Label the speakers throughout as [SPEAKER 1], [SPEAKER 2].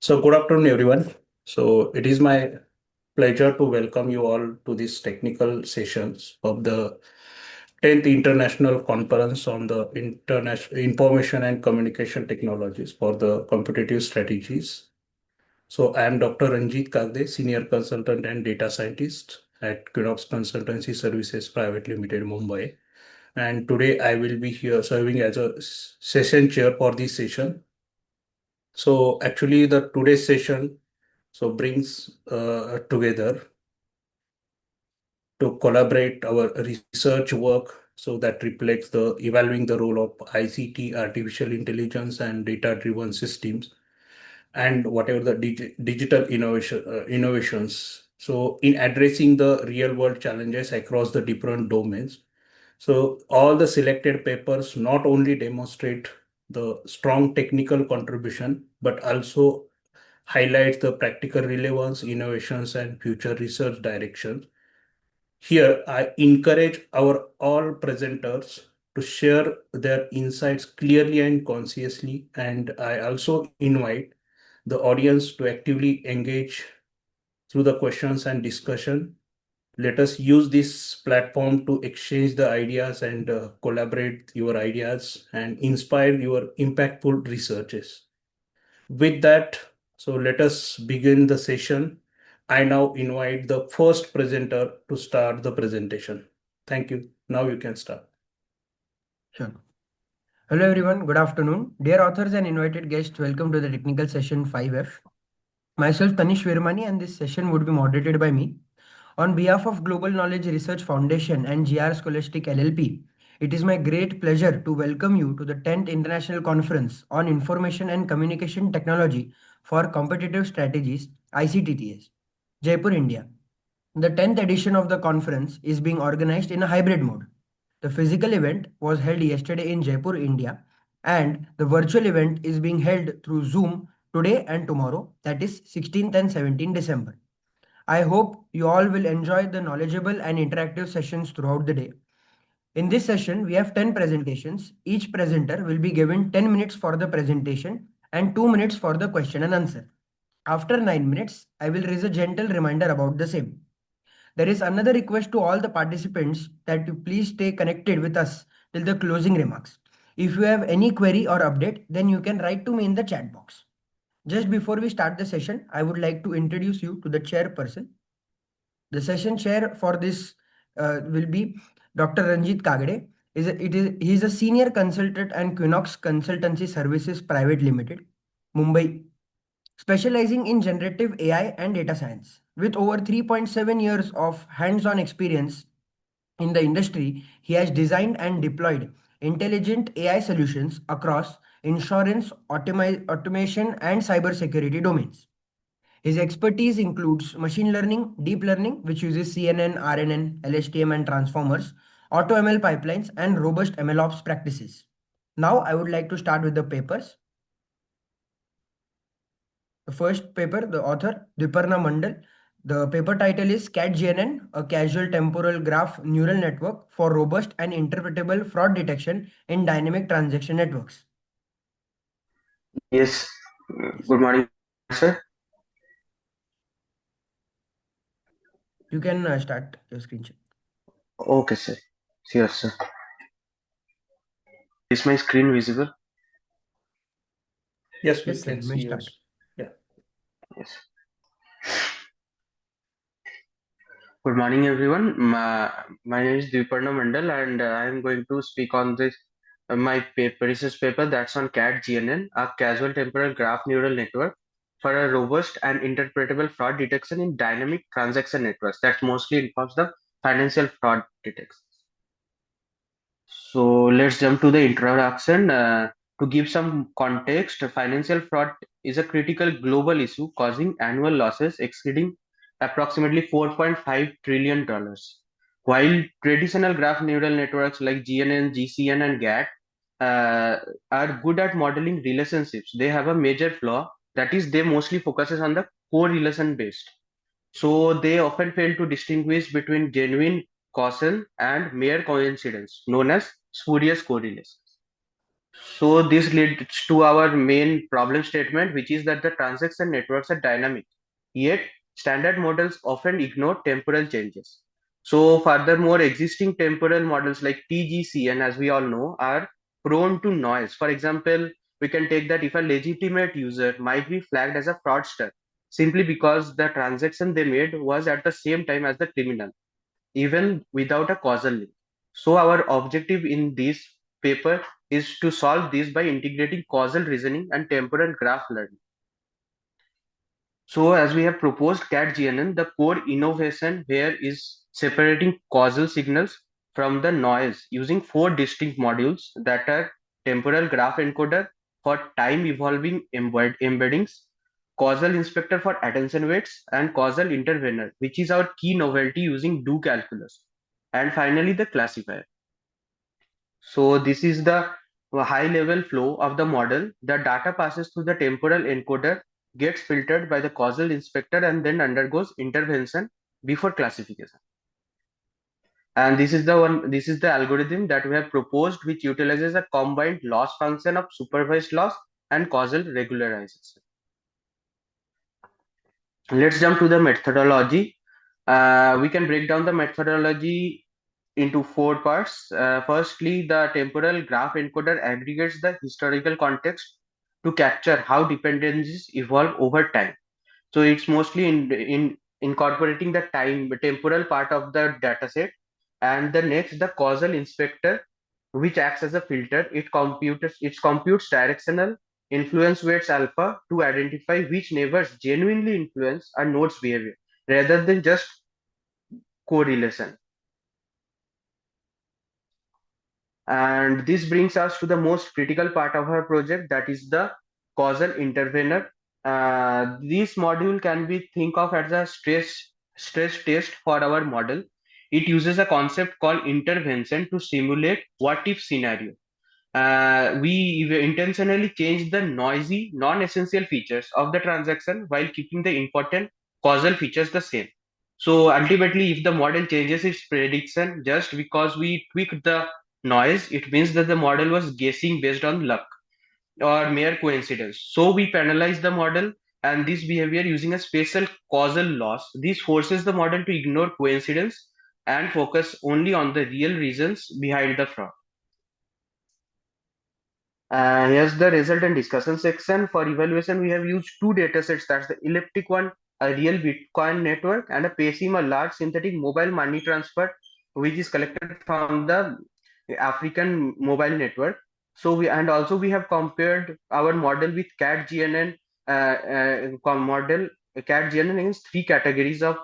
[SPEAKER 1] So, good afternoon, everyone. So, it is my pleasure to welcome you all to this technical sessions of the 10th International Conference on the International Information and Communication Technologies for the Competitive Strategies. So, I am Dr. Ranjit Kagde, Senior Consultant and Data Scientist at Quinox Consultancy Services Private Limited, Mumbai. And today I will be here serving as a session chair for this session. So actually the today's session brings together to collaborate our research work so that reflects the evaluating the role of ICT, artificial intelligence and data-driven systems and whatever the digital innovations. So in addressing the real world challenges across the different domains. So all the selected papers not only demonstrate the strong technical contribution, but also highlights the practical relevance, innovations, and future research directions. Here, I encourage our all presenters to share their insights clearly and consciously, and I also invite the audience to actively engage through the questions and discussion. Let us use this platform to exchange the ideas and collaborate your ideas and inspire your impactful researches. With that, so let us begin the session. I now invite the first presenter to start the presentation. Thank you. Now you can start.
[SPEAKER 2] Sure. Hello everyone, good afternoon. Dear authors and invited guests, welcome to the technical session 5F. Myself Tanish Virmani and this session would be moderated by me. On behalf of Global Knowledge Research Foundation and GR Scholastic LLP, it is my great pleasure to welcome you to the 10th International Conference on Information and Communication Technology for Competitive Strategies, ICTTS, Jaipur, India. The 10th edition of the conference is being organized in a hybrid mode. The physical event was held yesterday in Jaipur, India, and the virtual event is being held through Zoom today and tomorrow, that is 16th and 17th December. I hope you all will enjoy the knowledgeable and interactive sessions throughout the day. In this session, we have 10 presentations. Each presenter will be given 10 minutes for the presentation and 2 minutes for the question and answer. After 9 minutes, I will raise a gentle reminder about the same. There is another request to all the participants that you please stay connected with us till the closing remarks. If you have any query or update, then you can write to me in the chat box. Just before we start the session, I would like to introduce you to the chairperson. The session chair for this will be Dr. Ranjit Kagde. He is a senior consultant and Quinox Consultancy Services Private Limited, Mumbai, specializing in generative AI and data science. With over 3.7 years of hands-on experience in the industry, he has designed and deployed intelligent AI solutions across insurance, automation, and cybersecurity domains. His expertise includes machine learning, deep learning, which uses CNN, RNN, LSTM, and transformers, auto ML pipelines, and robust MLOps practices. Now, I would like to start with the papers. The first paper, the author, Diparna Mandal. The paper title is CAT-GNN, a casual temporal graph neural network for robust and interpretable fraud detection in dynamic transaction networks.
[SPEAKER 3] Yes,
[SPEAKER 2] Yes.
[SPEAKER 3] good morning, sir.
[SPEAKER 2] You can start your screen share.
[SPEAKER 3] Okay, sir. Yes, sir. Is my screen visible?
[SPEAKER 1] Yes, we
[SPEAKER 2] Yes, sir,
[SPEAKER 1] can
[SPEAKER 2] you may
[SPEAKER 1] see
[SPEAKER 2] start.
[SPEAKER 1] yours. Yeah.
[SPEAKER 3] Yes. Good morning, everyone. My name is Diparna Mandal, and I am going to speak on this research paper that's on CAT-GNN, a casual temporal graph neural network for a robust and interpretable fraud detection in dynamic transaction networks that mostly involves the financial fraud detection. So let's jump to the introduction. To give some context, financial fraud is a critical global issue causing annual losses exceeding approximately $4.5 trillion. While traditional graph neural networks like GNN, GCN, and GAT are good at modeling relationships, they have a major flaw, that is, they mostly focuses on the correlation based. So they often fail to distinguish between genuine causal and mere coincidence, known as spurious correlations. So this leads to our main problem statement, which is that the transaction networks are dynamic, yet standard models often ignore temporal changes. So furthermore, existing temporal models like TGCN, as we all know, are prone to noise. For example, we can take that if a legitimate user might be flagged as a fraudster simply because the transaction they made was at the same time as the criminal, even without a causal link. So our objective in this paper is to solve this by integrating causal reasoning and temporal graph learning. So as we have proposed CAT-GNN, the core innovation here is separating causal signals from the noise using four distinct modules that are temporal graph encoder for time evolving embeddings, causal inspector for attention weights, and causal intervener, which is our key novelty using do calculus. And finally, the classifier. So this is the high level flow of the model. The data passes through the temporal encoder, gets filtered by the causal inspector, and then undergoes intervention before classification. And this is the algorithm that we have proposed, which utilizes a combined loss function of supervised loss and causal regularization. Let's jump to the methodology. We can break down the methodology into four parts. Firstly, the temporal graph encoder aggregates the historical context to capture how dependencies evolve over time. So it's mostly in incorporating the temporal part of the dataset. And the next, the causal inspector, which acts as a filter. It computes directional influence weights alpha to identify which neighbors genuinely influence a node's behavior rather than just correlation. And this brings us to the most critical part of our project, that is the causal intervener. This module can be think of as a stress test for our model. It uses a concept called intervention to simulate what if scenario. We intentionally change the noisy, non-essential features of the transaction while keeping the important causal features the same. So ultimately, if the model changes its prediction just because we tweak the noise, it means that the model was guessing based on luck or mere coincidence. So we penalize the model and this behavior using a special causal loss. This forces the model to ignore coincidence and focus only on the real reasons behind the fraud. Here's the result and discussion section. For evaluation, we have used two datasets. That's the elliptic one, a real Bitcoin network, and a PaySim, a large synthetic mobile money transfer, which is collected from the African mobile network. So we have compared our model with CAT-GNN model. CAT-GNN against three categories of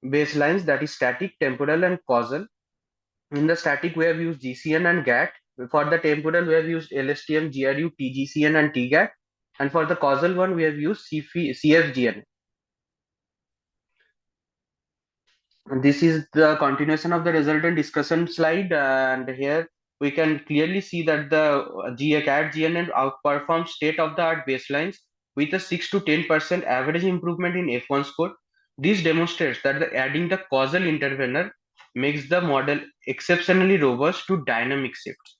[SPEAKER 3] baselines, that is static, temporal, and causal. In the static, we have used GCN and GAT. For the temporal, we have used LSTM, GRU, TGCN, and TGAT. And for the causal one, we have used CFGN. And this is the continuation of the result and discussion slide. And here we can clearly see that the CAT GNN outperforms state-of-the-art baselines with a 6 to 10% average improvement in F1 score. This demonstrates that adding the causal intervener makes the model exceptionally robust to dynamic shifts.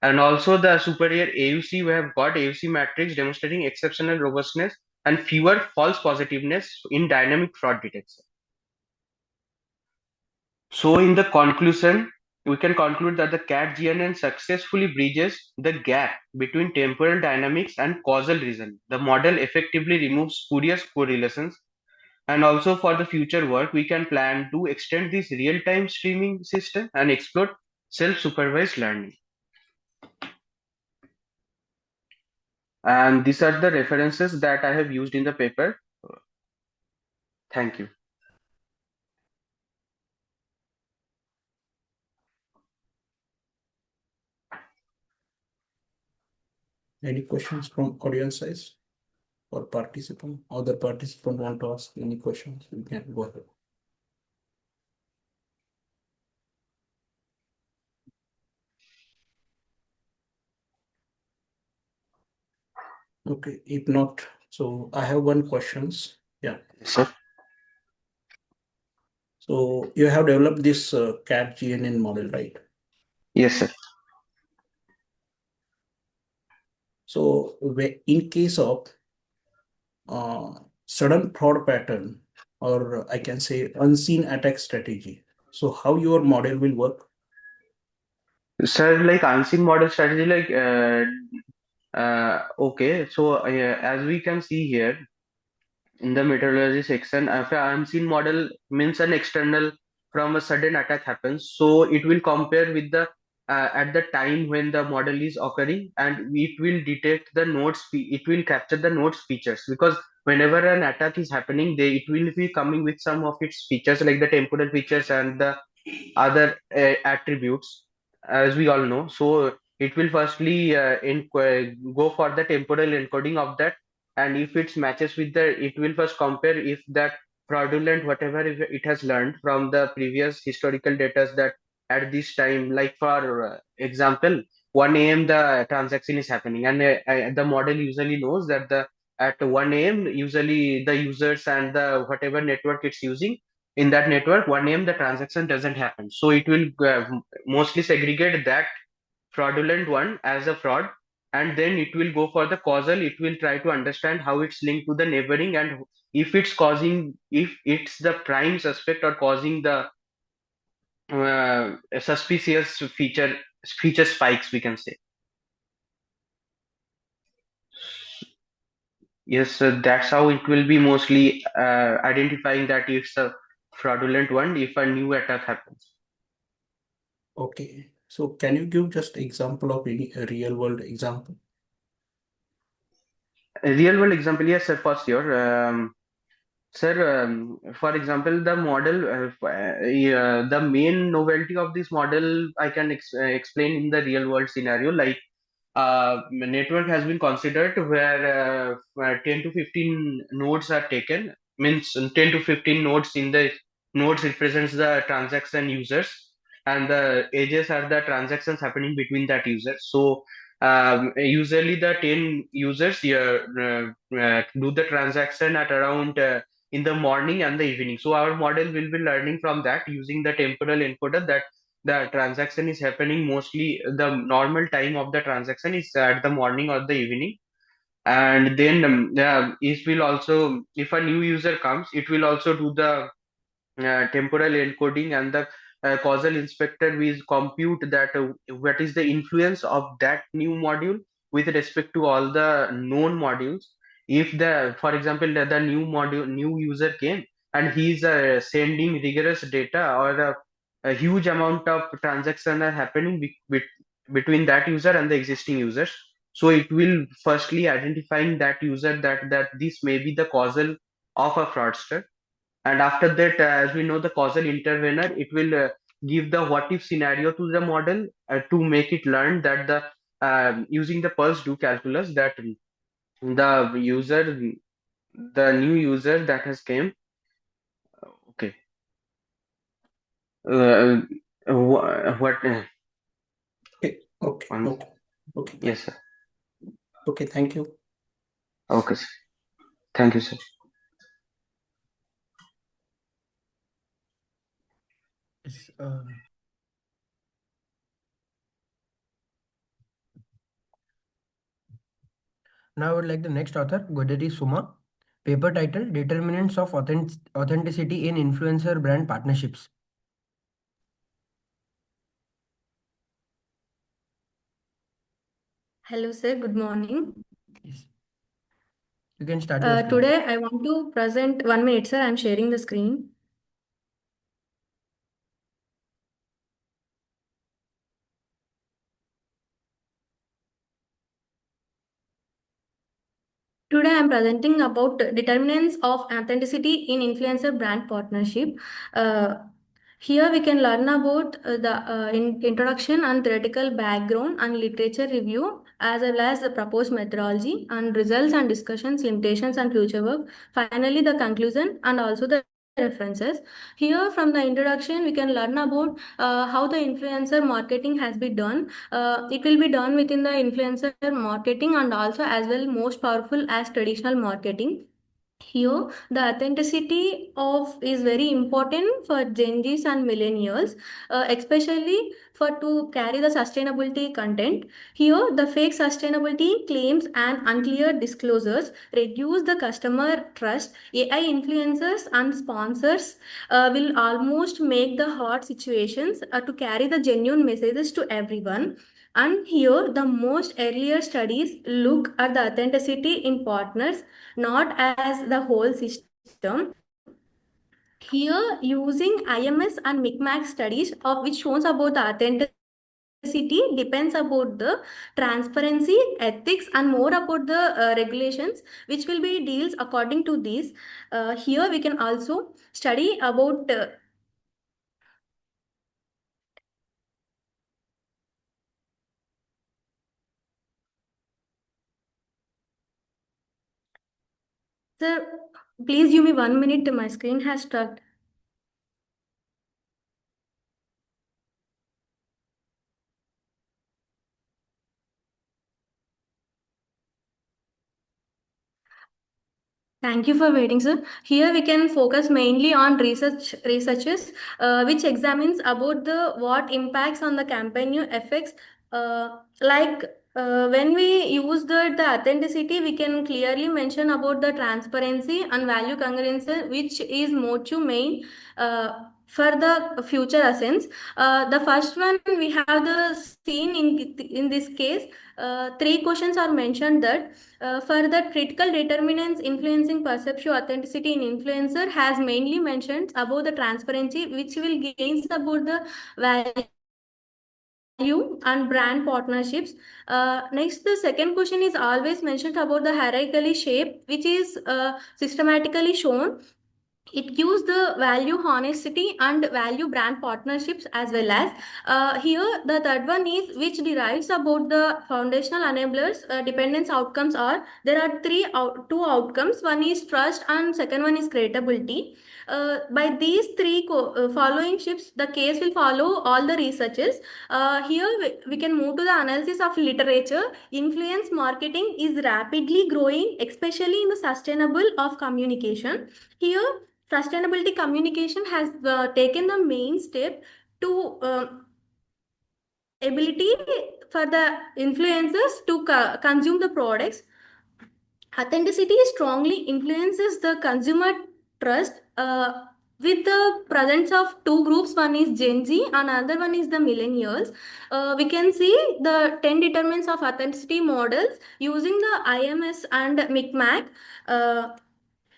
[SPEAKER 3] And also the superior AUC, we have got AUC matrix demonstrating exceptional robustness and fewer false positiveness in dynamic fraud detection. So in the conclusion, we can conclude that the CAT-GNN successfully bridges the gap between temporal dynamics and causal reasoning. The model effectively removes spurious correlations. And also for the future work, we can plan to extend this real-time streaming system and explore self-supervised learning. And these are the references that I have used in the paper. Thank you.
[SPEAKER 1] Any questions from audience side or participant? Other participant want to ask any questions? You can go ahead. Okay, if not, so I have one questions. Yeah.
[SPEAKER 3] Yes, sir.
[SPEAKER 1] So you have developed this CAT-GNN model, right?
[SPEAKER 3] Yes, sir.
[SPEAKER 1] So in case of sudden fraud pattern, or I can say unseen attack strategy, so how your model will work?
[SPEAKER 3] Sir, like unseen model strategy, like okay, so as we can see here in the meteorology section, if an unseen model means an external from a sudden attack happens, so it will compare with the at the time when the model is occurring, and it will detect the it will capture the nodes features, because whenever an attack is happening, it will be coming with some of its features like the temporal features and the other attributes, as we all know. So it will firstly go for the temporal encoding of that, and if it matches with it will first compare if that fraudulent whatever it has learned from the previous historical data that at this time, like for example, 1 a.m. the transaction is happening, and the model usually knows that the at 1 a.m. usually the users and the whatever network it's using, in that network 1 a.m. the transaction doesn't happen, so it will mostly segregate that fraudulent one as a fraud, and then it will go for the causal. It will try to understand how it's linked to the neighboring, and if it's the prime suspect or causing the suspicious feature spikes, we can say. Yes, so that's how it will be mostly identifying that it's a fraudulent one if a new attack happens.
[SPEAKER 1] Okay. So can you give just example of any real world example?
[SPEAKER 3] A real world example, yes, sir, for sure. Sir, for example, the model, the main novelty of this model, I can explain in the real world scenario. Like, network has been considered where 10 to 15 nodes are taken, means 10 to 15 nodes in the nodes represents the transaction users, and the edges are the transactions happening between that users. So, usually the 10 users here do the transaction at around in the morning and the evening. So our model will be learning from that using the temporal encoder that the transaction is happening mostly the normal time of the transaction is at the morning or the evening. And then it will also, if a new user comes, it will also do the temporal encoding, and the causal inspector will compute that what is the influence of that new module with respect to all the known modules. If the, for example, the new user came and he's sending rigorous data, or a huge amount of transaction are happening between that user and the existing users, so it will firstly identifying that user that this may be the causal of a fraudster. And after that, as we know, the causal intervener, it will give the what if scenario to the model to make it learn that the using the pulse do calculus that the user, the new user that has came. Okay. uh, what
[SPEAKER 1] Okay. Okay.
[SPEAKER 3] one.
[SPEAKER 1] Okay. Okay.
[SPEAKER 3] Yes, sir.
[SPEAKER 1] Okay. Thank you.
[SPEAKER 3] Okay, sir. Thank you, sir.
[SPEAKER 2] Yes, now I would like the next author, Goderi Suma. Paper title, Determinants of Authenticity in Influencer Brand Partnerships.
[SPEAKER 4] Hello, sir. Good morning.
[SPEAKER 2] Yes. You can start your screen.
[SPEAKER 4] Today, I want to present 1 minute, sir. I'm sharing the screen. Today, I'm presenting about determinants of authenticity in influencer brand partnership. Uh, Here we can learn about the introduction and theoretical background and literature review, as well as the proposed methodology and results and discussions, limitations and future work. Finally, the conclusion and also the references. Here from the introduction, we can learn about how the influencer marketing has been done. It will be done within the influencer marketing and also as well most powerful as traditional marketing. Here, the authenticity of is very important for Gen Zs and millennials, especially for to carry the sustainability content. Here, the fake sustainability claims and unclear disclosures reduce the customer trust. AI influencers and sponsors will almost make the hard situations to carry the genuine messages to everyone. And here, the most earlier studies look at the authenticity in partners, not as the whole system. Here, using IMS and MICMAC studies of which shows about the authenticity depends about the transparency, ethics, and more about the regulations, which will be deals according to these. Here, we can also study about sir. Please give me 1 minute. My screen has stuck. Thank you for waiting, sir. Here we can focus mainly on researches which examines about the what impacts on the campaign effects. Like when we use the authenticity, we can clearly mention about the transparency and value congruence, which is motive main for the future essence. The first one we have the seen in this case. Three questions are mentioned that for the critical determinants influencing perception authenticity in influencer has mainly mentioned about the transparency which will gains about the value and brand partnerships. Next, the second question is always mentioned about the hierarchically shape, which is systematically shown. It gives the value honesty and value brand partnerships as well as here the third one is which derives about the foundational enablers dependence outcomes are there are two outcomes. One is trust and second one is credibility. By these three following shifts the case will follow all the researches. Here we can move to the analysis of literature. Influence marketing is rapidly growing, especially in the sustainable of communication. Here sustainability communication has taken the main step to ability for the influencers to consume the products. Authenticity strongly influences the consumer trust with the presence of two groups. One is Gen Z and another one is the millennials. We can see the 10 determinants of authenticity models using the IMS and MICMAC.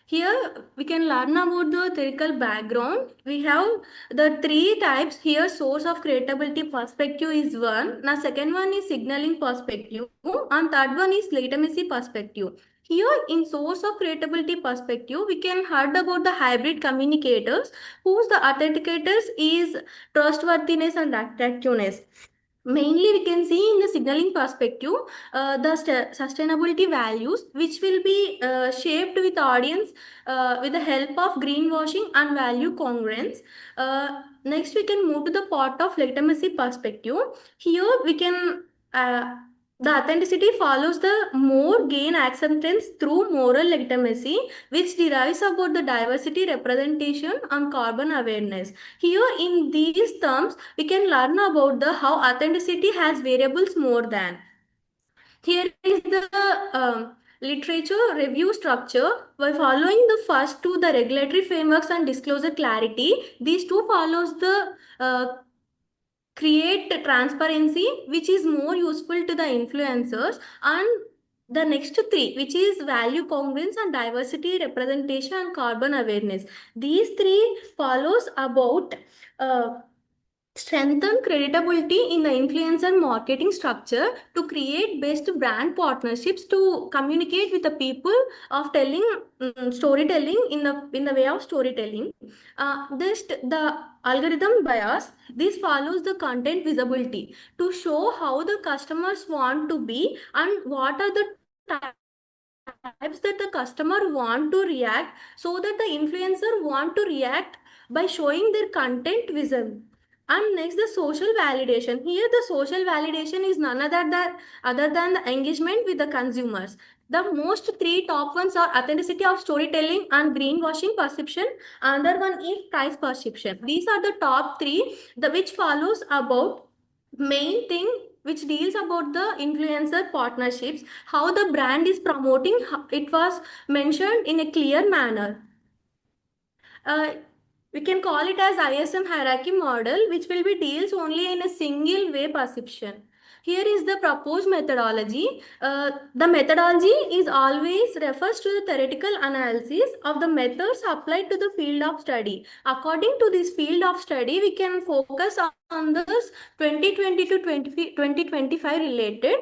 [SPEAKER 4] Here we can learn about the theoretical background. We have the three types here. Source of credibility perspective is one. Now second one is signaling perspective and third one is legitimacy perspective. Here in source of credibility perspective, we can heard about the hybrid communicators whose the authenticators is trustworthiness and attractiveness. Mainly we can see in the signaling perspective the sustainability values which will be shaped with audience with the help of greenwashing and value congruence. Next we can move to the part of legitimacy perspective. Here we can the authenticity follows the more gain acceptance through moral legitimacy which derives about the diversity representation and carbon awareness. Here in these terms we can learn about the how authenticity has variables more than. Here is the literature review structure. By following the first two, the regulatory frameworks and disclosure clarity, these two follows the create transparency which is more useful to the influencers, and the next three which is value congruence and diversity representation and carbon awareness. These three follows about uh, strengthen credibility in the influencer marketing structure to create best brand partnerships to communicate with the people of telling storytelling in the way of storytelling. This the algorithm bias. This follows the content visibility to show how the customers want to be and what are the types that the customer want to react, so that the influencer want to react by showing their content visible. And next, the social validation. Here, the social validation is none other than the engagement with the consumers. The most three top ones are authenticity of storytelling and greenwashing perception. Another one is price perception. These are the top three, the which follows about main thing which deals about the influencer partnerships, how the brand is promoting, it was mentioned in a clear manner. uh, we can call it as ISM hierarchy model, which will be deals only in a single way perception. Here is the proposed methodology. The methodology is always refers to the theoretical analysis of the methods applied to the field of study. According to this field of study, we can focus on this 2020 to 2025 related.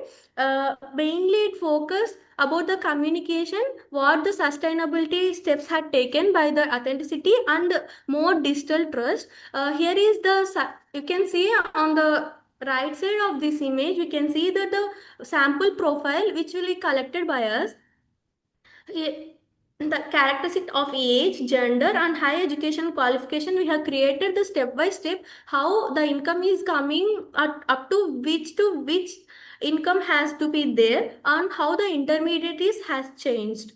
[SPEAKER 4] Mainly it focus about the communication, what the sustainability steps had taken by the authenticity and more digital trust. Here is the, you can see on the right side of this image, we can see that the sample profile which will be collected by us, the characteristic of age, gender and high education qualification. We have created the step by step how the income is coming up to which income has to be there, and how the intermediaries has changed.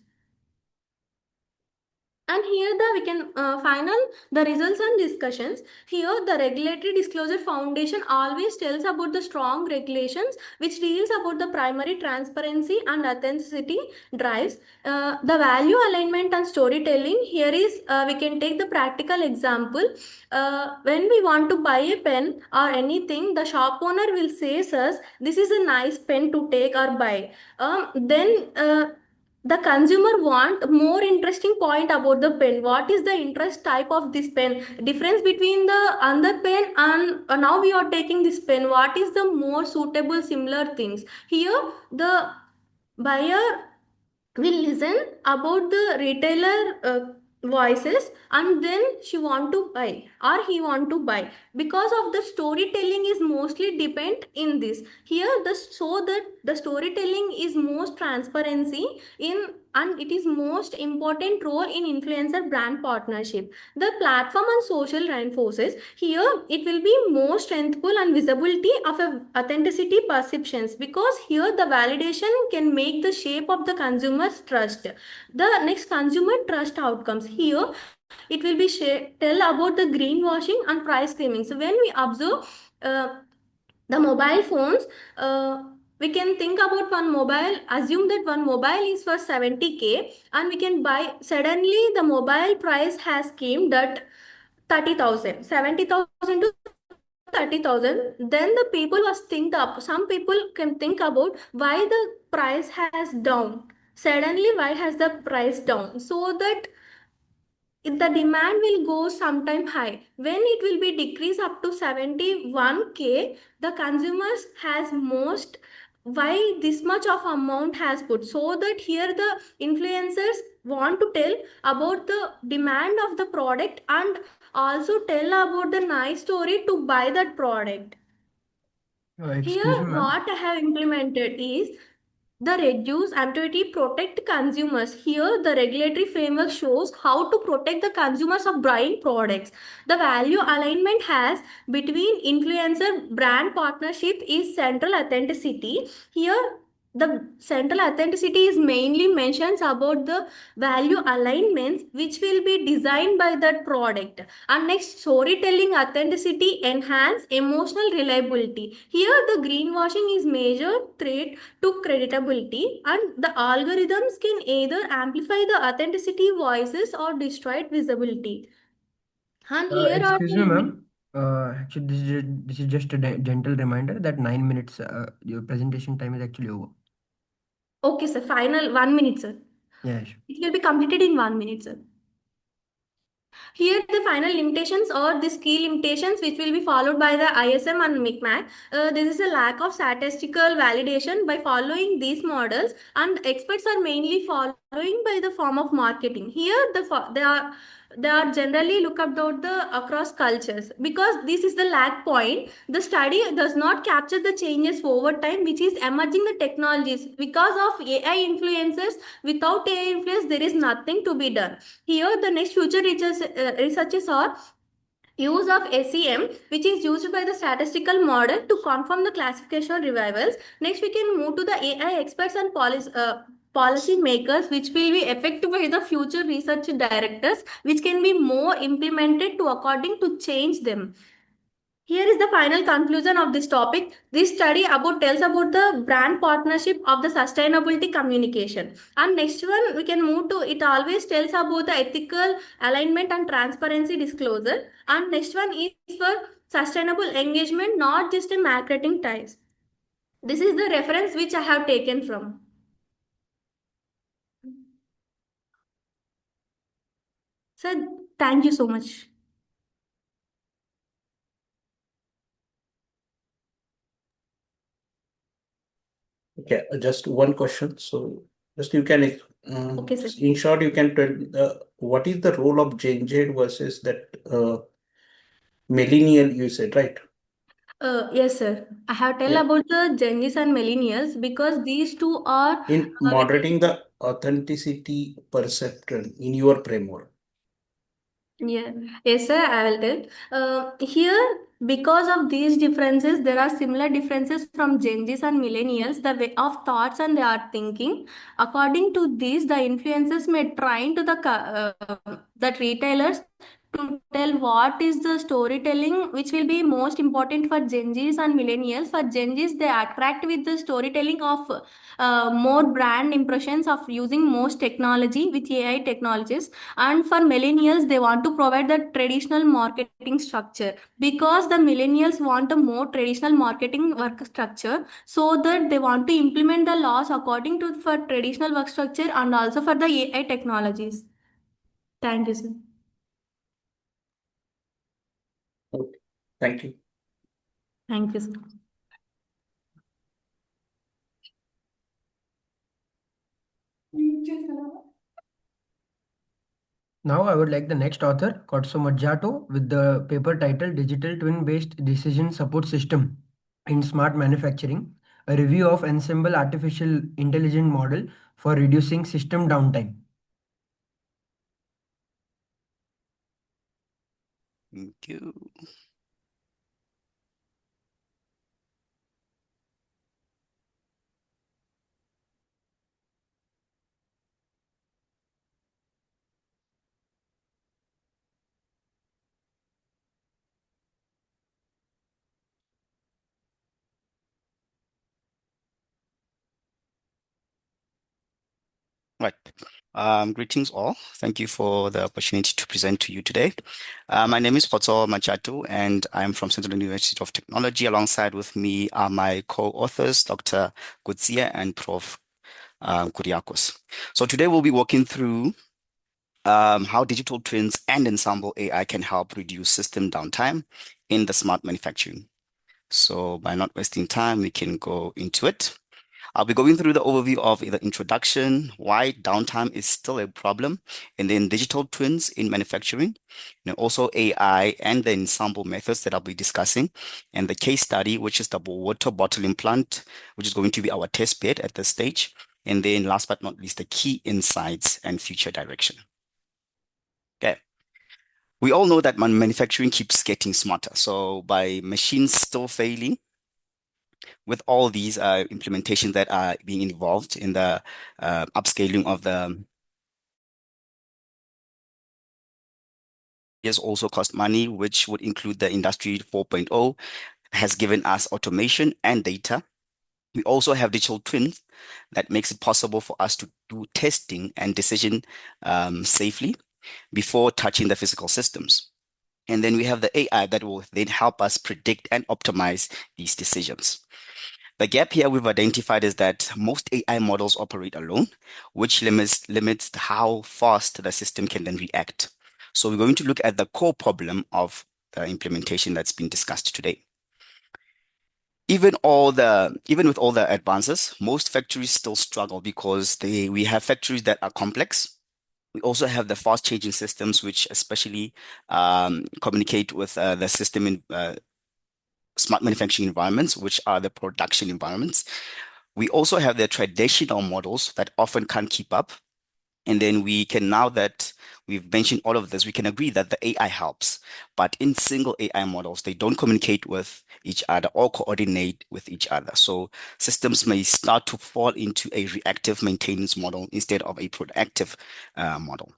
[SPEAKER 4] And here we can final the results and discussions. Here the regulatory disclosure foundation always tells about the strong regulations which deals about the primary transparency and authenticity drives the value alignment and storytelling. Here is we can take the practical example. When we want to buy a pen or anything, the shop owner will say us, this is a nice pen to take or buy. Then the consumer want more interesting point about the pen. What is the interest type of this pen, difference between the other pen and now we are taking this pen, what is the more suitable similar things. Here the buyer will listen about the retailer voices, and then she want to buy or he want to buy, because of the storytelling is mostly depend in this. Here the so that the storytelling is most transparency in, and it is most important role in influencer brand partnership. The platform and social reinforces. Here it will be more strengthful and visibility of a authenticity perceptions, because here the validation can make the shape of the consumer's trust. The next consumer trust outcomes. Here it will be tell about the greenwashing and price claiming. So when we observe the mobile phones, we can think about one mobile, assume that one mobile is for 70K, and we can buy, suddenly the mobile price has came that 30,000, 70,000 to 30,000. Then the people was think up, some people can think about why the price has down, suddenly why has the price down, so that the demand will go sometime high. When it will be decrease up to 71K, the consumers has most, why this much of amount has put, so that here the influencers want to tell about the demand of the product and also tell about the nice story to buy that product.
[SPEAKER 2] Excuse
[SPEAKER 4] Here
[SPEAKER 2] me, ma'am.
[SPEAKER 4] what I have implemented is the reduce ambiguity protect consumers. Here, the regulatory framework shows how to protect the consumers of buying products. The value alignment has between influencer brand partnership is central authenticity. Here, the central authenticity is mainly mentions about the value alignments which will be designed by that product. And next, storytelling authenticity enhance emotional reliability. Here, the greenwashing is major threat to credibility, and the algorithms can either amplify the authenticity voices or destroy visibility. And here are
[SPEAKER 2] Excuse
[SPEAKER 4] the
[SPEAKER 2] me,
[SPEAKER 4] limit.
[SPEAKER 2] ma'am. Actually, this is just a gentle reminder that 9 minutes your presentation time is actually over.
[SPEAKER 4] Okay, sir. Final 1 minute, sir.
[SPEAKER 2] Yeah, sure.
[SPEAKER 4] It will be completed in 1 minute, sir. Here the final limitations or the key limitations which will be followed by the ISM and MICMAC. This is a lack of statistical validation by following these models, and experts are mainly following by the form of marketing. Here they are generally look about the across cultures, because this is the lag point. The study does not capture the changes over time which is emerging the technologies. Because of AI influences, without AI influence there is nothing to be done. Here, the next future researches are use of SEM, which is used by the statistical model to confirm the classification revivals. Next, we can move to the AI experts and policy makers which will be effective by the future research directors which can be more implemented to according to change them. Here is the final conclusion of this topic. This study tells about the brand partnership of the sustainability communication. And next one we can move to, it always tells about the ethical alignment and transparency disclosure. And next one is for sustainable engagement, not just a marketing ties. This is the reference which I have taken from. Sir, thank you so much.
[SPEAKER 1] Okay, just one question. So just you can,
[SPEAKER 4] Okay, sir.
[SPEAKER 1] in short, you can tell what is the role of Gen Z versus that millennial you said, right?
[SPEAKER 4] Yes, sir. I have tell
[SPEAKER 1] Yeah.
[SPEAKER 4] about the Gen Zs and millennials because these two are
[SPEAKER 1] In
[SPEAKER 4] very.
[SPEAKER 1] moderating the authenticity perception in your framework.
[SPEAKER 4] Yeah, yes, sir, I will tell. Here, because of these differences, there are similar differences from Gen Zs and millennials, the way of thoughts and they are thinking. According to these, the influencers may try to that retailers to tell what is the storytelling which will be most important for Gen Zs and millennials. For Gen Zs, they attract with the storytelling of more brand impressions of using most technology with AI technologies, and for millennials they want to provide the traditional marketing structure because the millennials want a more traditional marketing work structure, so that they want to implement the laws according to for traditional work structure and also for the AI technologies. Thank you, sir.
[SPEAKER 1] Okay. Thank you.
[SPEAKER 4] Thank you, sir.
[SPEAKER 2] Now I would like the next author, Kotso Majjato, with the paper title Digital Twin-Based Decision Support System in Smart Manufacturing, a review of Ensemble Artificial Intelligence Model for reducing system downtime.
[SPEAKER 5] Thank you. Right. Greetings all. Thank you for the opportunity to present to you today. My name is Poto Machatu, and I'm from Central University of Technology. Alongside with me are my co-authors, Dr. Gutsia and Prof. Kuriakos. So today we'll be walking through how digital twins and ensemble AI can help reduce system downtime in the smart manufacturing. So by not wasting time, we can go into it. I'll be going through the overview of the introduction, why downtime is still a problem, and then digital twins in manufacturing, also AI and the ensemble methods that I'll be discussing, and the case study, which is the water bottling plant, which is going to be our test bed at this stage. And then last but not least, the key insights and future direction. Okay. We all know that manufacturing keeps getting smarter. So by machines still failing, with all these implementations that are being involved in the upscaling of the years also cost money, which would include the Industry 4.0, has given us automation and data. We also have digital twins that makes it possible for us to do testing and decision safely before touching the physical systems. And then we have the AI that will then help us predict and optimize these decisions. The gap here we've identified is that most AI models operate alone, which limits how fast the system can then react. So we're going to look at the core problem of the implementation that's been discussed today. Even with all the advances, most factories still struggle because we have factories that are complex. We also have the fast changing systems, which especially communicate with the system in smart manufacturing environments, which are the production environments. We also have the traditional models that often can't keep up. And then we we've mentioned all of this, we can agree that the AI helps, but in single AI models, they don't communicate with each other or coordinate with each other. So systems may start to fall into a reactive maintenance model instead of a proactive model.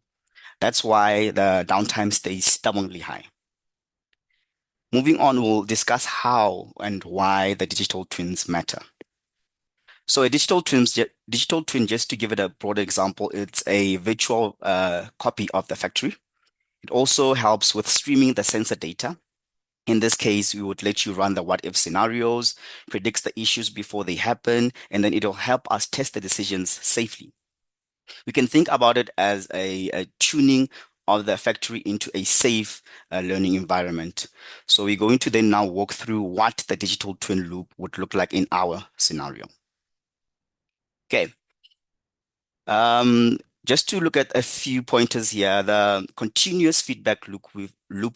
[SPEAKER 5] That's why the downtime stays stubbornly high. Moving on, we'll discuss how and why the digital twins matter. So a digital twin, just to give it a broader example, it's a virtual copy of the factory. It also helps with streaming the sensor data. In this case, we would let you run the what if scenarios, predicts the issues before they happen, and then it'll help us test the decisions safely. We can think about it as a tuning of the factory into a safe learning environment. So we're going to then now walk through what the digital twin loop would look like in our scenario. Okay. Just to look at a few pointers here, the continuous feedback loop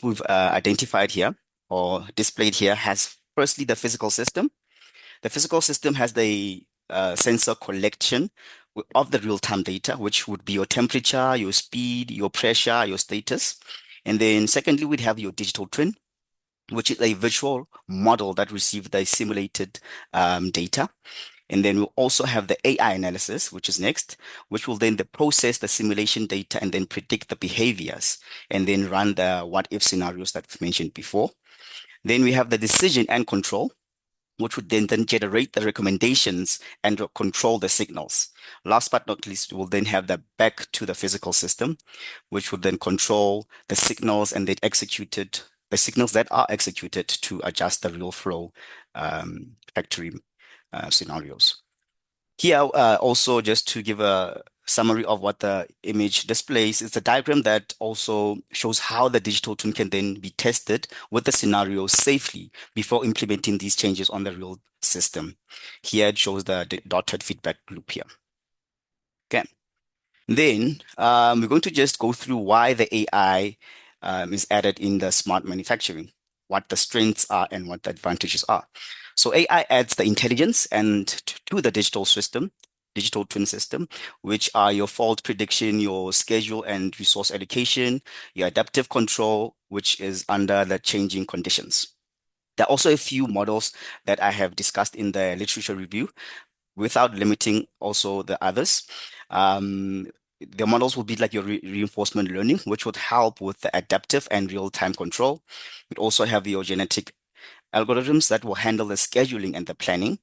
[SPEAKER 5] we've identified here or displayed here has firstly the physical system. The physical system has the sensor collection of the real-time data, which would be your temperature, your speed, your pressure, your status. And then secondly, we'd have your digital twin, which is a virtual model that receives the simulated data. And then we'll also have the AI analysis, which is next, which will then process the simulation data and then predict the behaviors and then run the what if scenarios that we've mentioned before. Then we have the decision and control, which would then generate the recommendations and control the signals. Last but not least, we'll then have the back to the physical system, which would then control the signals and then the signals that are executed to adjust the real flow factory scenarios. Here, also just to give a summary of what the image displays, it's a diagram that also shows how the digital twin can then be tested with the scenario safely before implementing these changes on the real system. Here it shows the dotted feedback loop here. Okay. Then we're going to just go through why the AI is added in the smart manufacturing, what the strengths are and what the advantages are. So AI adds the intelligence and to the digital twin system, which are your fault prediction, your schedule and resource allocation, your adaptive control, which is under the changing conditions. There are also a few models that I have discussed in the literature review without limiting also the others. The models will be like your reinforcement learning, which would help with the adaptive and real-time control. We also have your genetic algorithms that will handle the scheduling and the planning.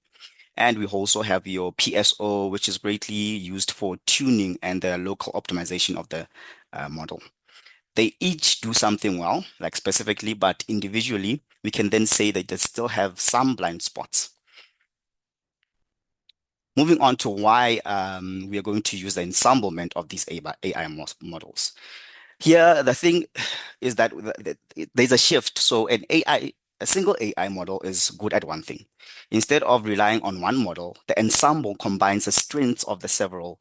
[SPEAKER 5] And we also have your PSO, which is greatly used for tuning and the local optimization of the model. They each do something well, like specifically, but individually, we can then say that they still have some blind spots. Moving on to why we are going to use the ensemblement of these AI models. Here, the thing is that there's a shift. So a single AI model is good at one thing. Instead of relying on one model, the ensemble combines the strengths of the several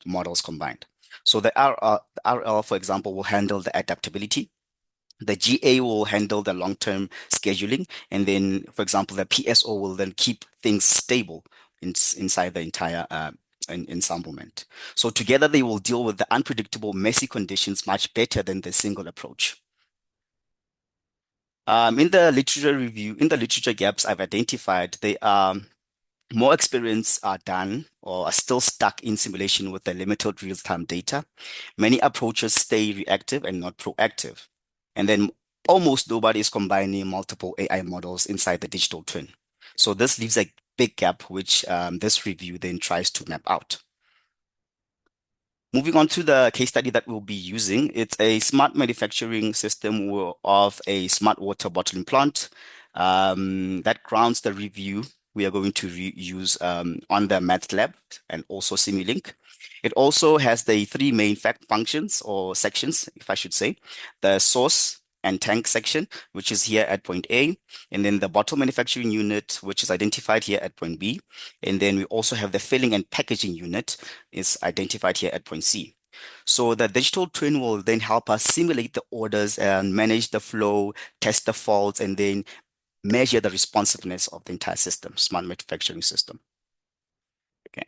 [SPEAKER 5] models combined. So the RL, for example, will handle the adaptability. The GA will handle the long-term scheduling. And then, for example, the PSO will then keep things stable inside the entire ensemblement. So together they will deal with the unpredictable, messy conditions much better than the single approach. In the literature gaps I've identified, they are more experiments are done or are still stuck in simulation with the limited real-time data. Many approaches stay reactive and not proactive. And then almost nobody is combining multiple AI models inside the digital twin. So this leaves a big gap, which this review then tries to map out. Moving on to the case study that we'll be using, it's a smart manufacturing system of a smart water bottling plant that grounds the review we are going to use on the MATLAB and also Simulink. It also has the three main functions or sections, if I should say, the source and tank section, which is here at point A, and then the bottle manufacturing unit, which is identified here at point B, and then we also have the filling and packaging unit is identified here at point C. So the digital twin will then help us simulate the orders and manage the flow, test the faults, and then measure the responsiveness of the entire system, smart manufacturing system. Okay.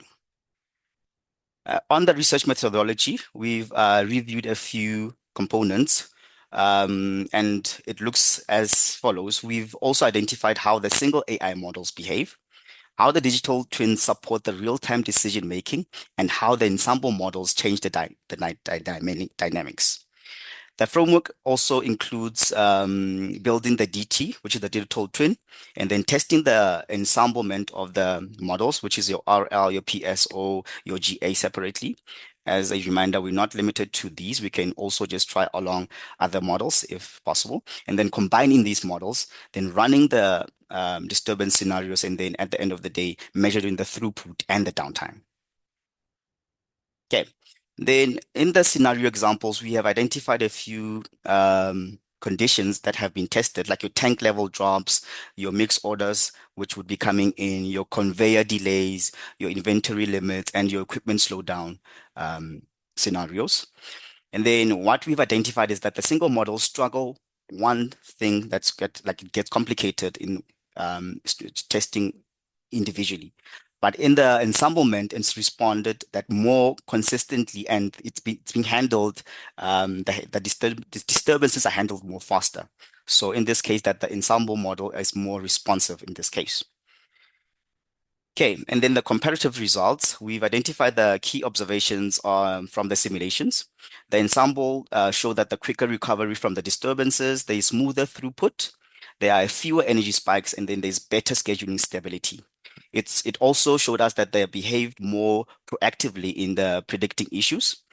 [SPEAKER 5] On the research methodology, we've reviewed a few components, and it looks as follows. We've also identified how the single AI models behave, how the digital twins support the real-time decision making, and how the ensemble models change the dynamics. The framework also includes building the DT, which is the digital twin, and then testing the ensemblement of the models, which is your RL, your PSO, your GA separately. As a reminder, we're not limited to these. We can also just try along other models if possible, and then combining these models, then running the disturbance scenarios, and then at the end of the day, measuring the throughput and the downtime. Okay. Then in the scenario examples, we have identified a few conditions that have been tested, like your tank level drops, your mix orders, which would be coming in, your conveyor delays, your inventory limits, and your equipment slowdown scenarios. And then what we've identified is that the single models struggle. One thing it gets complicated in testing individually. But in the ensemblement, it's responded that more consistently, and it's being handled. The disturbances are handled more faster. So in this case, that the ensemble model is more responsive in this case. Okay, and then the comparative results, we've identified the key observations from the simulations. The ensemble show that the quicker recovery from the disturbances, there is smoother throughput, there are fewer energy spikes, and then there's better scheduling stability. It also showed us that they behaved more proactively in the predicting issues.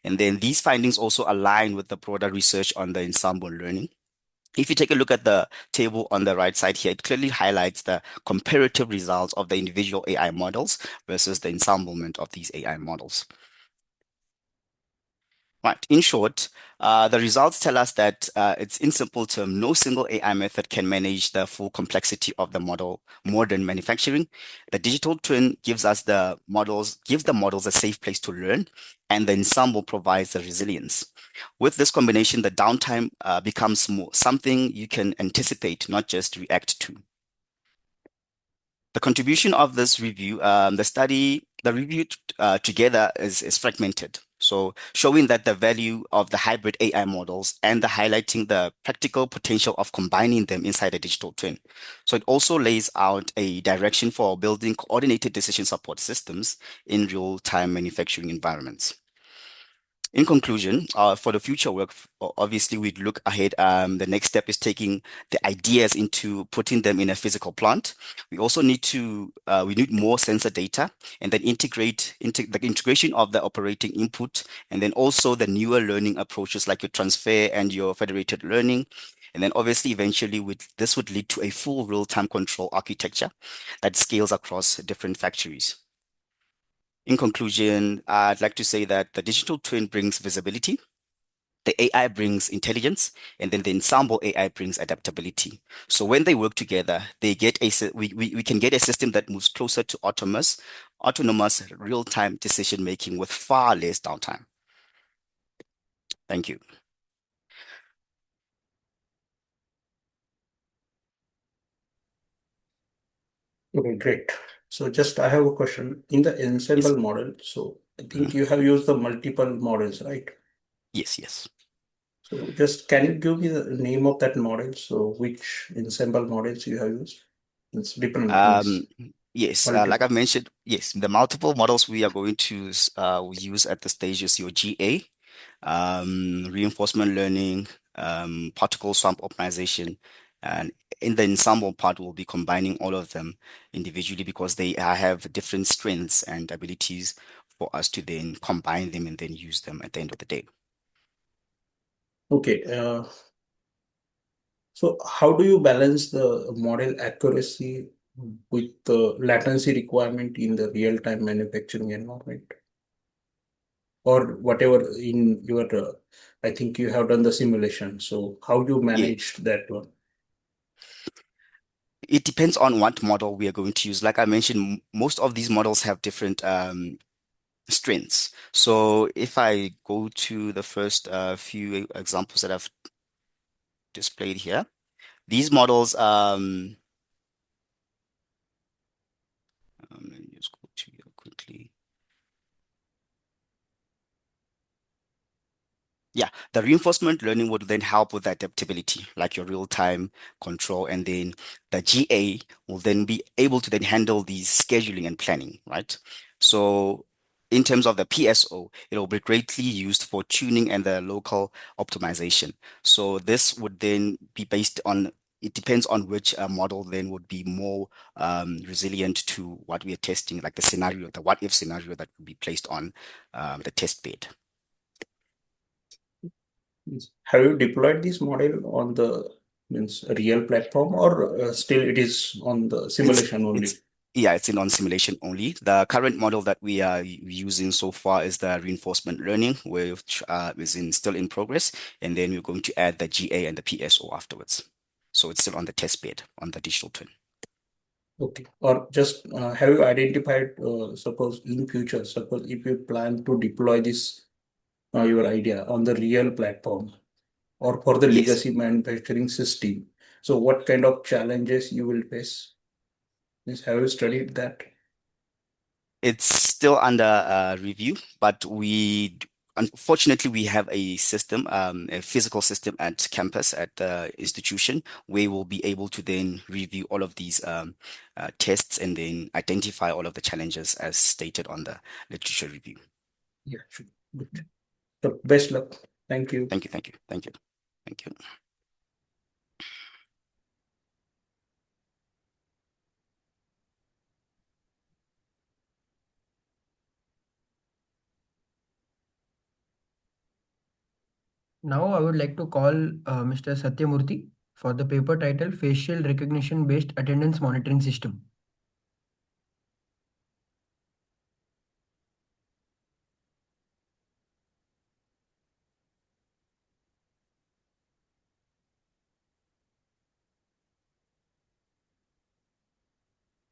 [SPEAKER 5] And then these findings also align with the broader research on the ensemble learning. If you take a look at the table on the right side here, it clearly highlights the comparative results of the individual AI models versus the ensemblement of these AI models. Right. In short, the results tell us that it's in simple terms, no single AI method can manage the full complexity of the model more than manufacturing. The digital twin gives the models a safe place to learn, and the ensemble provides the resilience. With this combination, the downtime becomes more something you can anticipate, not just react to. The contribution of this review, the review together is fragmented. So showing that the value of the hybrid AI models and the highlighting the practical potential of combining them inside a digital twin. So it also lays out a direction for building coordinated decision support systems in real-time manufacturing environments. In conclusion, for the future work, obviously we'd look ahead. The next step is taking the ideas into putting them in a physical plant. We also need more sensor data, and then the integration of the operating input, and then also the newer learning approaches like your transfer and your federated learning. And then obviously eventually this would lead to a full real-time control architecture that scales across different factories. In conclusion, I'd like to say that the digital twin brings visibility, the AI brings intelligence, and then the ensemble AI brings adaptability. So when they work together, we can get a system that moves closer to autonomous real-time decision making with far less downtime. Thank you.
[SPEAKER 1] Okay, great. So just I have a question. In the ensemble
[SPEAKER 5] Yes.
[SPEAKER 1] model, so I think you have used the multiple models, right?
[SPEAKER 5] Yes.
[SPEAKER 1] So just can you give me the name of that model? So which ensemble models you have used? It's different means
[SPEAKER 5] Yes, like
[SPEAKER 1] multiple.
[SPEAKER 5] I mentioned, yes, the multiple models we are going to use at the stage is your GA, reinforcement learning, particle swamp optimization, and in the ensemble part, we'll be combining all of them individually because they have different strengths and abilities for us to then combine them and then use them at the end of the day.
[SPEAKER 1] Okay. So how do you balance the model accuracy with the latency requirement in the real-time manufacturing environment? Or whatever in your, I think you have done the simulation. So how do you
[SPEAKER 5] Yeah,
[SPEAKER 1] manage that one?
[SPEAKER 5] it depends on what model we are going to use. Like I mentioned, most of these models have different strengths. So if I go to the first few examples that I've displayed here, these models, let me just go to here quickly. Yeah, the reinforcement learning would then help with adaptability, like your real-time control, and then the GA will then be able to then handle the scheduling and planning, right? So in terms of the PSO, it will be greatly used for tuning and the local optimization. So this would then be based on, it depends on which model then would be more resilient to what we are testing, like the scenario, the what if scenario that would be placed on the test bed.
[SPEAKER 1] Yes. Have you deployed this model on the real platform, or still it is on the simulation only?
[SPEAKER 5] It's in on simulation only. The current model that we are using so far is the reinforcement learning, which is still in progress, and then we're going to add the GA and the PSO afterwards. So it's still on the test bed on the digital twin.
[SPEAKER 1] Okay. Or just have you identified, suppose in future, suppose if you plan to deploy this your idea on the real platform or for the
[SPEAKER 5] Yes,
[SPEAKER 1] legacy manufacturing system, so what kind of challenges you will face? Yes, have you studied that?
[SPEAKER 5] it's still under review, but unfortunately we have a system, a physical system at campus at the institution where we'll be able to then review all of these tests and then identify all of the challenges as stated on the literature review.
[SPEAKER 1] Yeah, sure. Good. So best luck. Thank you.
[SPEAKER 5] Thank you, thank you, thank you, thank you.
[SPEAKER 2] Now I would like to call Mr. Satyamurthy for the paper title Facial Recognition Based Attendance Monitoring System.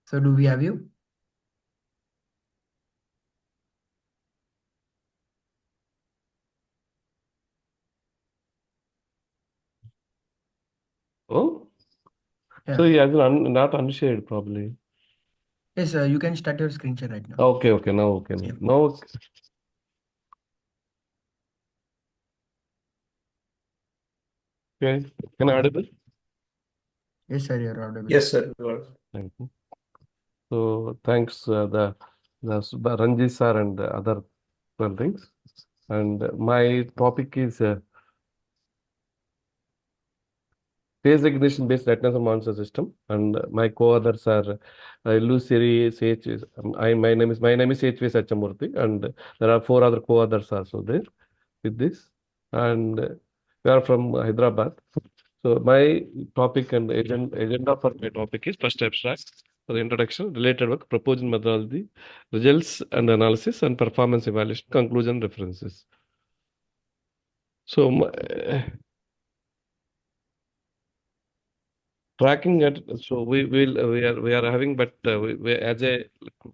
[SPEAKER 2] So do we have you?
[SPEAKER 6] Oh,
[SPEAKER 2] Yeah.
[SPEAKER 6] so he has not unshared probably.
[SPEAKER 2] Yes, you can start your screen share right now.
[SPEAKER 6] Okay, okay, now okay.
[SPEAKER 2] Yeah.
[SPEAKER 6] Now, okay. Can I audible?
[SPEAKER 2] Yes, sir, you're audible.
[SPEAKER 1] Yes, sir. You are.
[SPEAKER 6] Thank you. So thanks the Ranjit sir and other things. And my topic is face recognition based retinal monitoring system, and my co-authors are Illusiri CH. My name is H.V. Satchamurthy, and there are four other co-authors also there with this, and we are from Hyderabad. So my topic and agenda for my topic is first abstract for the introduction, related work, proposed methodology, results and analysis, and performance evaluation, conclusion, references. So tracking at, so we are having, but we as a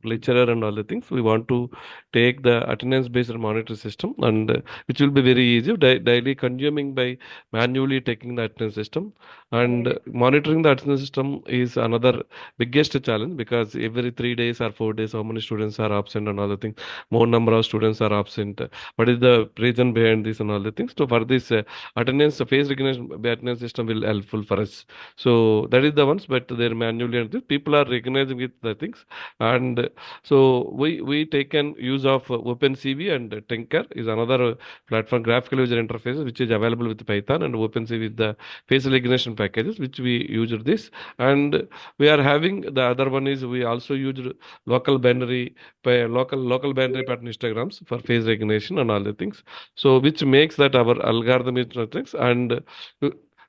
[SPEAKER 6] lecturer and all the things, we want to take the attendance based monitor system, and which will be very easy daily consuming by manually taking the attendance system, and monitoring the attendance system is another biggest challenge, because every 3 days or 4 days how many students are absent and all the things, more number of students are absent, what is the reason behind this and all the things. So for this attendance face recognition attendance system will helpful for us. So that is the ones, but they're manually, and this people are recognizing with the things. And so we taken use of OpenCV, and Tinker is another platform, graphical user interfaces, which is available with Python, and OpenCV with the facial recognition packages, which we used this. And we are having the other one is we also used local binary local binary pattern histograms for face recognition and all the things. So which makes that our algorithm is things. And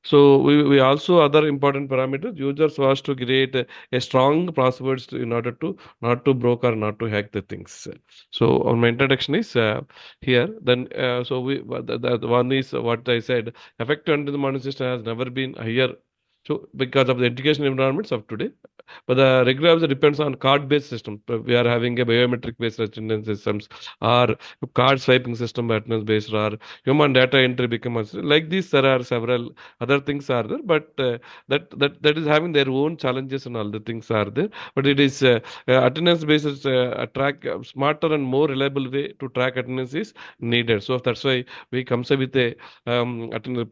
[SPEAKER 6] so we also other important parameters. Users was to create a strong passwords in order to not to broke or not to hack the things. So on my introduction is here. Then so the one is what I said. Effective under the monitoring system has never been higher. So because of the education environments of today, but the regular also depends on card-based system. We are having a biometric-based attendance systems, or card swiping system attendance-based, or human data entry becomes like this. There are several other things are there, but that is having their own challenges and all the things are there. But it is attendance-based is a track smarter and more reliable way to track attendance is needed. So that's why we comes up with a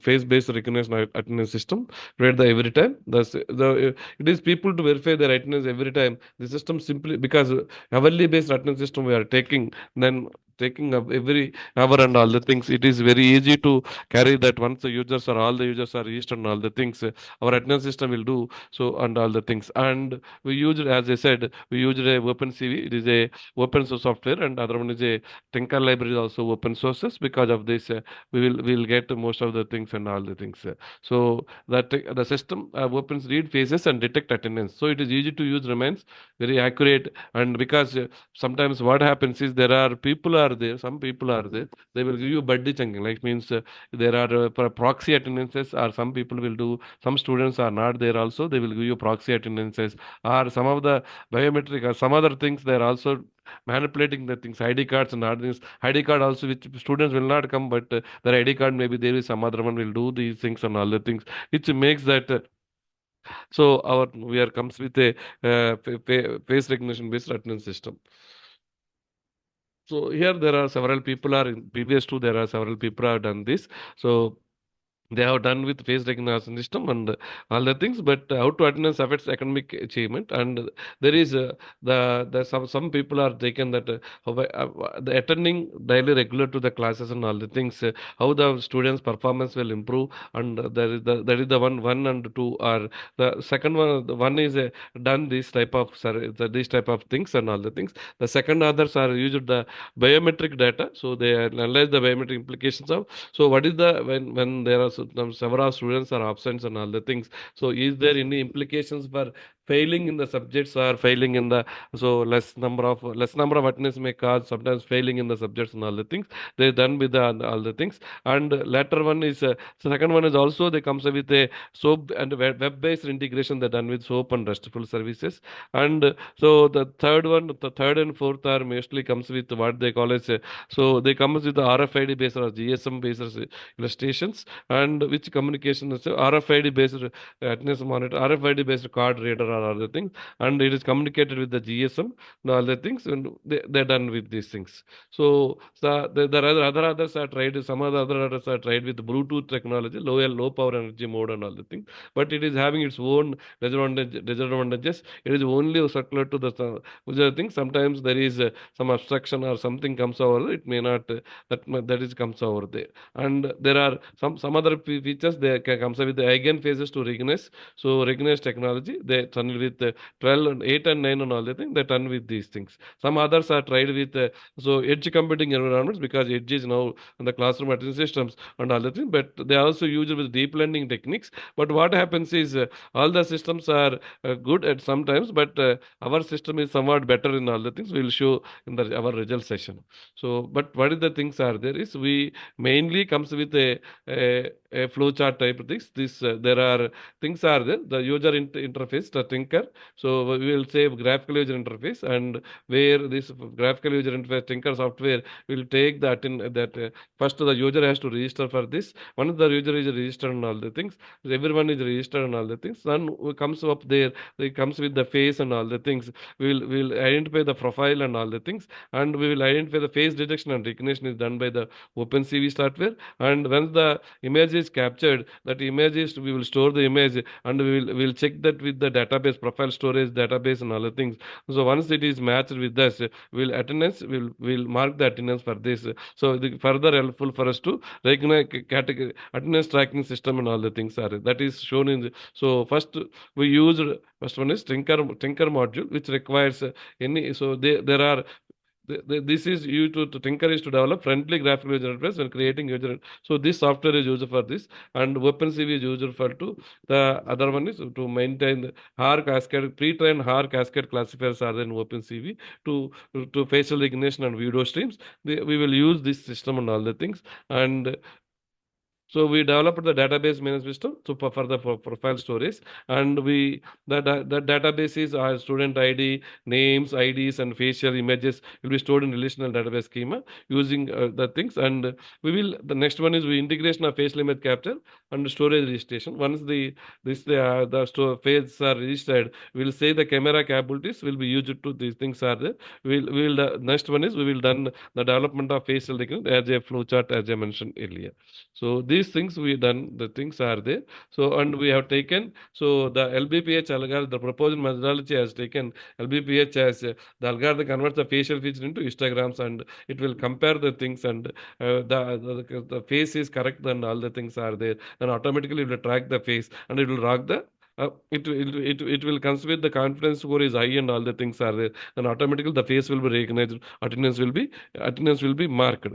[SPEAKER 6] face-based recognition attendance system where the every time the it is people to verify their attendance every time. The system simply because hourly based attendance system we are taking, then taking up every hour and all the things. It is very easy to carry that once the users are all the users are registered and all the things. Our attendance system will do so and all the things. And we use it, as I said, we use a OpenCV. It is a open source software, and other one is a Tinker library is also open sources. Because of this, we will get most of the things and all the things. So that the system opens read phases and detect attendance. So it is easy to use, remains very accurate. And because sometimes what happens is there are people are there, some people are there, they will give you buddy chunking, like means there are proxy attendances, or some people will do, some students are not there also, they will give you proxy attendances, or some of the biometric or some other things they are also manipulating the things, ID cards and other things. ID card also, which students will not come, but their ID card maybe there is some other one will do these things and all the things, which makes that so our we are comes with a face recognition based attendance system. So here there are several people are in previous to there are several people have done this. So they have done with face recognition system and all the things, but how to attendance affects academic achievement. And there is the some people are taken that the attending daily regular to the classes and all the things, how the students performance will improve. And there is the that is the one and two are the second one. The one is done this type of this type of things and all the things. The second others are used the biometric data, so they analyze the biometric implications of. So what is the when there are several students are absent and all the things, so is there any implications for failing in the subjects or failing in the, so less number of attendance may cause sometimes failing in the subjects and all the things. They done with the all the things. And later one is second one is also they comes up with a soap and web based integration, they done with soap and restful services. And so the third and fourth are mostly comes with what they call as so they comes with the RFID based or GSM based illustrations, and which communication is RFID based attendance monitor, RFID based card reader or other things, and it is communicated with the GSM and all the things, and they're done with these things. So the others are tried, some of the other others are tried with Bluetooth technology, low power energy mode and all the things, but it is having its own disadvantages. It is only circular to the which are things. Sometimes there is some obstruction or something comes over, it may not that is comes over there. And there are some other features they comes with the eigen phases to recognize. So recognize technology they turn with 12 and 8 and 9 and all the thing, they turn with these things. Some others are tried with so edge computing environments, because edge is now in the classroom attendance systems and all the thing, but they also use it with deep learning techniques. But what happens is all the systems are good at sometimes, but our system is somewhat better in all the things. We will show in our result session. So but what is the things are there is we mainly comes with a flow chart type of things. This there are things are there, the user interface, the tinker. So we will say graphical user interface, and where this graphical user interface tinker software will take that in that first the user has to register for this. Once the user is registered and all the things, everyone is registered and all the things, then comes up there, it comes with the face and all the things. We will identify the profile and all the things, and we will identify the face detection and recognition is done by the OpenCV software. And once the image is captured, that image is we will store the image, and we will check that with the database, profile storage database and all the things. So once it is matched with this, we'll mark the attendance for this. So the further helpful for us to recognize category attendance tracking system and all the things are that is shown in the, so first we used first one is tinker module, which requires any, so there are this is you to Tinker is to develop friendly graphical user interface when creating user. So this software is used for this, and OpenCV is used for to the other one is to maintain the HAR cascade, pre-trained HAR cascade classifiers are in OpenCV to facial recognition and video streams. We will use this system and all the things. And So we developed the database management system for the profile storage, and the database is our student ID, names, IDs, and facial images will be stored in relational database schema using the things. And the next one is we integration of facial image capture and storage registration. Once the store face are registered, we'll say the camera capabilities will be used to these things are there. Next one is we will done the development of facial recognition as a flowchart as I mentioned earlier. So these things we done, the things are there. So and we have taken, so the LBPH algorithm, the proposed methodology has taken LBPH as the algorithm converts the facial feature into histograms, and it will compare the things, and the face is correct and all the things are there. Then automatically it will track the face and it will rock the it will consider the confidence score is high and all the things are there. Then automatically the face will be recognized, attendance will be marked.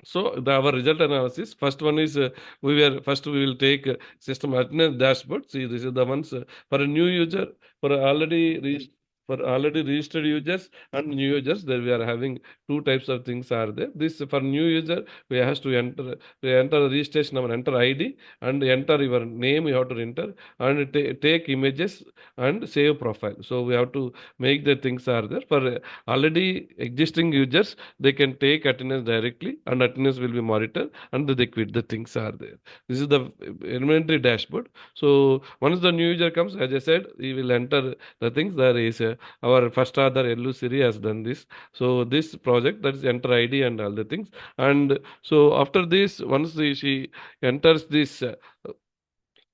[SPEAKER 6] So our result analysis, first one is we will take system attendance dashboard. See, this is the ones for a new user, for already registered users and new users. There we are having two types of things are there. This for new user, we have to enter the registration number, enter ID, and enter your name. You have to enter and take images and save profile. So we have to make the things are there. For already existing users, they can take attendance directly and attendance will be monitored and they quit. The things are there. This is the elementary dashboard. So once the new user comes, as I said, he will enter the things. There is our first other Elu Siri has done this. So this project, that is enter ID and all the things. And so after this, once she enters this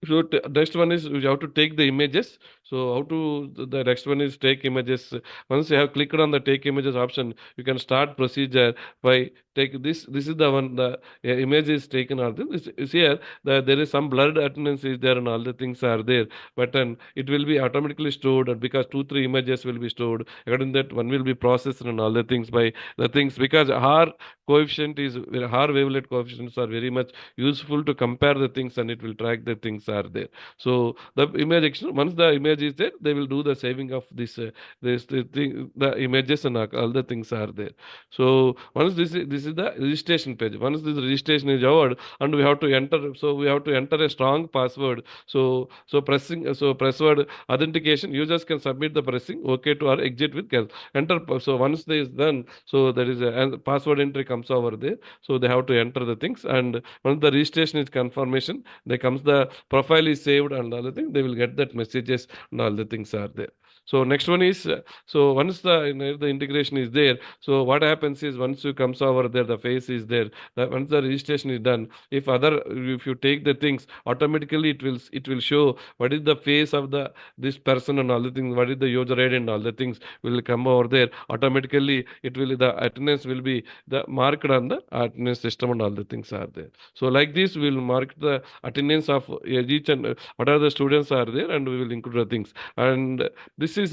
[SPEAKER 6] so next one is you have to take the images. So how to the next one is take images. Once you have clicked on the take images option, you can start procedure by take this. This is the one the image is taken. All this is here. There is some blurred attendance is there and all the things are there. But then it will be automatically stored, and because 2-3 images will be stored. According that one will be processed and all the things by the things, because our coefficient is our wavelet coefficients are very much useful to compare the things, and it will track the things are there. So the image action, once the image is there, they will do the saving of this the images and all the things are there. So once this is the registration page. Once this registration is over, and we have to enter, so we have to enter a strong password. So password authentication, users can submit the pressing OK to or exit with enter. So once this is done, so there is a password entry comes over there. So they have to enter the things, and once the registration is confirmation, they comes the profile is saved and all the things, they will get that messages and all the things are there. So next one is so once the integration is there, so what happens is once you comes over there, the face is there. Once the registration is done, if you take the things, automatically it will show what is the face of this person and all the things, what is the user ID and all the things will come over there. Automatically the attendance will be the marked on the attendance system and all the things are there. So like this, we will mark the attendance of each and what are the students are there, and we will include the things. And this is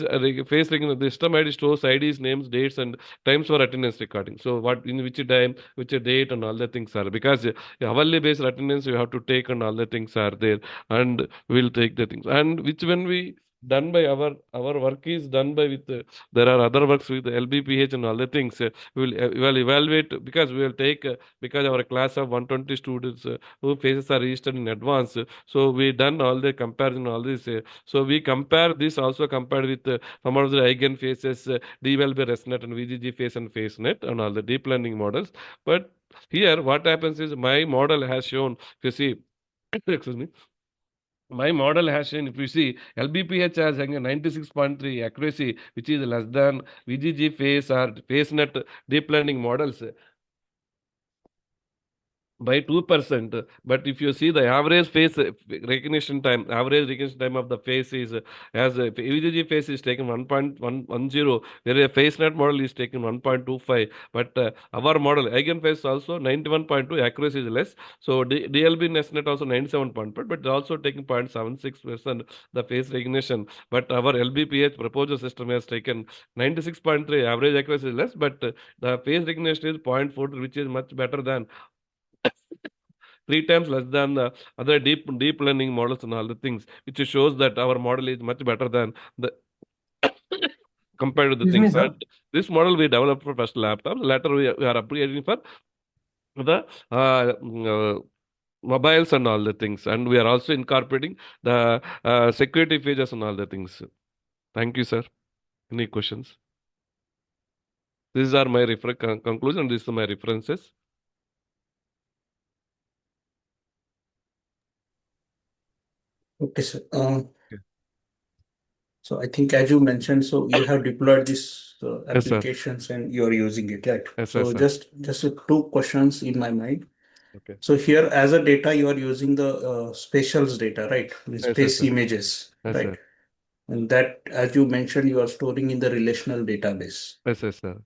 [SPEAKER 6] face recognition. The system ID stores IDs, names, dates, and times for attendance recording. So what in which time, which date, and all the things are, because hourly based attendance you have to take and all the things are there, and we'll take the things. And which when we done by our work is done by with there are other works with LBPH and all the things. We will evaluate, because we will take because our class of 120 students who faces are registered in advance. So we done all the comparison, all this. So we compare this also compared with some of the eigen faces, DLB ResNet and VGG face and FaceNet and all the deep learning models. But here what happens is my model has shown, if you see, excuse me, my model has shown, if you see, LBPH has a 96.3 accuracy, which is less than VGG face or FaceNet deep learning models by 2%. But if you see the average face recognition time, of the face is as a VGG face is taken 1.110, where a FaceNet model is taken 1.25. But our model eigenface also 91.2, accuracy is less. So DLB NestNet also 97.5, but also taking 0.76% the face recognition. But our LBPH proposal system has taken 96.3, average accuracy is less, but the face recognition is 0.4, which is much better than 3 times less than the other deep learning models and all the things, which shows that our model is much better than the compared to the
[SPEAKER 2] Excuse me,
[SPEAKER 6] things.
[SPEAKER 2] sir.
[SPEAKER 6] And this model we developed for first laptops. Later we are upgrading for the mobiles and all the things, and we are also incorporating the security features and all the things. Thank you, sir. Any questions? These are my conclusion. These are my references.
[SPEAKER 1] Okay, sir.
[SPEAKER 6] Okay.
[SPEAKER 1] So I think as you mentioned, so you have deployed these
[SPEAKER 6] Yes, sir.
[SPEAKER 1] applications and you're using it, right?
[SPEAKER 6] Yes,
[SPEAKER 1] So
[SPEAKER 6] sir.
[SPEAKER 1] just two questions in my mind.
[SPEAKER 6] Okay.
[SPEAKER 1] So here as a data, you are using the spatials data, right? The
[SPEAKER 6] Yes, yes,
[SPEAKER 1] space
[SPEAKER 6] sir.
[SPEAKER 1] images,
[SPEAKER 6] Yes,
[SPEAKER 1] right?
[SPEAKER 6] sir.
[SPEAKER 1] And that, as you mentioned, you are storing in the relational database.
[SPEAKER 6] Yes, yes, sir.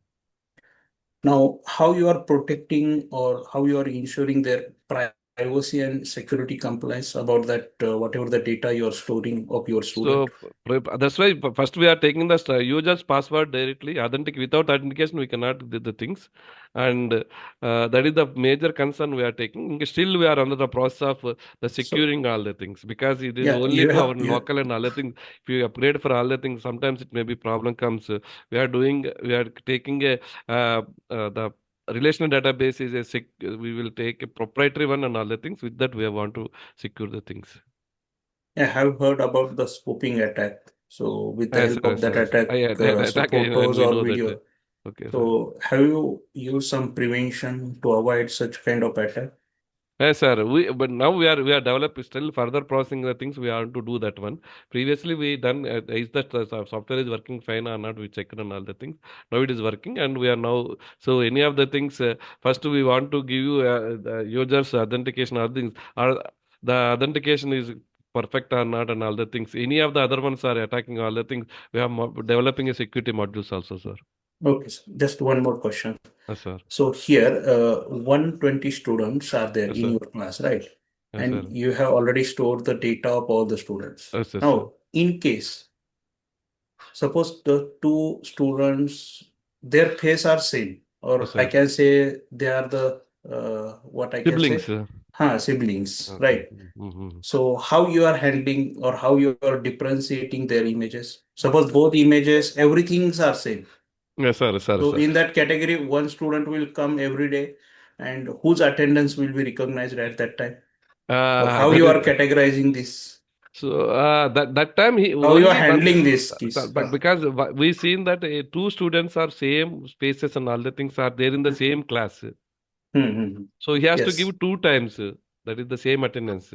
[SPEAKER 1] Now, how you are protecting or how you are ensuring their privacy and security compliance about that, whatever the data you are storing of your student?
[SPEAKER 6] So that's why first we are taking the user's password directly. Authentic without authentication we cannot do the things, and that is the major concern we are taking. Still, we are under the process of the
[SPEAKER 1] So
[SPEAKER 6] securing all the things because it is
[SPEAKER 1] yeah,
[SPEAKER 6] only
[SPEAKER 1] you
[SPEAKER 6] to our
[SPEAKER 1] have you
[SPEAKER 6] local and all the things. If you upgrade for all the things, sometimes it may be problem comes. We are taking a the relational database is a we will take a proprietary one and all the things. With that, we want to secure the things.
[SPEAKER 1] I have heard about the spoofing attack. So with the
[SPEAKER 6] Yes,
[SPEAKER 1] help
[SPEAKER 6] sir,
[SPEAKER 1] of
[SPEAKER 6] sir,
[SPEAKER 1] that
[SPEAKER 6] yes, sir.
[SPEAKER 1] attack,
[SPEAKER 6] The
[SPEAKER 1] so
[SPEAKER 6] attack, and
[SPEAKER 1] photos
[SPEAKER 6] we
[SPEAKER 1] or
[SPEAKER 6] know that.
[SPEAKER 1] video.
[SPEAKER 6] Okay, sir.
[SPEAKER 1] So have you used some prevention to avoid such kind of attack?
[SPEAKER 6] Yes, sir. But now we are developing still further processing the things we want to do that one. Previously we done is that software is working fine or not? We checked on all the things. Now it is working, and we are now so any of the things first we want to give you the users authentication or things or the authentication is perfect or not and all the things. Any of the other ones are attacking all the things. We are developing a security modules also, sir.
[SPEAKER 1] Okay, sir. Just one more question.
[SPEAKER 6] Yes, sir.
[SPEAKER 1] So here, 120 students are there
[SPEAKER 6] Yes,
[SPEAKER 1] in
[SPEAKER 6] sir.
[SPEAKER 1] your class, right?
[SPEAKER 6] Yes,
[SPEAKER 1] And
[SPEAKER 6] sir.
[SPEAKER 1] you have already stored the data of all the students.
[SPEAKER 6] Yes, yes, sir.
[SPEAKER 1] Now, in case, suppose the two students, their face are same,
[SPEAKER 6] Yes,
[SPEAKER 1] or I
[SPEAKER 6] sir.
[SPEAKER 1] can say they are the, what I can
[SPEAKER 6] Siblings.
[SPEAKER 1] say, siblings,
[SPEAKER 6] Okay.
[SPEAKER 1] right?
[SPEAKER 6] Mm-hmm.
[SPEAKER 1] So how you are handling or how you are differentiating their images? Suppose both images, everything's are same.
[SPEAKER 6] Yes, sir, sir,
[SPEAKER 1] So
[SPEAKER 6] sir.
[SPEAKER 1] in that category, one student will come every day, and whose attendance will be recognized at that time? Or how
[SPEAKER 6] That
[SPEAKER 1] you
[SPEAKER 6] is
[SPEAKER 1] are categorizing this?
[SPEAKER 6] so that time he
[SPEAKER 1] How you are
[SPEAKER 6] only one
[SPEAKER 1] handling this case?
[SPEAKER 6] but because we seen that two students are same spaces and all the things are there in the same class.
[SPEAKER 1] Hmm, hmm, hmm.
[SPEAKER 6] So he has to
[SPEAKER 1] Yes.
[SPEAKER 6] give two times. That is the same attendance.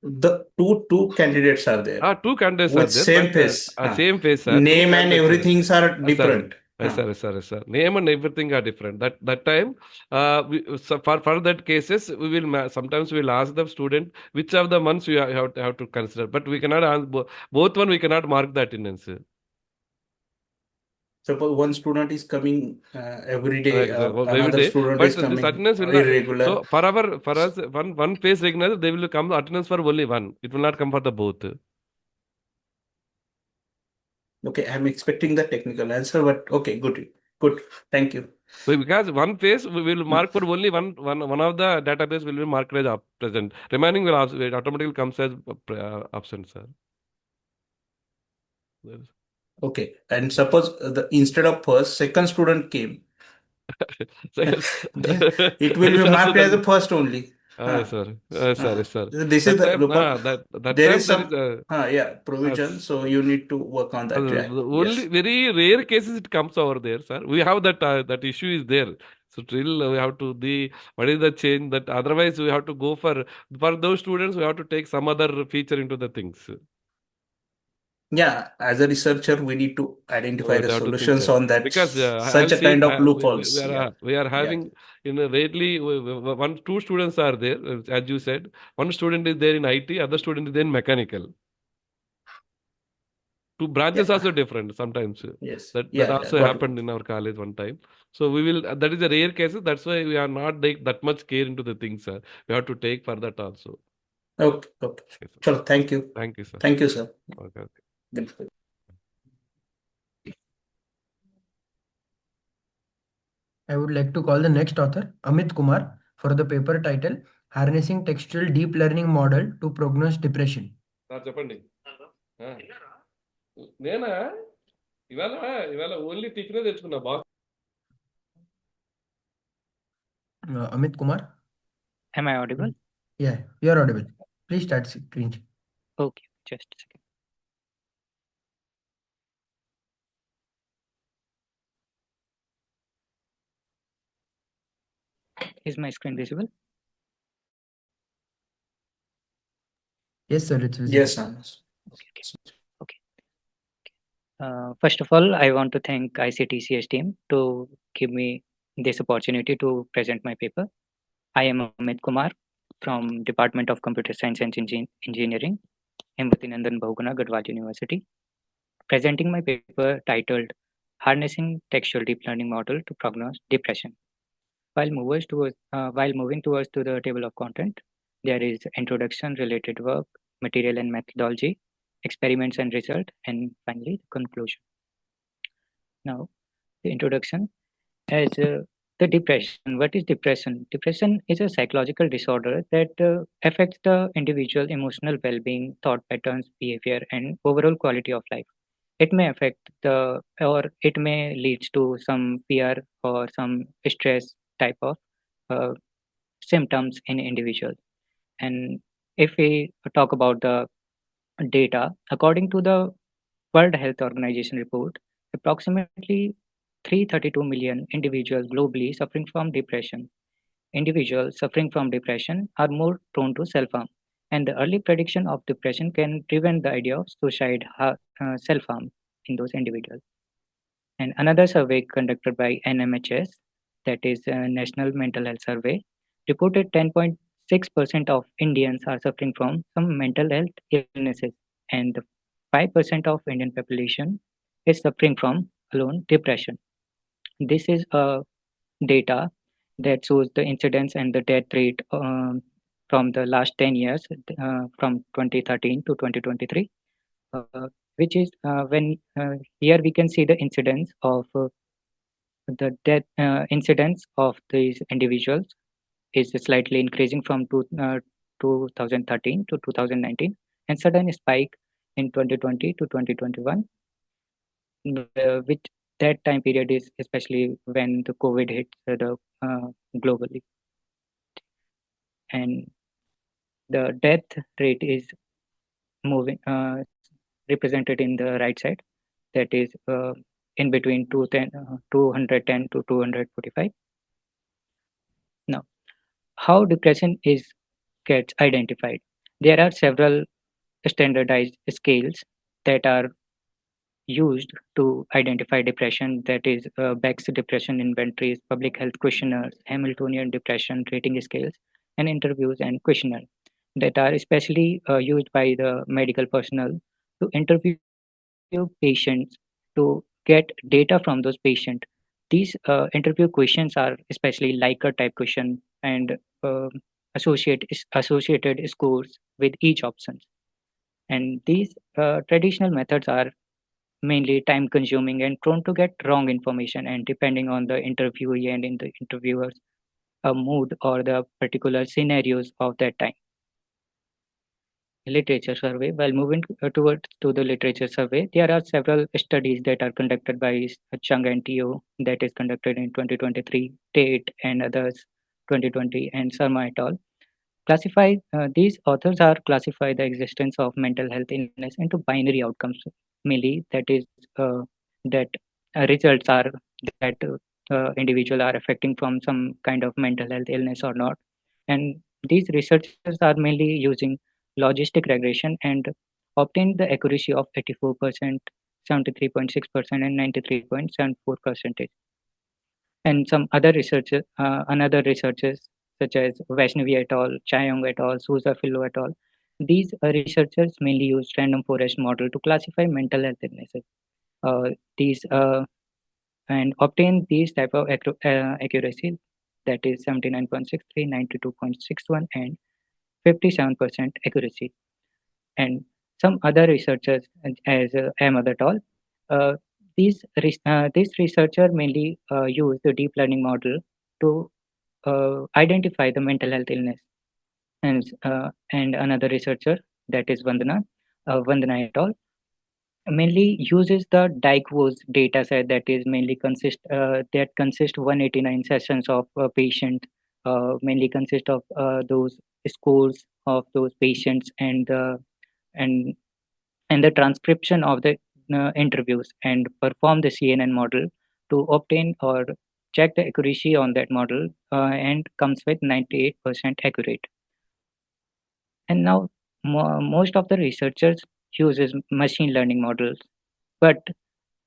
[SPEAKER 1] The two candidates are there
[SPEAKER 6] Two candidates are
[SPEAKER 1] with
[SPEAKER 6] there,
[SPEAKER 1] same
[SPEAKER 6] but
[SPEAKER 1] face.
[SPEAKER 6] same face, sir. Two
[SPEAKER 1] Name and
[SPEAKER 6] candidates are.
[SPEAKER 1] everything are
[SPEAKER 6] Sir,
[SPEAKER 1] different.
[SPEAKER 6] sir, sir, sir. Name and everything are different. That time, so for that cases, we will sometimes we will ask the student which of the months you have to consider. But we cannot ask both one. We cannot mark the attendance.
[SPEAKER 1] Suppose one student is coming every day,
[SPEAKER 6] Every
[SPEAKER 1] another
[SPEAKER 6] day.
[SPEAKER 1] student is
[SPEAKER 6] But this
[SPEAKER 1] coming
[SPEAKER 6] attendance will not.
[SPEAKER 1] irregular.
[SPEAKER 6] So for us one phase recognized, they will come attendance for only one. It will not come for the both.
[SPEAKER 1] Okay, I'm expecting the technical answer, but okay, good, good. Thank you.
[SPEAKER 6] Because one phase we will mark for only one of the database will be marked as present. Remaining will also it automatically comes as absent, sir. Yes.
[SPEAKER 1] Okay, and suppose instead of first, second student came,
[SPEAKER 6] So,
[SPEAKER 1] then it will
[SPEAKER 6] it's
[SPEAKER 1] be
[SPEAKER 6] also
[SPEAKER 1] marked as
[SPEAKER 6] that.
[SPEAKER 1] the first only.
[SPEAKER 6] Yes, sir. Yes, sir. Yes, sir.
[SPEAKER 1] This is
[SPEAKER 6] That
[SPEAKER 1] the
[SPEAKER 6] time,
[SPEAKER 1] look.
[SPEAKER 6] that
[SPEAKER 1] There
[SPEAKER 6] time
[SPEAKER 1] is
[SPEAKER 6] there is
[SPEAKER 1] some
[SPEAKER 6] a
[SPEAKER 1] yeah provision, so you need to work on that. Yeah,
[SPEAKER 6] the only
[SPEAKER 1] yes.
[SPEAKER 6] very rare cases it comes over there, sir. We have that issue is there. So still we have to the what is the change that otherwise we have to go for those students we have to take some other feature into the things.
[SPEAKER 1] Yeah, as a researcher, we need to identify
[SPEAKER 6] So
[SPEAKER 1] the
[SPEAKER 6] they have to think
[SPEAKER 1] solutions on that
[SPEAKER 6] because
[SPEAKER 1] such
[SPEAKER 6] I've
[SPEAKER 1] a kind
[SPEAKER 6] seen
[SPEAKER 1] of loopholes. Yeah,
[SPEAKER 6] we are
[SPEAKER 1] yeah,
[SPEAKER 6] having in a rarely one two students are there as you said one student is there in IT other student is there in mechanical. Two branches
[SPEAKER 1] yeah.
[SPEAKER 6] also different sometimes.
[SPEAKER 1] Yes,
[SPEAKER 6] That
[SPEAKER 1] yeah, yeah.
[SPEAKER 6] also
[SPEAKER 1] Got it.
[SPEAKER 6] happened in our college one time. So we will that is a rare cases. That's why we are not take that much care into the things, sir. We have to take for that also.
[SPEAKER 1] Okay, okay.
[SPEAKER 6] Yes, sir.
[SPEAKER 1] Chalo, thank you.
[SPEAKER 6] Thank you, sir.
[SPEAKER 1] Thank you, sir.
[SPEAKER 6] Okay. Okay.
[SPEAKER 1] Good.
[SPEAKER 2] I would like to call the next author, Amit Kumar, for the paper title Harnessing Textual Deep Learning Model to Prognose Depression.
[SPEAKER 6] చెప్పండి నేనా ఇవాళ only టిఫినే తెచ్చుకున్నా box
[SPEAKER 2] Amit Kumar.
[SPEAKER 7] Am I audible?
[SPEAKER 2] Yeah, you're audible. Please start screen share.
[SPEAKER 7] Okay, just a second. Is my screen visible?
[SPEAKER 2] Yes, sir, it's visible.
[SPEAKER 1] Yes, Anas.
[SPEAKER 7] Okay. First of all, I want to thank ICTCS team to give me this opportunity to present my paper. I am Amit Kumar from Department of Computer Science and Engineering, Himati Nandan Bahuguna, Gadwal University, presenting my paper titled Harnessing Textual Deep Learning Model to Prognose Depression. While moving towards to the table of content, there is introduction, related work, material and methodology, experiments and result, and finally conclusion. Now, the introduction as the depression. What is depression? Depression is a psychological disorder that affects the individual emotional well-being, thought patterns, behavior, and overall quality of life. It may affect or it may lead to some fear or some stress type of uh, symptoms in individuals. And if we talk about the data, according to the World Health Organization report, approximately 332 million individuals globally suffering from depression. Individuals suffering from depression are more prone to self-harm, and the early prediction of depression can prevent the idea of suicide, self-harm in those individuals. And another survey conducted by NMHS, that is National Mental Health Survey, reported 10.6% of Indians are suffering from some mental health illnesses, and 5% of Indian population is suffering from alone depression. This is data that shows the incidence and the death rate from the last 10 years, from 2013 to 2023, which is when here we can see the incidence of the death incidence of these individuals is slightly increasing from 2013 to 2019, and sudden spike in 2020 to 2021, which that time period is especially when the COVID hit the globally, and the death rate is moving represented in the right side, that is in between 210 to 245. Now, how depression is gets identified? There are several standardized scales that are used to identify depression, that is Beck's depression inventories, public health questionnaires, Hamiltonian depression rating scales, and interviews and questionnaires that are especially used by the medical personnel to interview patients to get data from those patients. These interview questions are especially Likert type question and uh, associated scores with each option. And these traditional methods are mainly time consuming and prone to get wrong information, and depending on the interviewee and in the interviewer's mood or the particular scenarios of that time. Literature survey. While moving towards to the literature survey, there are several studies that are conducted by Chung and Teo, that is conducted in 2023, Tate and others 2020, and Sharma et al. These authors are classify the existence of mental health illness into binary outcomes, mainly that is that results are that individual are affecting from some kind of mental health illness or not. And these researchers are mainly using logistic regression and obtained the accuracy of 84%, 73.6%, and 93.74%. And some other researchers, another researchers such as Vaishnavi et al., Chayong et al., Souza Fillo et al. These researchers mainly use random forest model to classify mental health illnesses. These and obtain these type of accuracy, that is 79.63, 92.61, and 57% accuracy. And some other researchers, as Ahmed et al., uh, this researcher mainly use the deep learning model to identify the mental health illness. And another researcher, that is Vandana et al., mainly uses the DICWOS data set that is mainly consist 189 sessions of a patient mainly consist of those scores of those patients and and the transcription of the interviews and perform the CNN model to obtain or check the accuracy on that model and comes with 98% accurate. And now most of the researchers uses machine learning models, but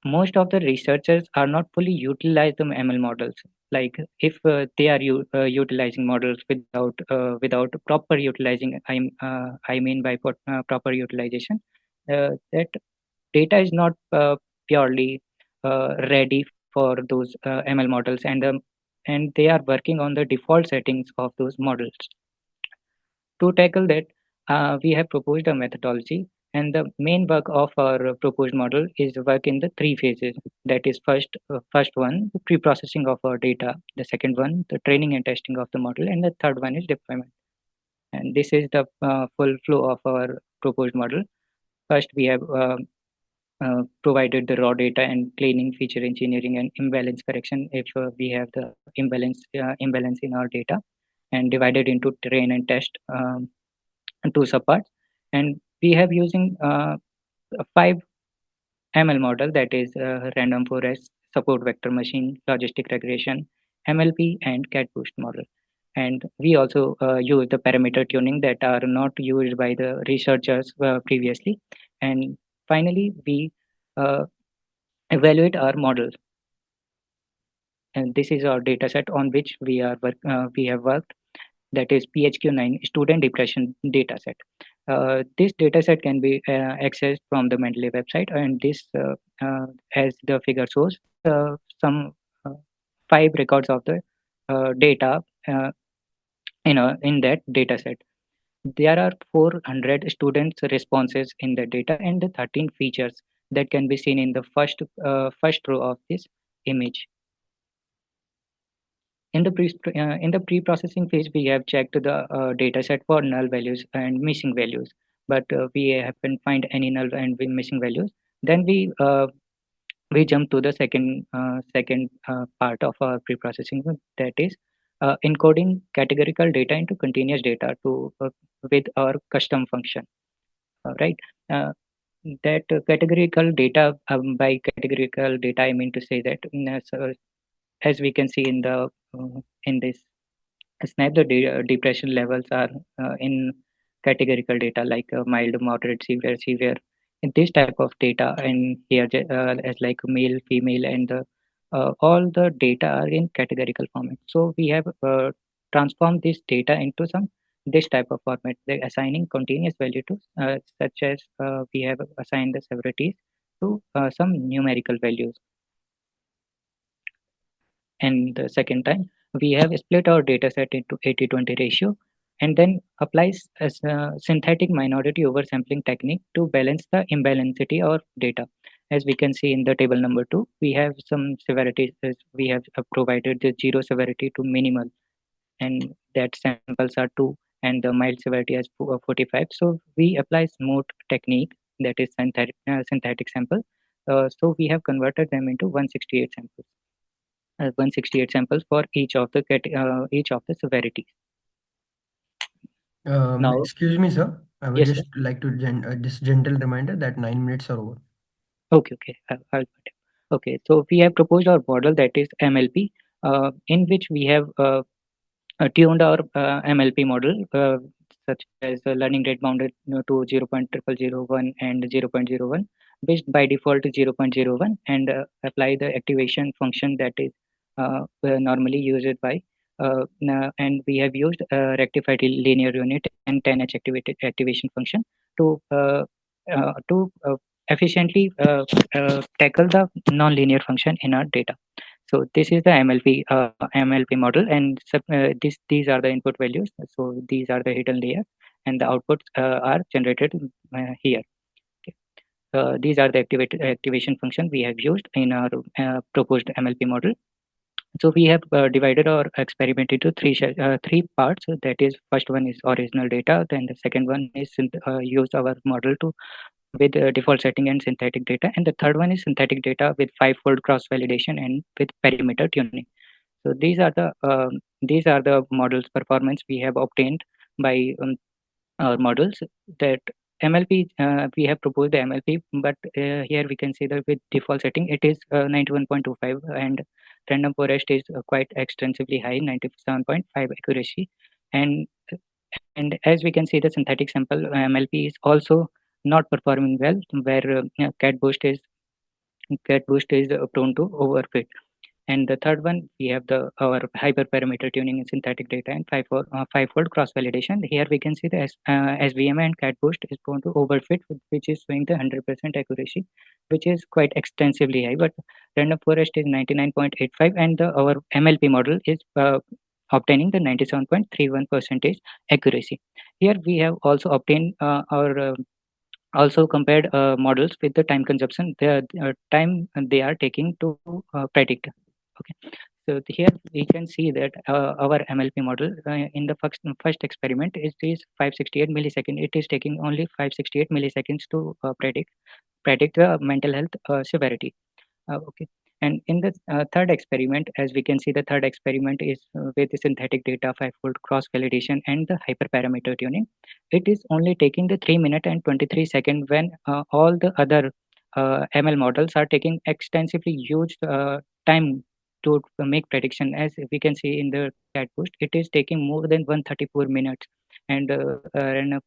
[SPEAKER 7] most of the researchers are not fully utilize the ML models. Like if they are utilizing models without proper utilizing, I mean by proper utilization, that data is not purely ready for those ML models, and they are working on the default settings of those models. To tackle that, we have proposed a methodology, and the main work of our proposed model is work in the three phases. That is first one, the pre-processing of our data. The second one, the training and testing of the model, and the third one is deployment. And this is the full flow of our proposed model. First, we have provided the raw data and cleaning, feature engineering, and imbalance correction if we have the imbalance in our data, and divided into train and test two subparts. And we have using 5 ML model, that is random forest, support vector machine, logistic regression, MLP, and cat boost model. And we also use the parameter tuning that are not used by the researchers previously. And finally, we uh, evaluate our models. And this is our data set on which we have worked. That is PHQ-9 student depression data set. This data set can be accessed from the Mendeley website, and this, as the figure shows, some 5 records of the data in that data set. There are 400 students' responses in the data and the 13 features that can be seen in the first row of this image. In the pre-processing phase, we have checked the data set for null values and missing values, but we haven't find any null and missing values. Then we jump to the second part of our pre-processing, that is encoding categorical data into continuous data to with our custom function. Right. That categorical data, by categorical data, I mean to say that so as we can see in this snap, the depression levels are in categorical data like mild, moderate, severe. In this type of data, and here as like male, female, and all the data are in categorical format. So we have transformed this data into this type of format, like assigning continuous value to such as we have assigned the severities to some numerical values. And the second time, we have split our data set into 80-20 ratio, and then applies as a synthetic minority oversampling technique to balance the imbalancity of data. As we can see in the table number 2, we have some severities. We have provided the 0 severity to minimal, and that samples are 2, and the mild severity as 45. So we apply smooth technique, that is synthetic sample. So we have converted them into 168 samples. 168 samples for each of the severities. Now,
[SPEAKER 2] Excuse me, sir. I would
[SPEAKER 7] yes,
[SPEAKER 2] just like to just gentle reminder that 9 minutes are over.
[SPEAKER 7] okay. I'll put it. Okay, so we have proposed our model, that is MLP, in which we have tuned our MLP model, such as learning rate bounded to 0.0001 and 0.01, which by default is 0.01, and apply the activation function that is normally used by and we have used rectified linear unit and 10H activation function to efficiently tackle the non-linear function in our data. So this is the MLP model, and these are the input values. So these are the hidden layers, and the outputs are generated here. Okay. These are the activation function we have used in our proposed MLP model. So we have divided our experiment into three parts. That is, first one is original data. Then the second one is use our model to with default setting and synthetic data, and the third one is synthetic data with 5-fold cross validation and with perimeter tuning. So these are the models performance we have obtained by our models. That MLP, we have proposed the MLP, but here we can see that with default setting it is 91.25, and random forest is quite extensively high, 97.5 accuracy. And as we can see, the synthetic sample MLP is also not performing well, where cat boost is prone to overfit. And the third one, we have our hyperparameter tuning in synthetic data and five-fold cross-validation. Here we can see the SVM and cat boost is prone to overfit, which is showing the 100% accuracy, which is quite extensively high. But random forest is 99.85, and our MLP model is obtaining the 97.31% accuracy. Here we have also obtained also compared models with the time consumption, the time they are taking to predict. Okay, so here we can see that our MLP model in the first experiment is 568 milliseconds. It is taking only 568 milliseconds to predict the mental health severity. Okay. And in the third experiment, as we can see, the third experiment is with the synthetic data, five-fold cross-validation, and the hyperparameter tuning. It is only taking the 3 minutes and 23 seconds when all the other ML models are taking extensively huge time to make prediction. As we can see in the cat boost, it is taking more than 134 minutes, and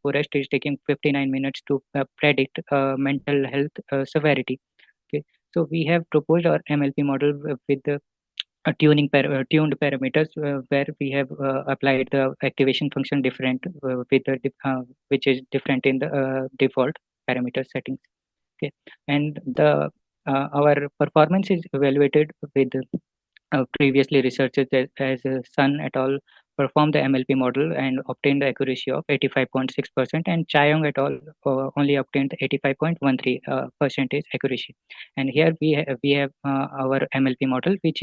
[SPEAKER 7] forest is taking 59 minutes to predict mental health severity. Okay, so we have proposed our MLP model with the tuned parameters, where we have applied the activation function different which is different in the default parameter settings. Okay, and the our performance is evaluated with previously researchers as Sun et al. Performed the MLP model and obtained the accuracy of 85.6%, and Chayong et al. Only obtained 85.13% percentage accuracy. And here we have our MLP model, which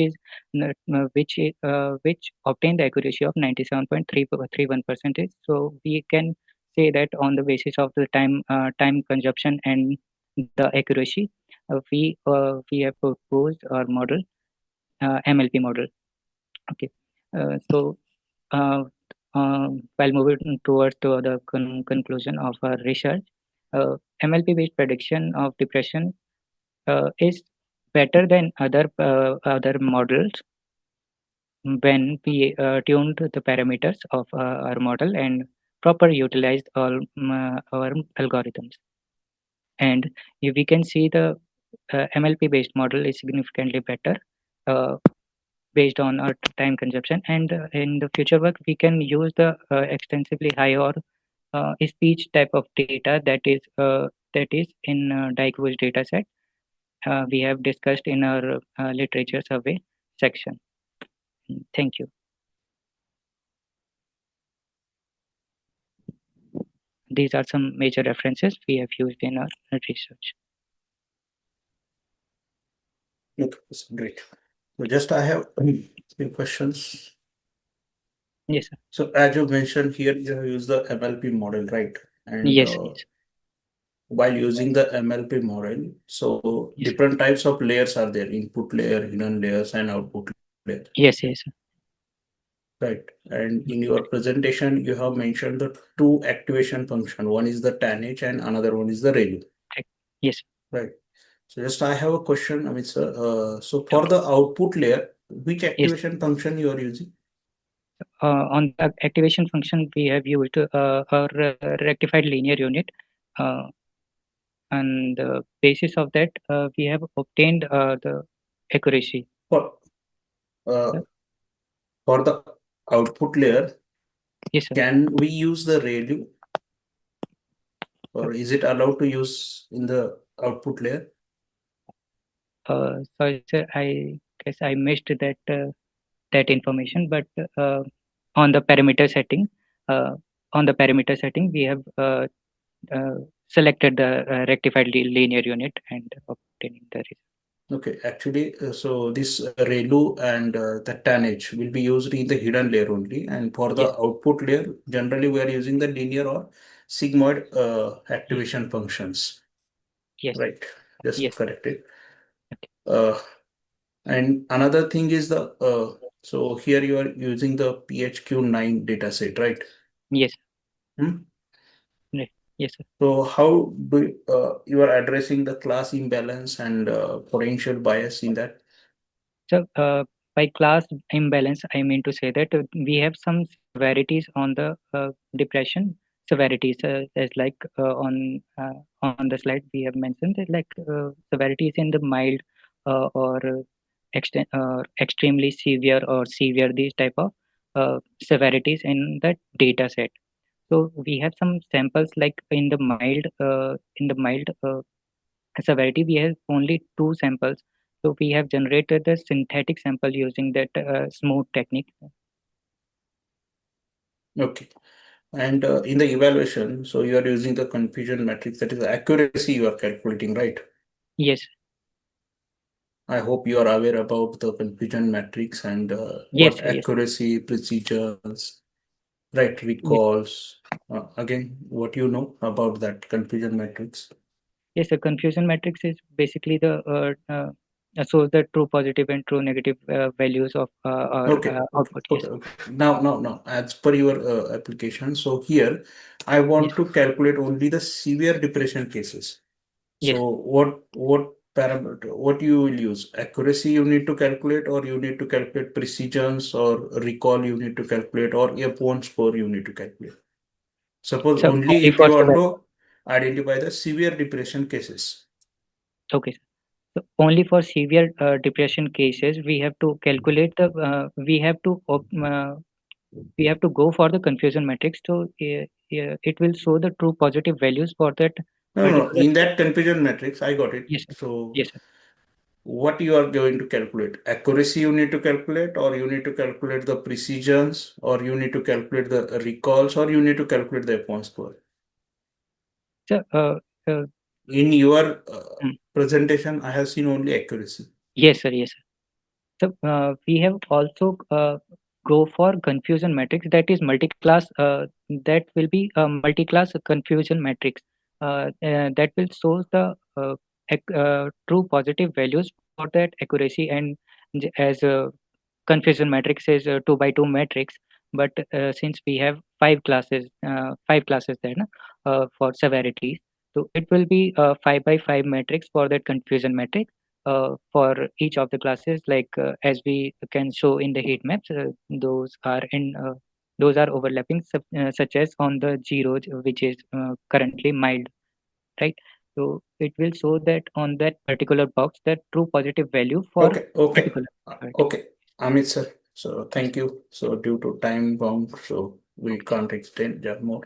[SPEAKER 7] obtained the accuracy of 97.31%. So we can say that on the basis of the time consumption and the accuracy, we have proposed our model, MLP model. Okay, so while moving towards the conclusion of our research, MLP based prediction of depression is better than other models when we tuned the parameters of our model and proper utilized all our algorithms. And if we can see the MLP based model is significantly better based on our time consumption, and in the future work we can use the extensively high or speech type of data that is in Dykwo's data set we have discussed in our literature survey section. Thank you. These are some major references we have used in our research.
[SPEAKER 1] Okay, great. So just I have few questions.
[SPEAKER 7] Yes, sir.
[SPEAKER 1] So as you mentioned here, you have used the MLP model, right? And
[SPEAKER 7] Yes, yes.
[SPEAKER 1] while using the MLP model, so
[SPEAKER 7] Yes.
[SPEAKER 1] different types of layers are there: input layer, hidden layers, and output layer.
[SPEAKER 7] Yes, yes, sir.
[SPEAKER 1] Right. And in your presentation, you have mentioned the two activation function. One is the tannage and another one is the ReLU.
[SPEAKER 7] Yes.
[SPEAKER 1] Right. So just I have a question, Amit sir. So for the output layer, which activation function you are using?
[SPEAKER 7] On the activation function, we have used our rectified linear unit. On the basis of that, we have obtained the accuracy.
[SPEAKER 1] For the output layer,
[SPEAKER 7] Yes, sir.
[SPEAKER 1] can we use the ReLU, or is it allowed to use in the output layer?
[SPEAKER 7] Sorry, sir. I guess I missed that information, but on the parameter setting, we have selected the rectified linear unit and obtaining the result.
[SPEAKER 1] Okay, actually, so this ReLU and the tannage will be used in the hidden layer only, and for the output layer, generally we are using the linear or sigmoid activation functions.
[SPEAKER 7] Yes.
[SPEAKER 1] Right. Just
[SPEAKER 7] Yes.
[SPEAKER 1] correct it. And another thing is the So here you are using the PHQ9 dataset, right?
[SPEAKER 7] Yes.
[SPEAKER 1] Hmm?
[SPEAKER 7] Right. Yes, sir.
[SPEAKER 1] So how do you are addressing the class imbalance and potential bias in that?
[SPEAKER 7] So, by class imbalance, I mean to say that we have some severities on the depression severities, as like on the slide we have mentioned that like severities in the mild or extremely severe or severe, these type of severities in the data set. So we have some samples like in the mild severity, we have only two samples. So we have generated the synthetic sample using that smooth technique.
[SPEAKER 1] Okay. And in the evaluation, so you are using the confusion matrix, that is the accuracy you are calculating, right?
[SPEAKER 7] Yes,
[SPEAKER 1] I hope you are aware about the confusion matrix and
[SPEAKER 7] yes,
[SPEAKER 1] what
[SPEAKER 7] sir, yes,
[SPEAKER 1] accuracy, precisions, right,
[SPEAKER 7] yes,
[SPEAKER 1] recalls. Again, what you know about that confusion matrix?
[SPEAKER 7] yes. The confusion matrix is basically the shows the true positive and true negative values of our
[SPEAKER 1] Okay, okay,
[SPEAKER 7] output. Yes,
[SPEAKER 1] okay, okay. Now, as per your application, so here I
[SPEAKER 7] yes,
[SPEAKER 1] want to calculate only the severe depression cases.
[SPEAKER 7] yes.
[SPEAKER 1] So what parameter, what you will use? Accuracy you need to calculate, or you need to calculate precisions, or recall you need to calculate, or earphone score you need to calculate. Suppose
[SPEAKER 7] So
[SPEAKER 1] only
[SPEAKER 7] only
[SPEAKER 1] if you
[SPEAKER 7] for
[SPEAKER 1] want
[SPEAKER 7] severity.
[SPEAKER 1] to identify the severe depression cases.
[SPEAKER 7] Okay. So only for severe depression cases, we have to calculate the we have to go for the confusion matrix. So it will show the true positive values for that
[SPEAKER 1] No, no,
[SPEAKER 7] particular.
[SPEAKER 1] in that confusion matrix, I got it.
[SPEAKER 7] Yes, sir.
[SPEAKER 1] So
[SPEAKER 7] Yes, sir.
[SPEAKER 1] what you are going to calculate? Accuracy you need to calculate, or you need to calculate the precisions, or you need to calculate the recalls, or you need to calculate the F1 score.
[SPEAKER 7] So, uh,
[SPEAKER 1] In your
[SPEAKER 7] mm,
[SPEAKER 1] presentation, I have seen only accuracy.
[SPEAKER 7] yes, sir. Yes, sir. So we have also go for confusion matrix, that is multi-class. That will be a multi-class confusion matrix. That will show the true positive values for that accuracy, and as confusion matrix is a 2 by 2 matrix. But since we have five classes there, no, for severities, so it will be a 5 by 5 matrix for that confusion matrix for each of the classes. Like as we can show in the heat maps, those are overlapping, such as on the zeros, which is currently mild, right? So it will show that on that particular box that true positive value for
[SPEAKER 1] Okay, okay,
[SPEAKER 7] particular severity.
[SPEAKER 1] okay, Amit sir. So thank you. So due to time bound, so we can't extend that more.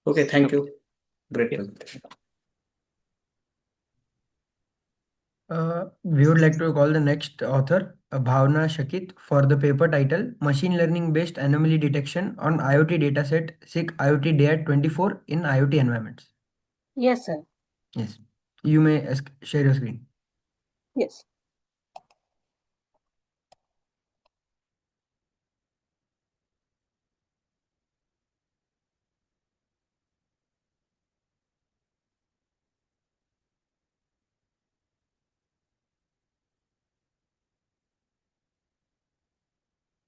[SPEAKER 1] Okay, thank
[SPEAKER 7] Okay.
[SPEAKER 1] you. Great
[SPEAKER 7] Yeah.
[SPEAKER 1] presentation.
[SPEAKER 2] We would like to call the next author, Bhavna Shakit, for the paper title Machine Learning Based Anomaly Detection on IoT Dataset SIG IoT DAT24 in IoT Environments.
[SPEAKER 8] Yes, sir.
[SPEAKER 2] Yes. You may share your screen.
[SPEAKER 8] Yes.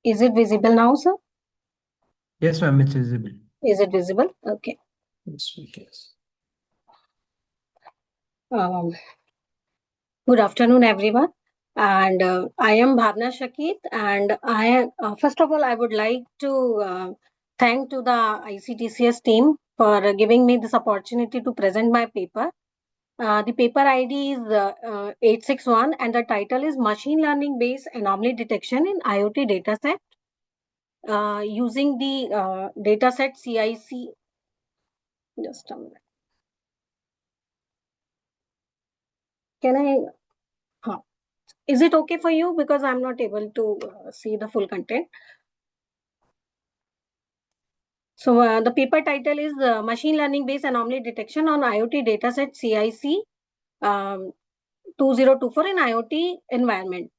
[SPEAKER 8] Is it visible now, sir?
[SPEAKER 2] Yes, ma'am, it's visible.
[SPEAKER 8] Is it visible? Okay.
[SPEAKER 1] Yes, we can.
[SPEAKER 8] Um, Good afternoon, everyone. And I am Bhavna Shakit. And first of all, I would like to thank to the ICTCS team for giving me this opportunity to present my paper. The paper ID is 861 and the title is Machine Learning Based Anomaly Detection in IoT Dataset using the dataset CIC. Just a minute. Can I? Huh. Is it okay for you? Because I'm not able to see the full content. So the paper title is Machine Learning Based Anomaly Detection on IoT Dataset CIC 2024 in IoT Environment.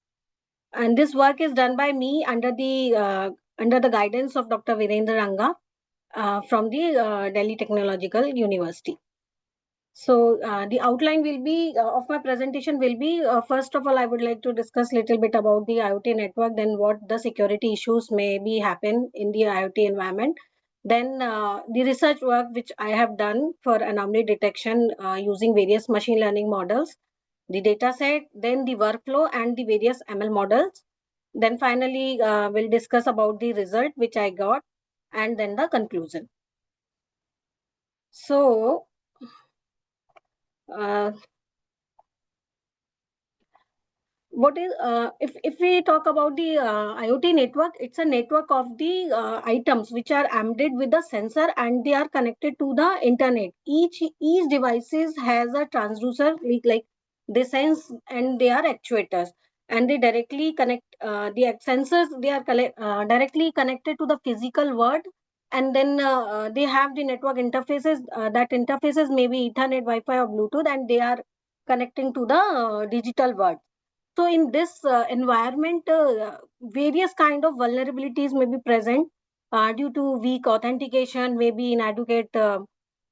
[SPEAKER 8] And this work is done by me under the guidance of Dr. Virendra Ranga from the Delhi Technological University. So the outline will be of my presentation will be first of all, I would like to discuss a little bit about the IoT network, then what the security issues may be happen in the IoT environment. Then the research work which I have done for anomaly detection using various machine learning models, the data set, then the workflow and the various ML models. Then finally, we'll discuss about the result which I got and then the conclusion. So, what is if we talk about the IoT network, it's a network of the items which are embedded with the sensor and they are connected to the internet. Each devices has a transducer like they sense and they are actuators, and they directly connect the sensors. They are directly connected to the physical world, and then they have the network interfaces. That interfaces may be Ethernet, Wi-Fi, or Bluetooth, and they are connecting to the digital world. So in this environment, various kind of vulnerabilities may be present due to weak authentication, maybe inadequate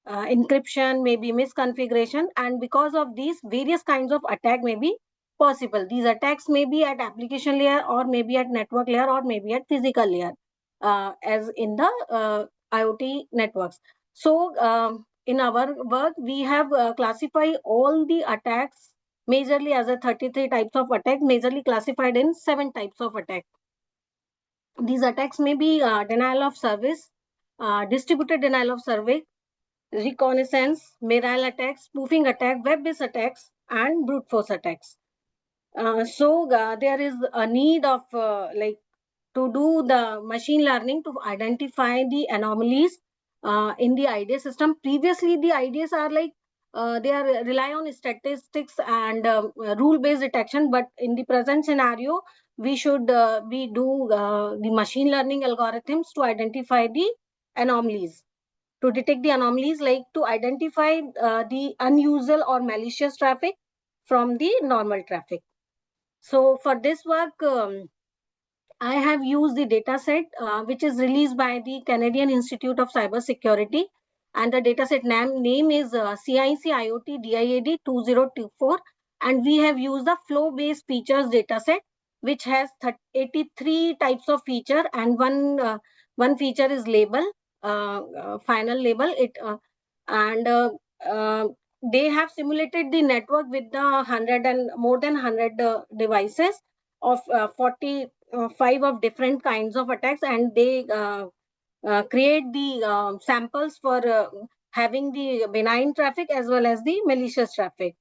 [SPEAKER 8] encryption, maybe misconfiguration, and because of these, various kinds of attack may be possible. These attacks may be at application layer, or maybe at network layer, or maybe at physical layer, as in the IoT networks. So in our work, we have classified all the attacks majorly as a 33 types of attack, majorly classified in 7 types of attack. These attacks may be denial of service, distributed denial of service, reconnaissance, mirror attacks, spoofing attack, web-based attacks, and brute force attacks. So there is a need of like to do the machine learning to identify the anomalies in the IDS system. Previously, the IDS are like they are rely on statistics and rule-based detection, but in the present scenario, we should we do the machine learning algorithms to identify the anomalies, to detect the anomalies, like to identify the unusual or malicious traffic from the normal traffic. So for this work, I have used the dataset which is released by the Canadian Institute of Cybersecurity, and the dataset name is CIC IoT DIAD 2024, and we have used the flow-based features dataset, which has 83 types of feature, and one feature is label, final label. And they have simulated the network with the 100 and more than 100 devices of 45 of different kinds of attacks, and they create the samples for having the benign traffic as well as the malicious traffic.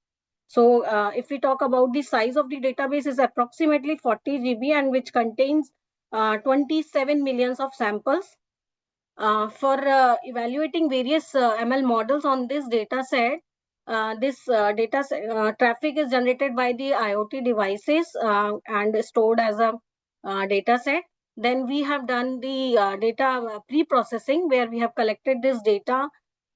[SPEAKER 8] So if we talk about the size of the database, is approximately 40 GB, and which contains 27 millions of samples. For evaluating various ML models on this data set, this traffic is generated by the IoT devices and stored as a data set. Then we have done the data pre-processing, where we have collected this data,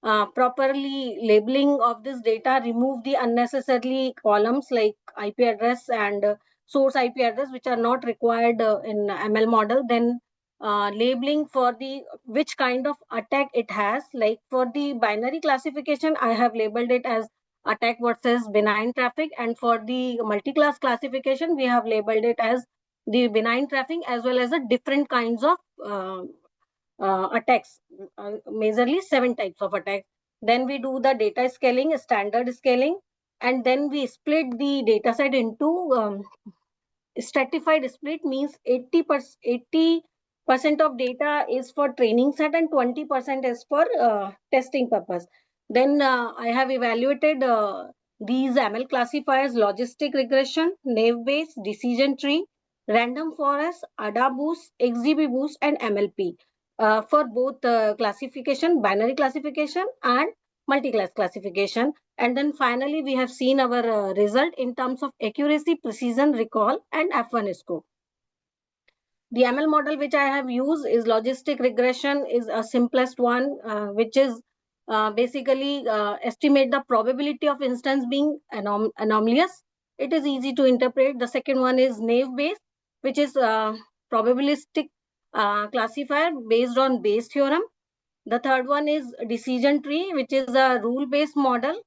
[SPEAKER 8] properly labeling of this data, remove the unnecessarily columns like IP address and source IP address, which are not required in ML model. Then labeling for the which kind of attack it has. Like for the binary classification, I have labeled it as attack versus benign traffic, and for the multi-class classification, we have labeled it as the benign traffic as well as the different kinds of attacks, majorly 7 types of attacks. Then we do the data scaling, standard scaling, and then we split the data set into stratified split, means 80% of data is for training set and 20% is for testing purpose. Then I have evaluated these ML classifiers: logistic regression, naive Bayes, decision tree, random forest, ADA boost, XGB boost, and MLP for both classification, binary classification, and multi-class classification. And then finally, we have seen our result in terms of accuracy, precision, recall, and F1 score. The ML model which I have used is logistic regression, is a simplest one, which is basically estimate the probability of instance being anomalous. It is easy to interpret. The second one is naive Bayes, which is probabilistic classifier based on Bayes theorem. The third one is decision tree, which is a rule-based model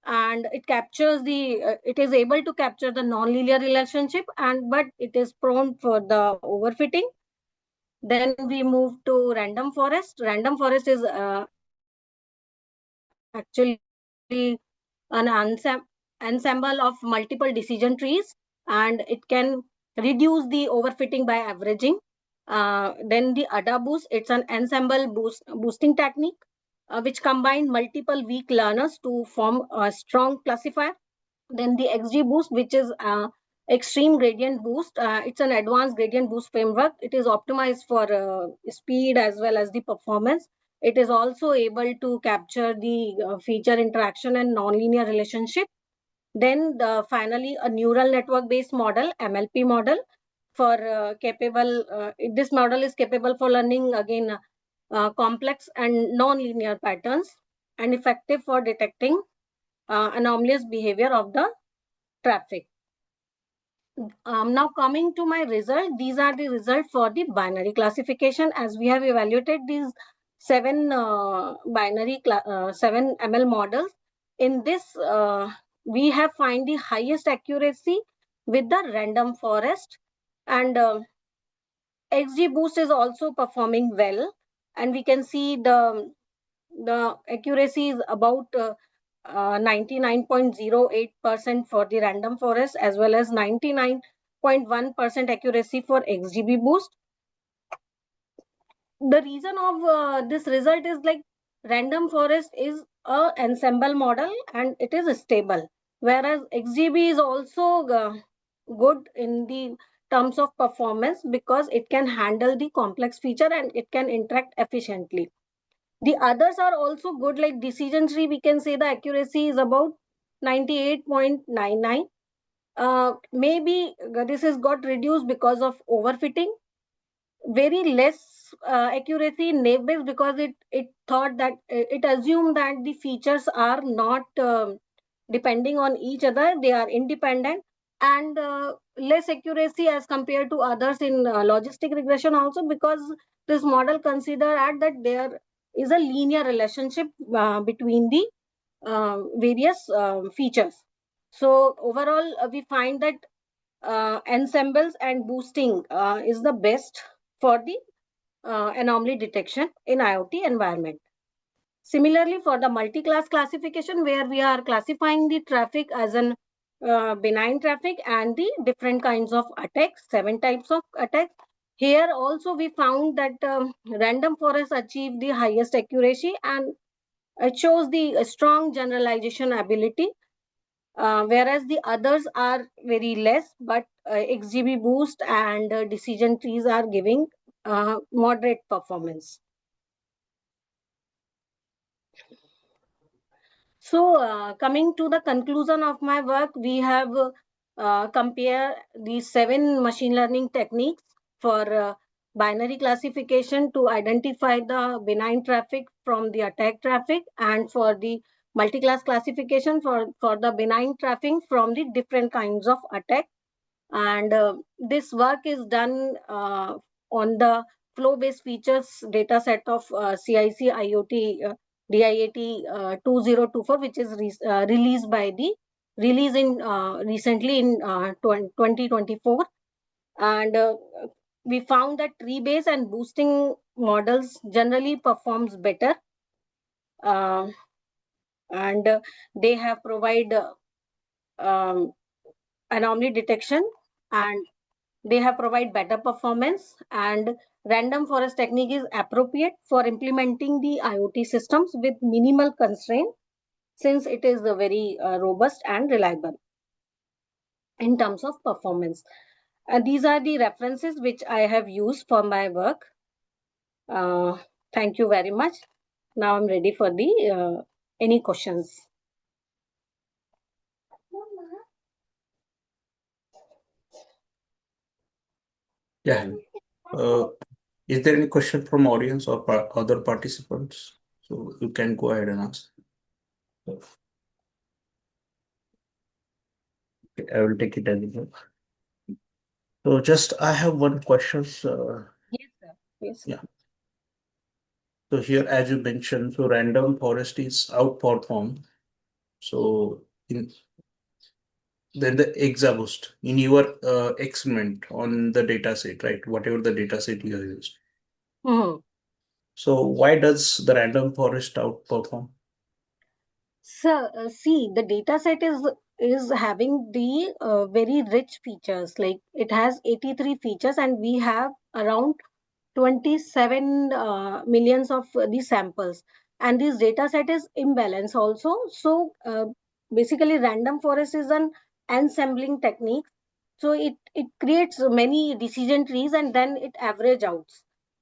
[SPEAKER 8] and it captures it is able to capture the non-linear relationship, but it is prone for the overfitting. Then we move to random forest. Random forest is actually an ensemble of multiple decision trees, and it can reduce the overfitting by averaging. Then the ADA boost, it's an ensemble boosting technique, which combine multiple weak learners to form a strong classifier. Then the XG boost, which is extreme gradient boost. It's an advanced gradient boost framework. It is optimized for speed as well as the performance. It is also able to capture the feature interaction and nonlinear relationship. Then finally, a neural network based model, MLP model, for this model is capable for learning again complex and non-linear patterns, and effective for detecting anomalous behavior of the traffic. Now coming to my result, these are the results for the binary classification. As we have evaluated these seven seven ML models, in this we have find the highest accuracy with the random forest, and XG boost is also performing well, and we can see the accuracy is about 99.08% for the random forest, as well as 99.1% accuracy for XGB boost. The reason of this result is like random forest is a ensemble model and it is stable, whereas XGB is also good in the terms of performance because it can handle the complex feature and it can interact efficiently. The others are also good, like decision tree, we can say the accuracy is about 98.99. Maybe this has got reduced because of overfitting. Very less accuracy in naive Bayes because it thought that it assumed that the features are not depending on each other, they are independent, and less accuracy as compared to others in logistic regression also, because this model considered that there is a linear relationship between the various features. So overall, we find that ensembles and boosting is the best for the anomaly detection in IoT environment. Similarly, for the multi-class classification, where we are classifying the traffic as an benign traffic and the different kinds of attacks, 7 types of attacks. Here also we found that random forest achieved the highest accuracy, and it shows the strong generalization ability, whereas the others are very less, but XGB boost and decision trees are giving moderate performance. So coming to the conclusion of my work, we have compared these 7 machine learning techniques for binary classification to identify the benign traffic from the attack traffic, and for the multi-class classification for the benign traffic from the different kinds of attack. And this work is done on the flow-based features data set of CIC IoT DIAT 2024, which is released by the release in recently in 2024. And we found that tree-based and boosting models generally performs better, and they have provide anomaly detection, and they have provide better performance, and random forest technique is appropriate for implementing the IoT systems with minimal constraint, since it is very robust and reliable in terms of performance. These are the references which I have used for my work. Thank you very much. Now I'm ready for the any questions.
[SPEAKER 1] Yeah. Is there any question from audience or other participants? So you can go ahead and ask. Okay, I will take it as well. So just I have one question.
[SPEAKER 8] Yes, sir. Yes.
[SPEAKER 1] Yeah. So here, as you mentioned, so random forest is outperformed So then the exaboost in your experiment on the data set, right? Whatever the data set you have used.
[SPEAKER 8] Mhm.
[SPEAKER 1] So why does the random forest outperform?
[SPEAKER 8] So, see, the data set is having the very rich features. Like it has 83 features, and we have around 27 millions of the samples. And this data set is imbalance also. So, basically, random forest is an ensembling technique. So it creates many decision trees and then it average out.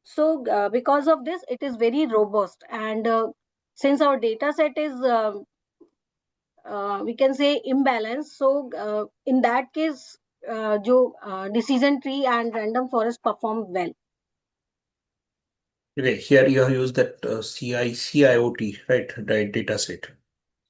[SPEAKER 8] So because of this, it is very robust. And since our data set is we can say imbalance, so in that case, decision tree and random forest perform well.
[SPEAKER 1] Okay, here you have used that CIOT, right? Data set,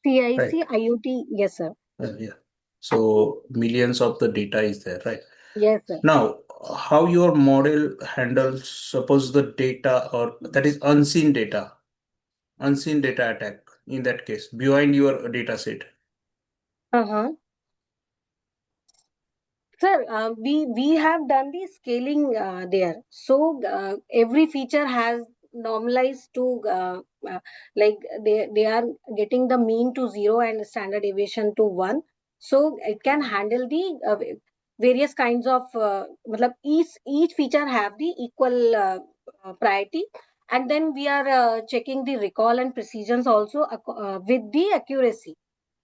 [SPEAKER 8] CIC
[SPEAKER 1] right?
[SPEAKER 8] IoT, yes sir.
[SPEAKER 1] Yeah. So millions of the data is there, right?
[SPEAKER 8] Yes sir.
[SPEAKER 1] Now, how your model handles, suppose the data or that is unseen data attack in that case, behind your data set.
[SPEAKER 8] Uh-huh. Sir, we have done the scaling there. So every feature has normalized to like they are getting the mean to 0 and standard deviation to 1. So it can handle the various kinds of matlab each feature have the equal priority. And then we are checking the recall and precisions also with the accuracy.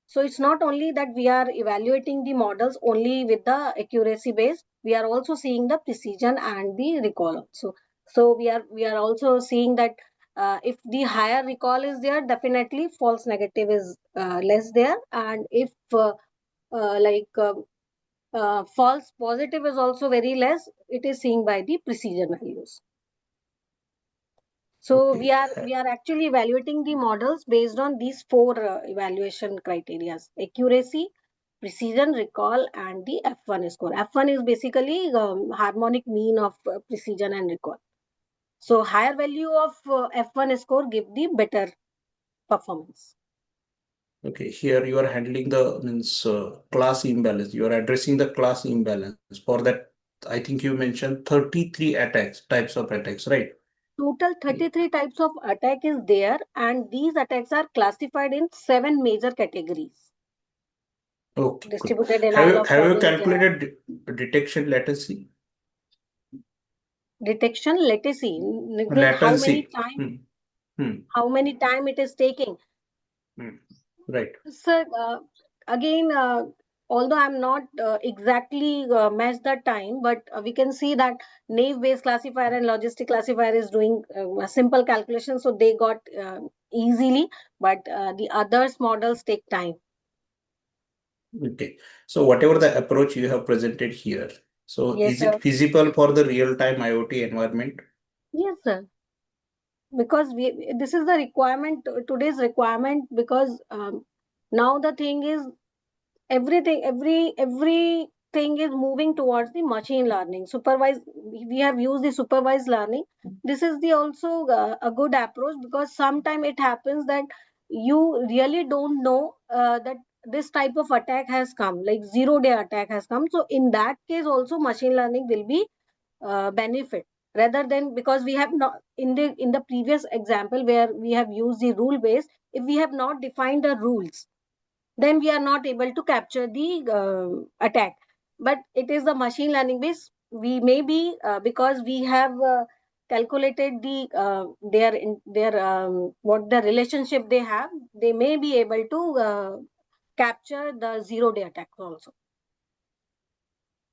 [SPEAKER 8] So it's not only that we are evaluating the models only with the accuracy base, we are also seeing the precision and the recall also. So we are also seeing that if the higher recall is there, definitely false negative is less there, and if like false positive is also very less, it is seen by the precision values. So we
[SPEAKER 1] Okay.
[SPEAKER 8] are we are actually evaluating the models based on these four evaluation criteria: accuracy, precision, recall, and the F1 score. F1 is basically harmonic mean of precision and recall. So higher value of F1 score give the better performance.
[SPEAKER 1] Okay, here you are handling the means class imbalance. You are addressing the class imbalance. For that, I think you mentioned 33 types of attacks, right?
[SPEAKER 8] Total 33 types of attack is there, and these attacks are classified in 7 major categories:
[SPEAKER 1] Okay, good.
[SPEAKER 8] distributed
[SPEAKER 1] Have
[SPEAKER 8] denial
[SPEAKER 1] you
[SPEAKER 8] of
[SPEAKER 1] have you
[SPEAKER 8] service,
[SPEAKER 1] calculated detection latency?
[SPEAKER 8] detection latency, means
[SPEAKER 1] Latency. Hmm.
[SPEAKER 8] how many time it is taking.
[SPEAKER 1] Hmm. Right.
[SPEAKER 8] Sir, again, although I'm not exactly match that time, but we can see that naive-based classifier and logistic classifier is doing a simple calculation, so they got easily, but the others models take time.
[SPEAKER 1] Okay. So whatever the approach you have presented here, so
[SPEAKER 8] Yes,
[SPEAKER 1] is it
[SPEAKER 8] sir.
[SPEAKER 1] feasible for the real-time IoT environment?
[SPEAKER 8] Yes, sir. Because this is the requirement, today's requirement, because now the thing is everything is moving towards the machine learning supervised. We have used the supervised learning. This is the also a good approach, because sometime it happens that you really don't know that this type of attack has come, like 0 day attack has come. So in that case also machine learning will be benefit, rather than, because we have not in the previous example where we have used the rule base, if we have not defined the rules, then we are not able to capture the attack. But it is the machine learning base, we may be because we have calculated the their what the relationship they have, they may be able to capture the 0 day attack also.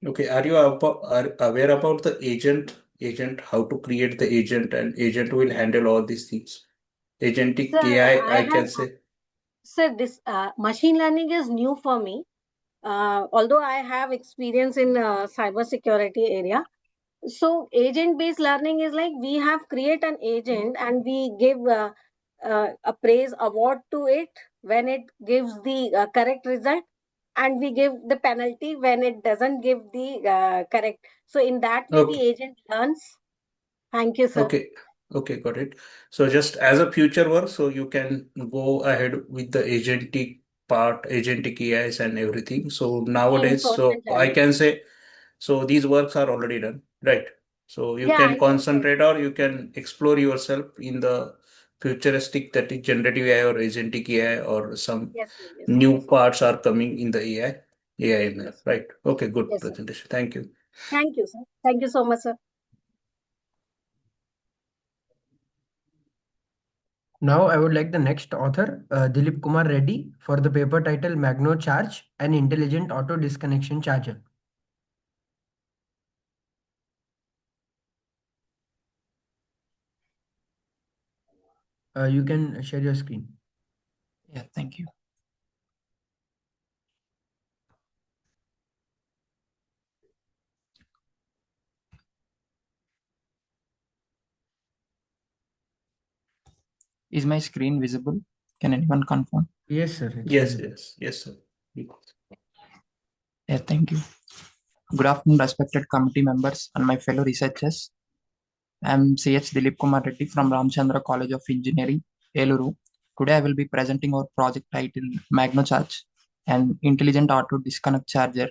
[SPEAKER 1] Okay. Are aware about the agent, how to create the agent, and agent will handle all these things. Agentic
[SPEAKER 8] Sir,
[SPEAKER 1] AI,
[SPEAKER 8] I
[SPEAKER 1] I
[SPEAKER 8] have
[SPEAKER 1] can say.
[SPEAKER 8] said this machine learning is new for me, although I have experience in cyber security area. So agent based learning is like we have create an agent and we give a praise award to it when it gives the correct result, and we give the penalty when it doesn't give the correct. So in that way the
[SPEAKER 1] Okay.
[SPEAKER 8] agent learns. Thank you, sir.
[SPEAKER 1] Okay. Okay, got it. So just as a future work, so you can go ahead with the agentic part, agentic AIs and everything. So nowadays, so
[SPEAKER 8] Enforcement
[SPEAKER 1] I
[SPEAKER 8] level.
[SPEAKER 1] can say, so these works are already done, right? So you
[SPEAKER 8] Yeah,
[SPEAKER 1] can
[SPEAKER 8] I think so.
[SPEAKER 1] concentrate or you can explore yourself in the futuristic, that is generative AI or agentic AI, or some
[SPEAKER 8] Yes, sir. Yes, sir.
[SPEAKER 1] new parts are coming in the AI ML,
[SPEAKER 8] Yes.
[SPEAKER 1] right? Okay, good
[SPEAKER 8] Yes, sir.
[SPEAKER 1] presentation. Thank you.
[SPEAKER 8] Thank you, sir. Thank you so much, sir.
[SPEAKER 2] Now I would like the next author, Dilip Kumar Reddy, for the paper title Magno Charge, an Intelligent Auto Disconnection Charger. You can share your screen.
[SPEAKER 9] Yeah, thank you. Is my screen visible? Can anyone confirm?
[SPEAKER 2] Yes, sir. It's
[SPEAKER 1] Yes,
[SPEAKER 2] visible.
[SPEAKER 1] yes, sir.
[SPEAKER 9] Yeah, thank you. Good afternoon, respected committee members and my fellow researchers. I am CH Dilip Kumar Reddy from Ramchandra College of Engineering, Eluru. Today I will be presenting our project titled Magno Charge, an intelligent auto disconnect charger.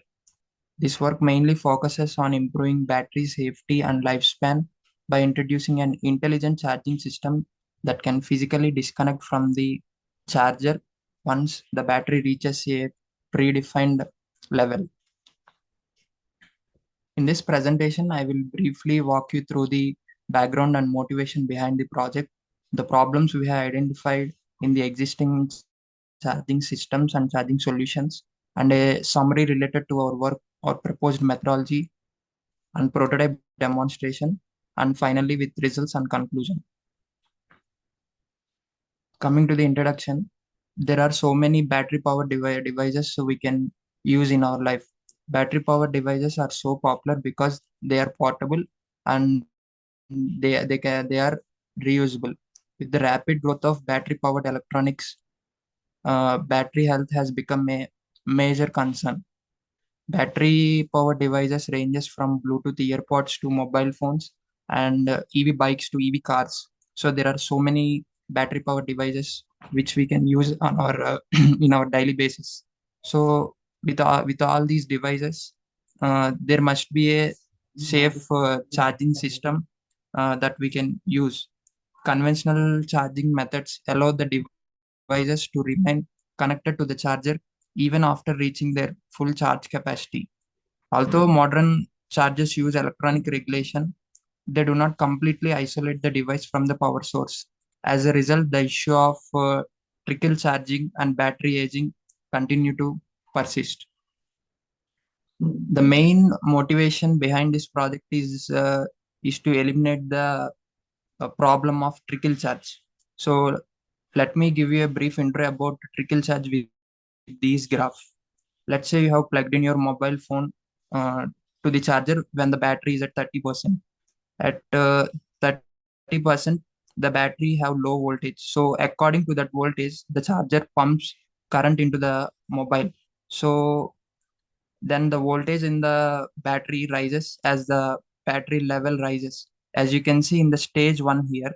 [SPEAKER 9] This work mainly focuses on improving battery safety and lifespan by introducing an intelligent charging system that can physically disconnect from the charger once the battery reaches a predefined level. In this presentation, I will briefly walk you through the background and motivation behind the project, the problems we have identified in the existing charging systems and charging solutions, and a summary related to our work or proposed methodology and prototype demonstration, and finally with results and conclusion. Coming to the introduction, there are so many battery powered devices so we can use in our life. Battery powered devices are so popular because they are portable and they are reusable. With the rapid growth of battery powered electronics, battery health has become a major concern. Battery powered devices ranges from Bluetooth earpods to mobile phones and EV bikes to EV cars. So there are so many battery powered devices which we can use on our in our daily basis. So with all these devices, there must be a safe charging system that we can use. Conventional charging methods allow the devices to remain connected to the charger even after reaching their full charge capacity. Although modern chargers use electronic regulation, they do not completely isolate the device from the power source. As a result, the issue of trickle charging and battery aging continue to persist. The main motivation behind this project is to eliminate the problem of trickle charge. So let me give you a brief intro about trickle charge with these graph. Let's say you have plugged in your mobile phone uh, to the charger when the battery is at 30%. At 30%, the battery have low voltage. So according to that voltage, the charger pumps current into the mobile. So then the voltage in the battery rises as the battery level rises. As you can see in the stage one here,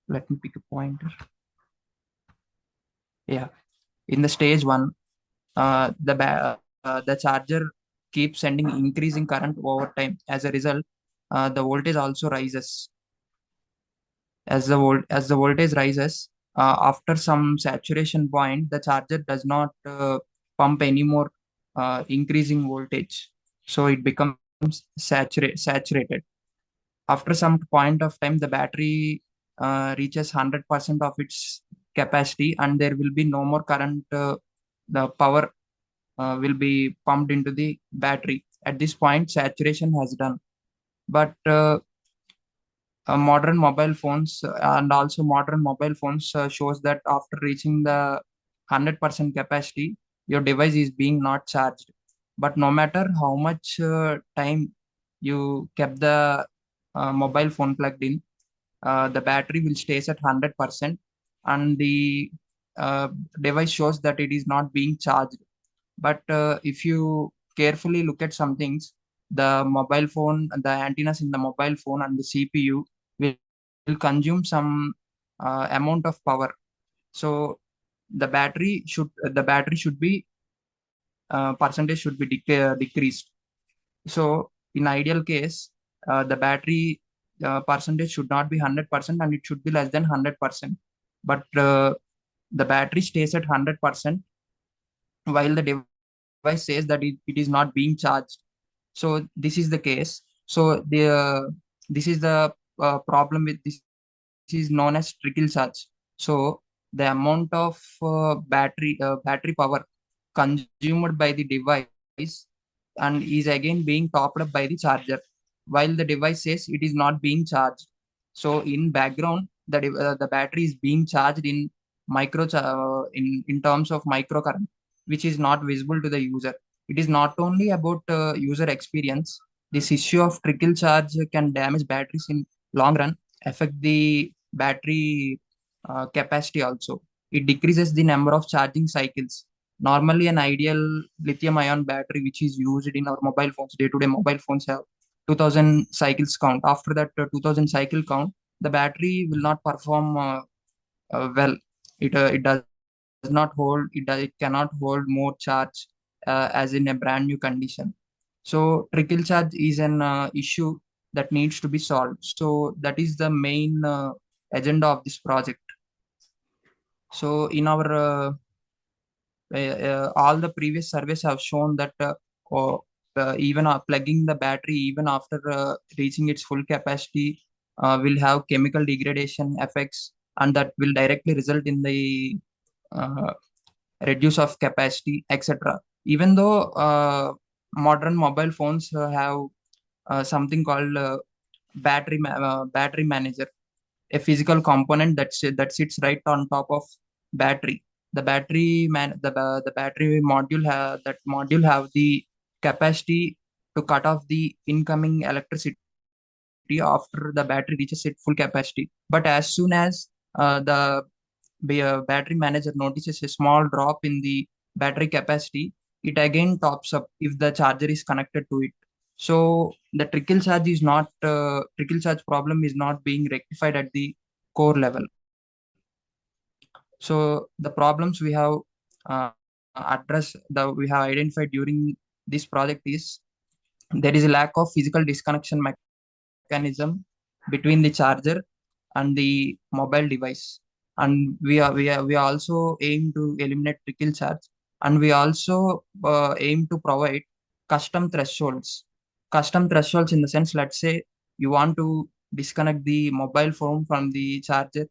[SPEAKER 9] let me pick a pointer. Yeah, in the stage one, the charger keeps sending increasing current over time. As a result, the voltage also rises. As the voltage rises, after some saturation point, the charger does not pump any more increasing voltage, so it becomes saturated. After some point of time, the battery reaches 100% of its capacity, and there will be no more current. The power will be pumped into the battery. At this point, saturation has done. But modern mobile phones and also modern mobile phones shows that after reaching the 100% capacity, your device is being not charged. But no matter how much time you kept the mobile phone plugged in, the battery will stays at 100%, and the uh, device shows that it is not being charged. But if you carefully look at some things, the mobile phone, the antennas in the mobile phone and the CPU will consume some amount of power. So the battery should be percentage should be decreased. So in ideal case, the battery percentage should not be 100% and it should be less than 100%. But the battery stays at 100% while the device says that it is not being charged. So this is the case. So this is the problem with this is known as trickle charge. So the amount of battery power consumed by the device and is again being topped up by the charger while the device says it is not being charged. So in background the battery is being charged in terms of microcurrent, which is not visible to the user. It is not only about user experience. This issue of trickle charge can damage batteries in long run, affect the battery capacity also. It decreases the number of charging cycles. Normally, an ideal lithium-ion battery, which is used in our mobile phones, day-to-day mobile phones, have 2000 cycles count. After that 2000 cycle count, the battery will not perform well. It does not hold it cannot hold more charge as in a brand new condition. So trickle charge is an issue that needs to be solved. So that is the main agenda of this project. So in our all the previous surveys have shown that even plugging the battery even after reaching its full capacity will have chemical degradation effects, and that will directly result in the uh, reduce of capacity, etc. Even though modern mobile phones have something called battery manager, a physical component that sits right on top of battery. The battery module that module have the capacity to cut off the incoming electricity after the battery reaches its full capacity. But as soon as the battery manager notices a small drop in the battery capacity, it again tops up if the charger is connected to it. So the trickle charge problem is not being rectified at the core level. So the problems we have identified during this project is there is a lack of physical disconnection mechanism between the charger and the mobile device. And we also aim to eliminate trickle charge, and we also aim to provide custom thresholds. Custom thresholds in the sense, let's say you want to disconnect the mobile phone from the charger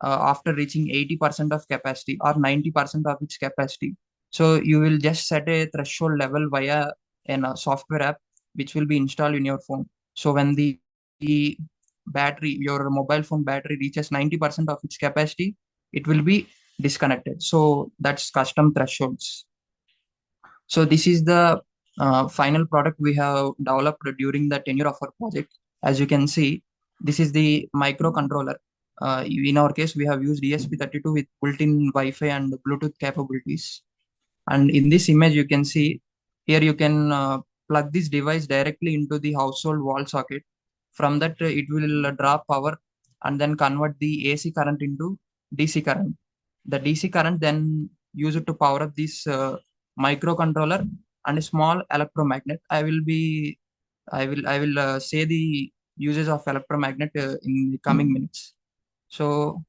[SPEAKER 9] after reaching 80% of capacity or 90% of its capacity. So you will just set a threshold level via a software app which will be installed in your phone. So when the your mobile phone battery reaches 90% of its capacity, it will be disconnected. So that's custom thresholds. So this is the final product we have developed during the tenure of our project. As you can see, this is the microcontroller. In our case, we have used ESP32 with built-in Wi-Fi and Bluetooth capabilities. And in this image, you can see here you can plug this device directly into the household wall socket. From that, it will draw power and then convert the AC current into DC current. The DC current then use it to power up this microcontroller and a small electromagnet. I will say the uses of electromagnet in the coming minutes. So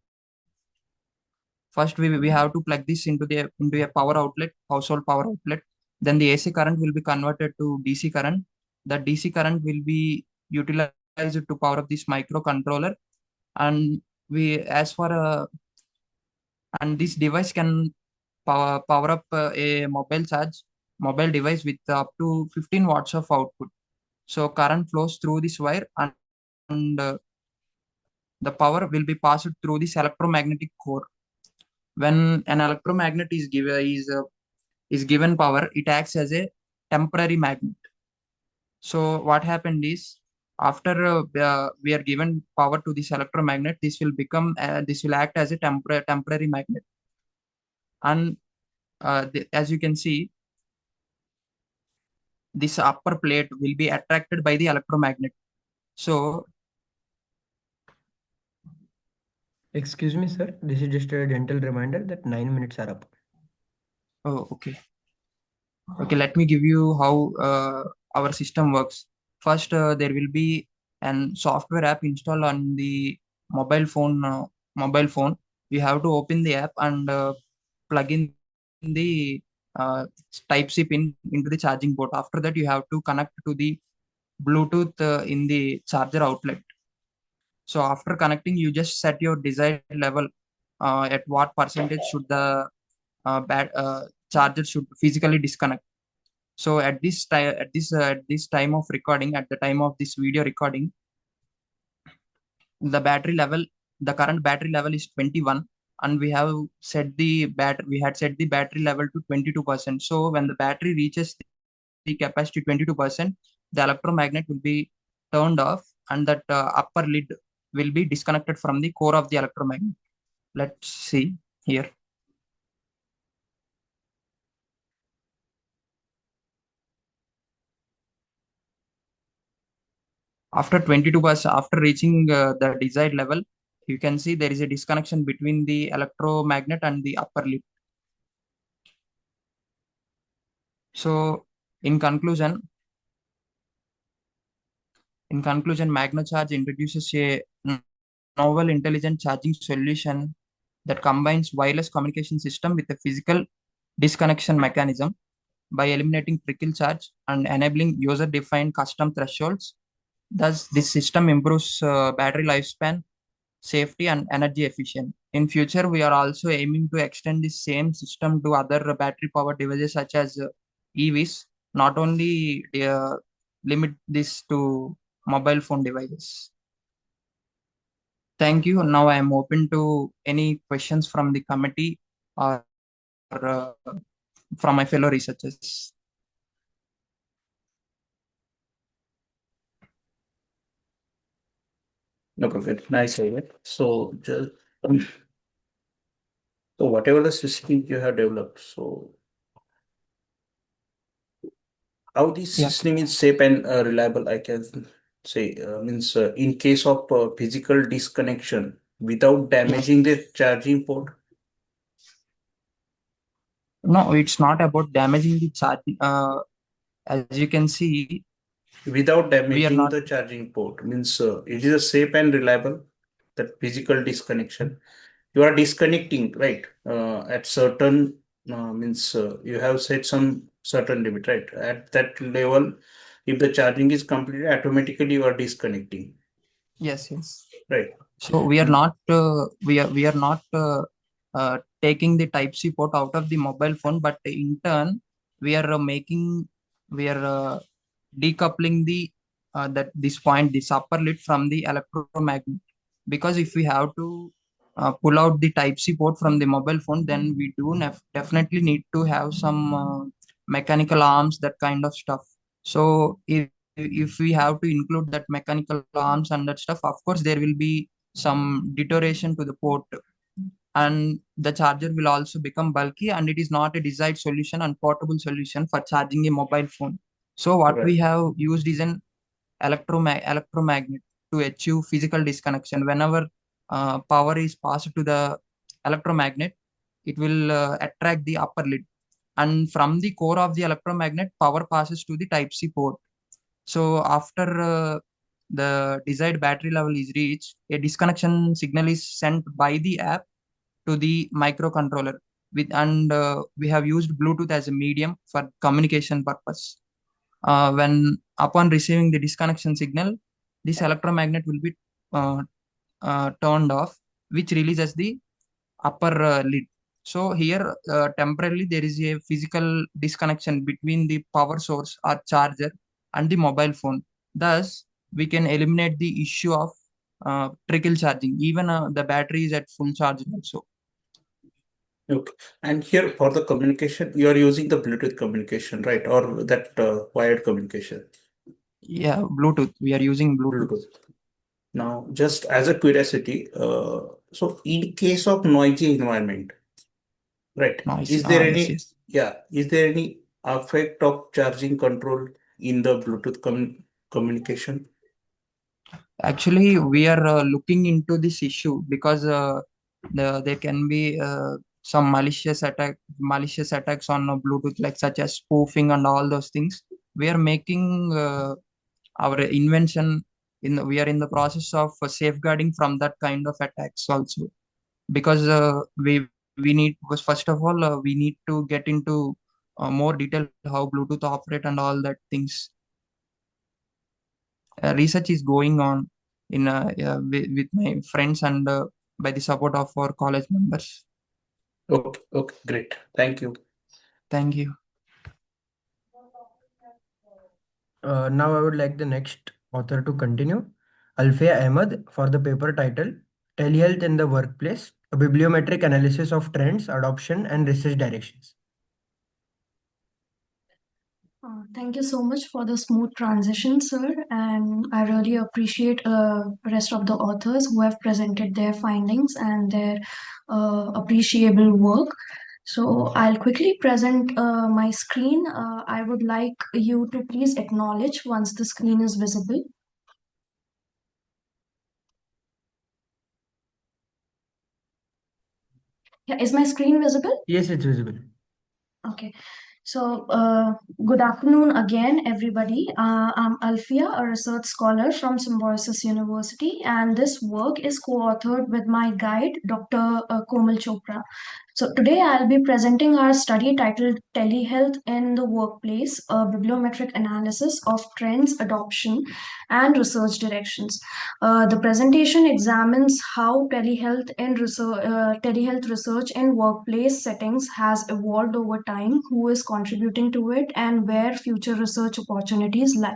[SPEAKER 9] first we have to plug this into a power outlet, household power outlet. Then the AC current will be converted to DC current. The DC current will be utilized to power up this microcontroller. And we as for and this device can power up a mobile device with up to 15 watts of output. So current flows through this wire, and the power will be passed through this electromagnetic core. When an electromagnet is given power, it acts as a temporary magnet. So what happened is, after we are given power to this electromagnet, this will act as a temporary magnet. And as you can see, this upper plate will be attracted by the electromagnet. So
[SPEAKER 2] Excuse me, sir. This is just a gentle reminder that 9 minutes are up.
[SPEAKER 9] Oh, okay. Okay, let me give you how our system works. First, there will be an software app installed on the mobile phone. Mobile phone. You have to open the app and plug in the Type-C pin into the charging port. After that, you have to connect to the Bluetooth in the charger outlet. So after connecting, you just set your desired level. At what percentage should the charger should physically disconnect. So at this time of recording, at the time of this video recording, the battery level, the current battery level is 21, and we had set the battery level to 22%. So when the battery reaches the capacity 22%, the electromagnet will be turned off, and that upper lid will be disconnected from the core of the electromagnet. Let's see here. After 22%, after reaching the desired level, you can see there is a disconnection between the electromagnet and the upper lip. So in conclusion, MagnaCharge introduces a novel intelligent charging solution that combines wireless communication system with a physical disconnection mechanism by eliminating trickle charge and enabling user-defined custom thresholds. Thus, this system improves battery lifespan, safety, and energy efficient. In future, we are also aiming to extend the same system to other battery powered devices such as EVs, not only limit this to mobile phone devices. Thank you. Now I am open to any questions from the committee or from my fellow researchers.
[SPEAKER 1] No, perfect. Nice idea. So just so whatever the system you have developed, so how this
[SPEAKER 9] Yeah.
[SPEAKER 1] system is safe and reliable, I can say, means in case of physical disconnection without damaging the charging port.
[SPEAKER 9] No, it's not about damaging the charging. As you can see,
[SPEAKER 1] Without
[SPEAKER 9] we are
[SPEAKER 1] damaging
[SPEAKER 9] not.
[SPEAKER 1] the charging port means it is a safe and reliable, that physical disconnection. You are disconnecting, right? At certain means you have set some certain limit, right? At that level, if the charging is completed, automatically you are disconnecting,
[SPEAKER 9] Yes, yes.
[SPEAKER 1] right?
[SPEAKER 9] So we are
[SPEAKER 1] Mm.
[SPEAKER 9] not we are not taking the Type C port out of the mobile phone, but in turn we are we are decoupling that this point, this upper lid from the electromagnet. Because if we have to pull out the Type C port from the mobile phone, then we do definitely need to have some mechanical arms, that kind of stuff. So if we have to include that mechanical arms and that stuff, of course there will be some deterioration to the port, and the charger will also become bulky, and it is not a desired solution and portable solution for charging a mobile phone. So what we
[SPEAKER 1] Right.
[SPEAKER 9] have used is an electromagnet to achieve physical disconnection. Whenever power is passed to the electromagnet, it will attract the upper lid, and from the core of the electromagnet, power passes to the Type C port. So after the desired battery level is reached, a disconnection signal is sent by the app to the microcontroller and we have used Bluetooth as a medium for communication purpose. When upon receiving the disconnection signal, this electromagnet will be uh, turned off, which releases the upper lid. So here temporarily there is a physical disconnection between the power source or charger and the mobile phone. Thus, we can eliminate the issue of trickle charging. Even the battery is at full charge also.
[SPEAKER 1] Okay. And here for the communication, you are using the Bluetooth communication, right? Or that wired communication,
[SPEAKER 9] Yeah, Bluetooth. We are using Bluetooth.
[SPEAKER 1] Bluetooth. Now, just as a curiosity, so in case of noisy environment, right?
[SPEAKER 9] Noise.
[SPEAKER 1] Is there
[SPEAKER 9] Yes,
[SPEAKER 1] any,
[SPEAKER 9] yes.
[SPEAKER 1] yeah, is there any effect of charging control in the Bluetooth communication?
[SPEAKER 9] Actually, we are looking into this issue because there can be some malicious attacks on Bluetooth, like such as spoofing and all those things. We are making our invention we are in the process of safeguarding from that kind of attacks also, because we need was first of all we need to get into more detail how Bluetooth operate and all that things. Research is going on with my friends and by the support of our college members.
[SPEAKER 1] Okay, okay, great. Thank you.
[SPEAKER 9] Thank you.
[SPEAKER 2] Now I would like the next author to continue. Alfia Ahmed for the paper title Telehealth in the Workplace, a bibliometric analysis of trends, adoption, and research directions.
[SPEAKER 10] Thank you so much for the smooth transition, sir. And I really appreciate rest of the authors who have presented their findings and their appreciable work. So I'll quickly present my screen. I would like you to please acknowledge once the screen is visible. Yeah, is my screen visible?
[SPEAKER 2] Yes, it's visible.
[SPEAKER 10] Okay. So, good afternoon again, everybody. I'm Alfia, a research scholar from Symbiosis University, and this work is co-authored with my guide, Dr. Komal Chopra. So, today I'll be presenting our study titled Telehealth in the Workplace, a bibliometric analysis of trends, adoption, and research directions. The presentation examines how telehealth research in workplace settings has evolved over time, who is contributing to it, and where future research opportunities lie.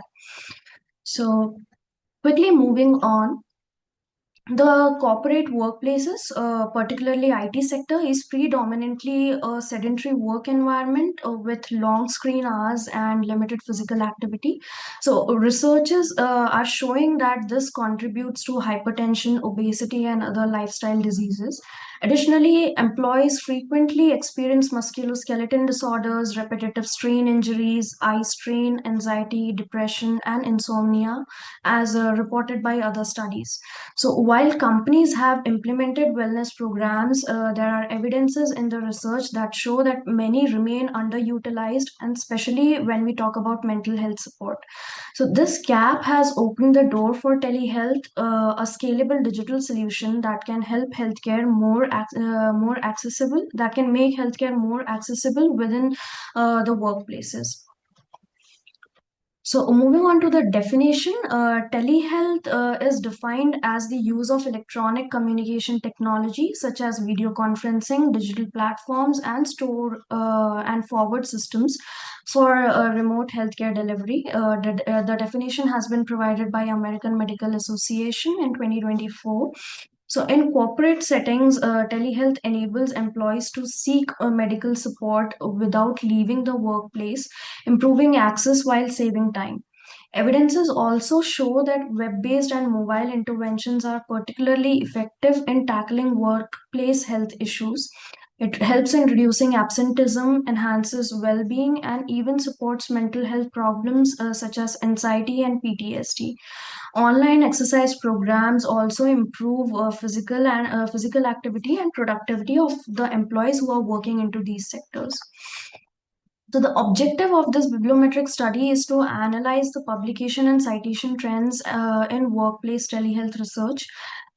[SPEAKER 10] So, quickly moving on. The corporate workplaces, particularly IT sector, is predominantly a sedentary work environment with long screen hours and limited physical activity. So researchers are showing that this contributes to hypertension, obesity, and other lifestyle diseases. Additionally, employees frequently experience musculoskeletal disorders, repetitive strain injuries, eye strain, anxiety, depression, and insomnia, as reported by other studies. So while companies have implemented wellness programs, there are evidences in the research that show that many remain underutilized, and especially when we talk about mental health support. So this gap has opened the door for telehealth, a scalable digital solution that can help healthcare more accessible, that can make healthcare more accessible within the workplaces. So moving on to the definition, telehealth is defined as the use of electronic communication technology such as video conferencing, digital platforms, and store and forward systems for remote healthcare delivery. The definition has been provided by American Medical Association in 2024. So, in corporate settings, telehealth enables employees to seek medical support without leaving the workplace, improving access while saving time. Evidences also show that web based and mobile interventions are particularly effective in tackling workplace health issues. It helps in reducing absenteeism, enhances well being, and even supports mental health problems such as anxiety and PTSD. Online exercise programs also improve physical activity and productivity of the employees who are working into these sectors. So the objective of this bibliometric study is to analyze the publication and citation trends in workplace telehealth research,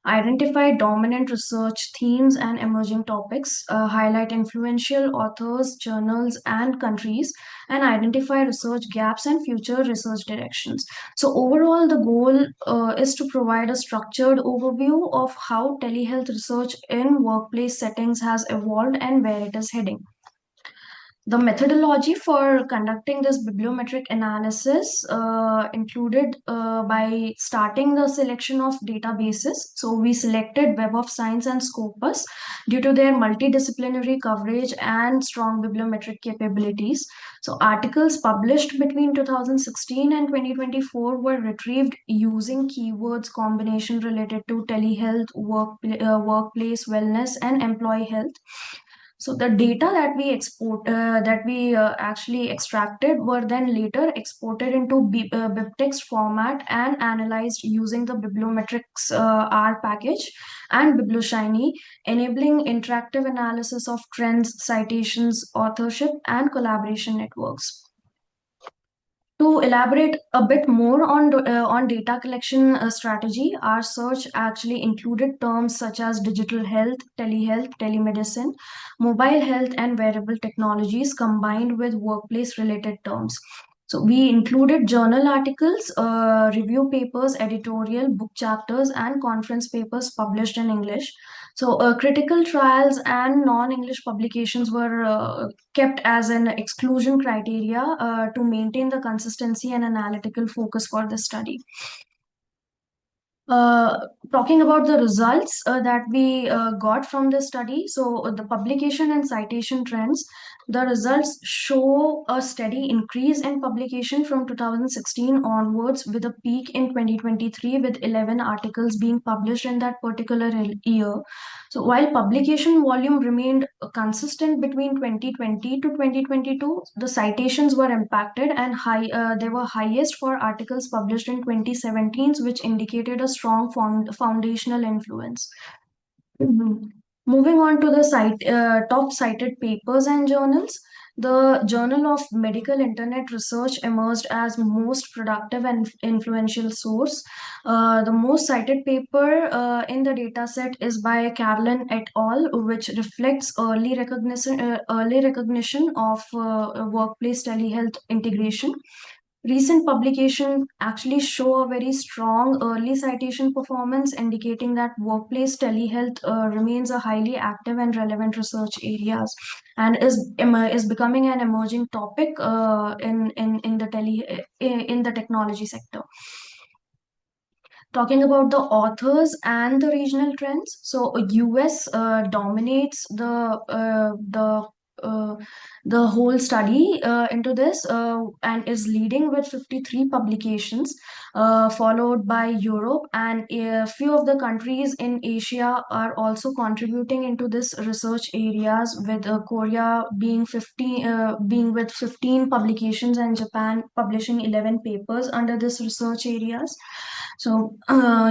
[SPEAKER 10] identify dominant research themes and emerging topics, highlight influential authors, journals, and countries, and identify research gaps and future research directions. So overall, the goal is to provide a structured overview of how telehealth research in workplace settings has evolved and where it is heading. The methodology for conducting this bibliometric analysis included by starting the selection of databases. So we selected Web of Science and Scopus due to their multidisciplinary coverage and strong bibliometric capabilities. So articles published between 2016 and 2024 were retrieved using keywords combination related to telehealth, workplace wellness, and employee health. So the data that we actually extracted were then later exported into BibTeX format and analyzed using the bibliometrics R package and BiblioShiny, enabling interactive analysis of trends, citations, authorship, and collaboration networks. To elaborate a bit more on data collection strategy, our search actually included terms such as digital health, telehealth, telemedicine, mobile health, and wearable technologies combined with workplace-related terms. So we included journal articles, review papers, editorial, book chapters, and conference papers published in English. So critical trials and non-English publications were kept as an exclusion criteria to maintain the consistency and analytical focus for the study. Talking about the results that we got from this study, so the publication and citation trends, the results show a steady increase in publication from 2016 onwards, with a peak in 2023 with 11 articles being published in that particular year. So while publication volume remained consistent between 2020 to 2022, the citations were impacted and they were highest for articles published in 2017, which indicated a strong foundational influence. Moving on to the top cited papers and journals, the Journal of Medical Internet Research emerged as most productive and influential source. The most cited paper in the dataset is by Carlin et al., which reflects early recognition of workplace telehealth integration. Recent publications actually show a very strong early citation performance, indicating that workplace telehealth remains a highly active and relevant research areas, and is becoming an emerging topic in the technology sector. Talking about the authors and the regional trends, so US dominates the whole study into this and is leading with 53 publications, followed by Europe, and a few of the countries in Asia are also contributing into this research areas, with Korea being with 15 publications and Japan publishing 11 papers under this research areas. So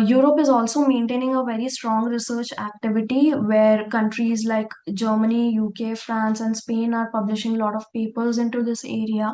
[SPEAKER 10] Europe is also maintaining a very strong research activity, where countries like Germany, UK, France, and Spain are publishing a lot of papers into this area.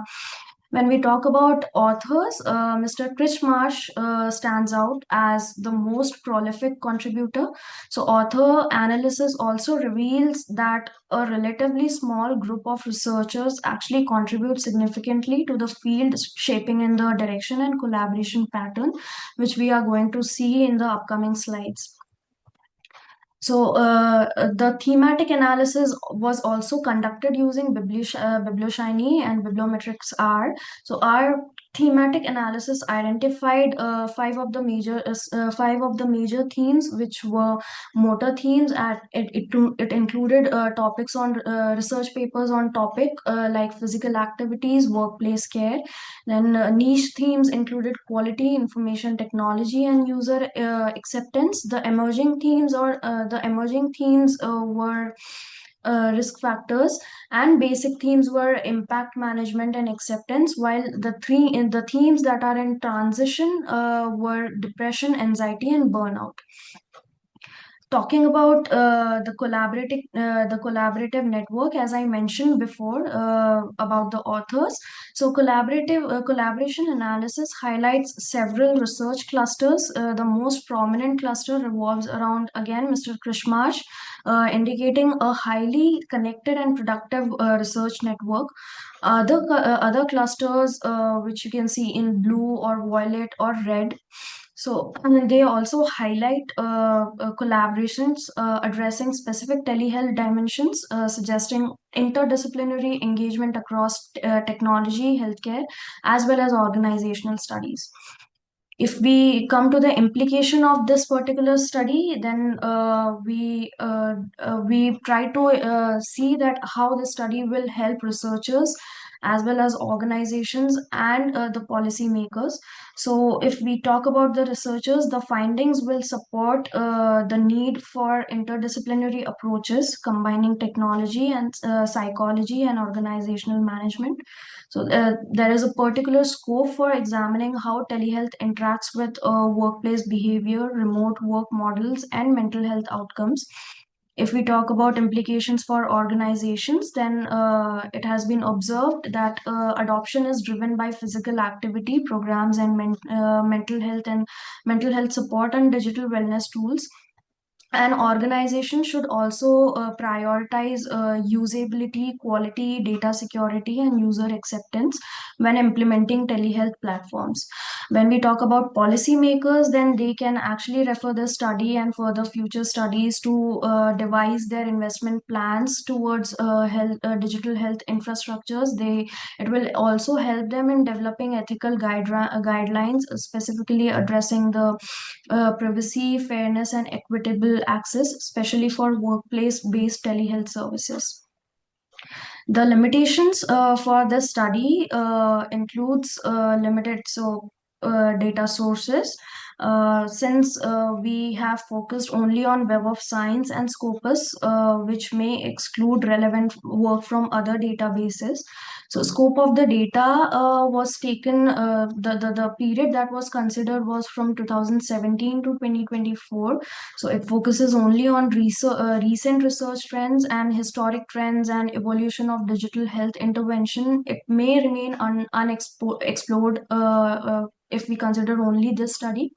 [SPEAKER 10] When we talk about authors, Mr. Krishmarsh stands out as the most prolific contributor. So, author analysis also reveals that a relatively small group of researchers actually contribute significantly to the field, shaping in the direction and collaboration pattern, which we are going to see in the upcoming slides. So the thematic analysis was also conducted using BiblioShiny and Bibliometrics R. So our thematic analysis identified five of the major themes, which were motor themes. It included topics on research papers on topic like physical activities, workplace care. Then niche themes included quality, information technology, and user acceptance. The emerging themes were risk factors, and basic themes were impact management and acceptance, while the themes that are in transition were depression, anxiety, and burnout. Talking about the collaborative network, as I mentioned before about the authors. So collaboration analysis highlights several research clusters. The most prominent cluster revolves around, again, Mr. Krishmarsh, indicating a highly connected and productive research network. Other clusters, which you can see in blue or violet or red. So they also highlight collaborations addressing specific telehealth dimensions, suggesting interdisciplinary engagement across technology, healthcare, as well as organizational studies. If we come to the implication of this particular study, then we try to see that how the study will help researchers as well as organizations and the policymakers. So, if we talk about the researchers, the findings will support the need for interdisciplinary approaches combining technology and psychology and organizational management. So, there is a particular scope for examining how telehealth interacts with workplace behavior, remote work models, and mental health outcomes. If we talk about implications for organizations, then it has been observed that adoption is driven by physical activity programs and mental health support and digital wellness tools. An organization should also prioritize usability, quality, data security, and user acceptance when implementing telehealth platforms. When we talk about policymakers, then they can actually refer the study and further future studies to devise their investment plans towards digital health infrastructures. It will also help them in developing ethical guidelines, specifically addressing the privacy, fairness, and equitable access, especially for workplace based telehealth services. The limitations for this study includes limited data sources. Since we have focused only on Web of Science and Scopus, which may exclude relevant work from other databases. So, scope of the data was taken. The period that was considered was from 2017 to 2024. So, it focuses only on recent research trends and historic trends and evolution of digital health intervention. It may remain unexplored if we consider only this study.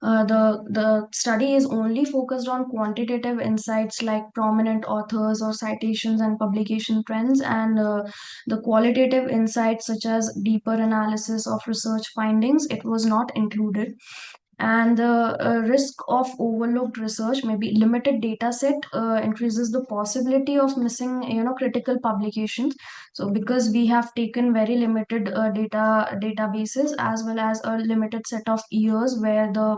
[SPEAKER 10] The study is only focused on quantitative insights like prominent authors or citations and publication trends, and the qualitative insights such as deeper analysis of research findings, it was not included. And the risk of overlooked research, maybe limited data set, increases the possibility of missing critical publications. So because we have taken very limited databases as well as a limited set of years where the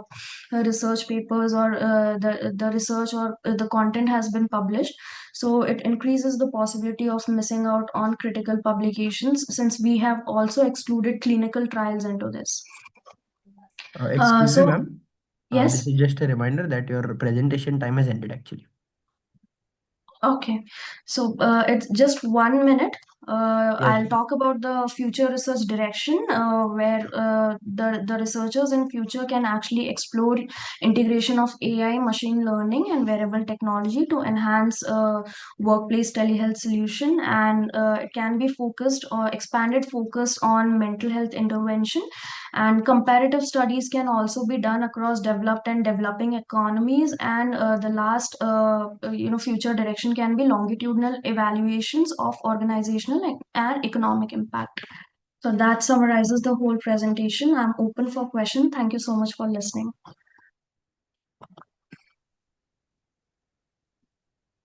[SPEAKER 10] research papers or the research or the content has been published, so it increases the possibility of missing out on critical publications, since we have also excluded clinical trials into this.
[SPEAKER 2] Excuse me,
[SPEAKER 10] So
[SPEAKER 2] ma'am. This
[SPEAKER 10] yes.
[SPEAKER 2] is just a reminder that your presentation time has ended actually.
[SPEAKER 10] Okay, so it's just 1 minute.
[SPEAKER 2] Yes.
[SPEAKER 10] I'll talk about the future research direction, where the researchers in future can actually explore integration of AI, machine learning, and wearable technology to enhance workplace telehealth solution, and it can be focused or expanded focus on mental health intervention, and comparative studies can also be done across developed and developing economies, and the last future direction can be longitudinal evaluations of organizational and economic impact. So that summarizes the whole presentation. I'm open for question. Thank you so much for listening.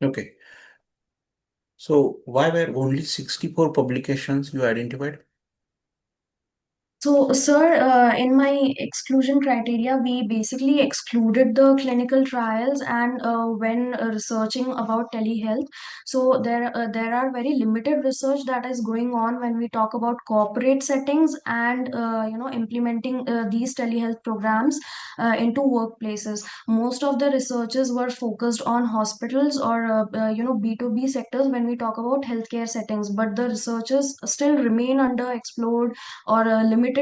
[SPEAKER 1] Okay. So why were only 64 publications you identified?
[SPEAKER 10] So, sir, in my exclusion criteria, we basically excluded the clinical trials, and when researching about telehealth, so there are very limited research that is going on when we talk about corporate settings and implementing these telehealth programs into workplaces. Most of the researches were focused on hospitals or B2B sectors when we talk about healthcare settings, but the researches still remain underexplored or limitedly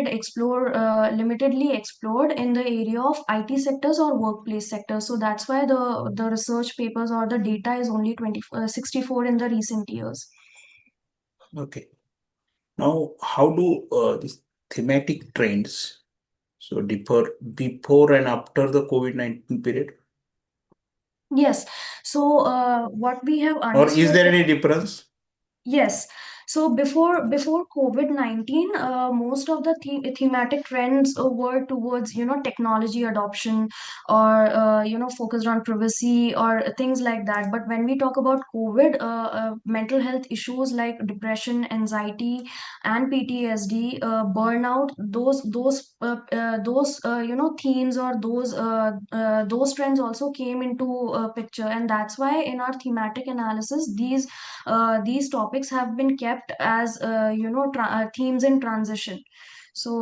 [SPEAKER 10] explored in the area of IT sectors or workplace sectors. So that's why the research papers or the data is only 64 in the recent years.
[SPEAKER 1] Okay. Now, how do these thematic trends so differ before and after the COVID-19 period?
[SPEAKER 10] Yes. So what we have
[SPEAKER 1] Or is
[SPEAKER 10] understood.
[SPEAKER 1] there any difference?
[SPEAKER 10] Yes. So before COVID-19, most of the thematic trends were towards technology adoption or focused on privacy or things like that. But when we talk about COVID, mental health issues like depression, anxiety, and PTSD, burnout, those themes or those trends also came into picture, and that's why in our thematic analysis these topics have been kept kept as themes in transition. So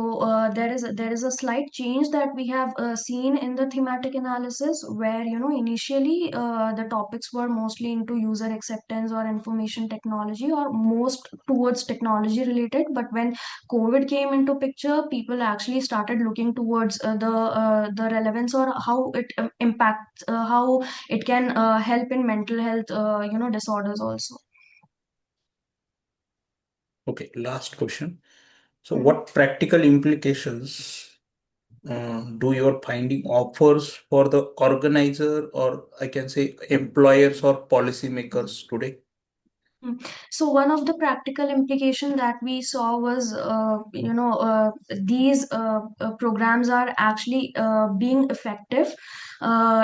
[SPEAKER 10] there is a slight change that we have seen in the thematic analysis, where initially the topics were mostly into user acceptance or information technology, or most towards technology related. But when COVID came into picture, people actually started looking towards the relevance, or how it impacts, how it can help in mental health disorders also.
[SPEAKER 1] Okay, last question. So, what practical implications do your finding offers for the organizer, or I can say employers or policymakers today?
[SPEAKER 10] So one of the practical implication that we saw was, these programs are actually being effective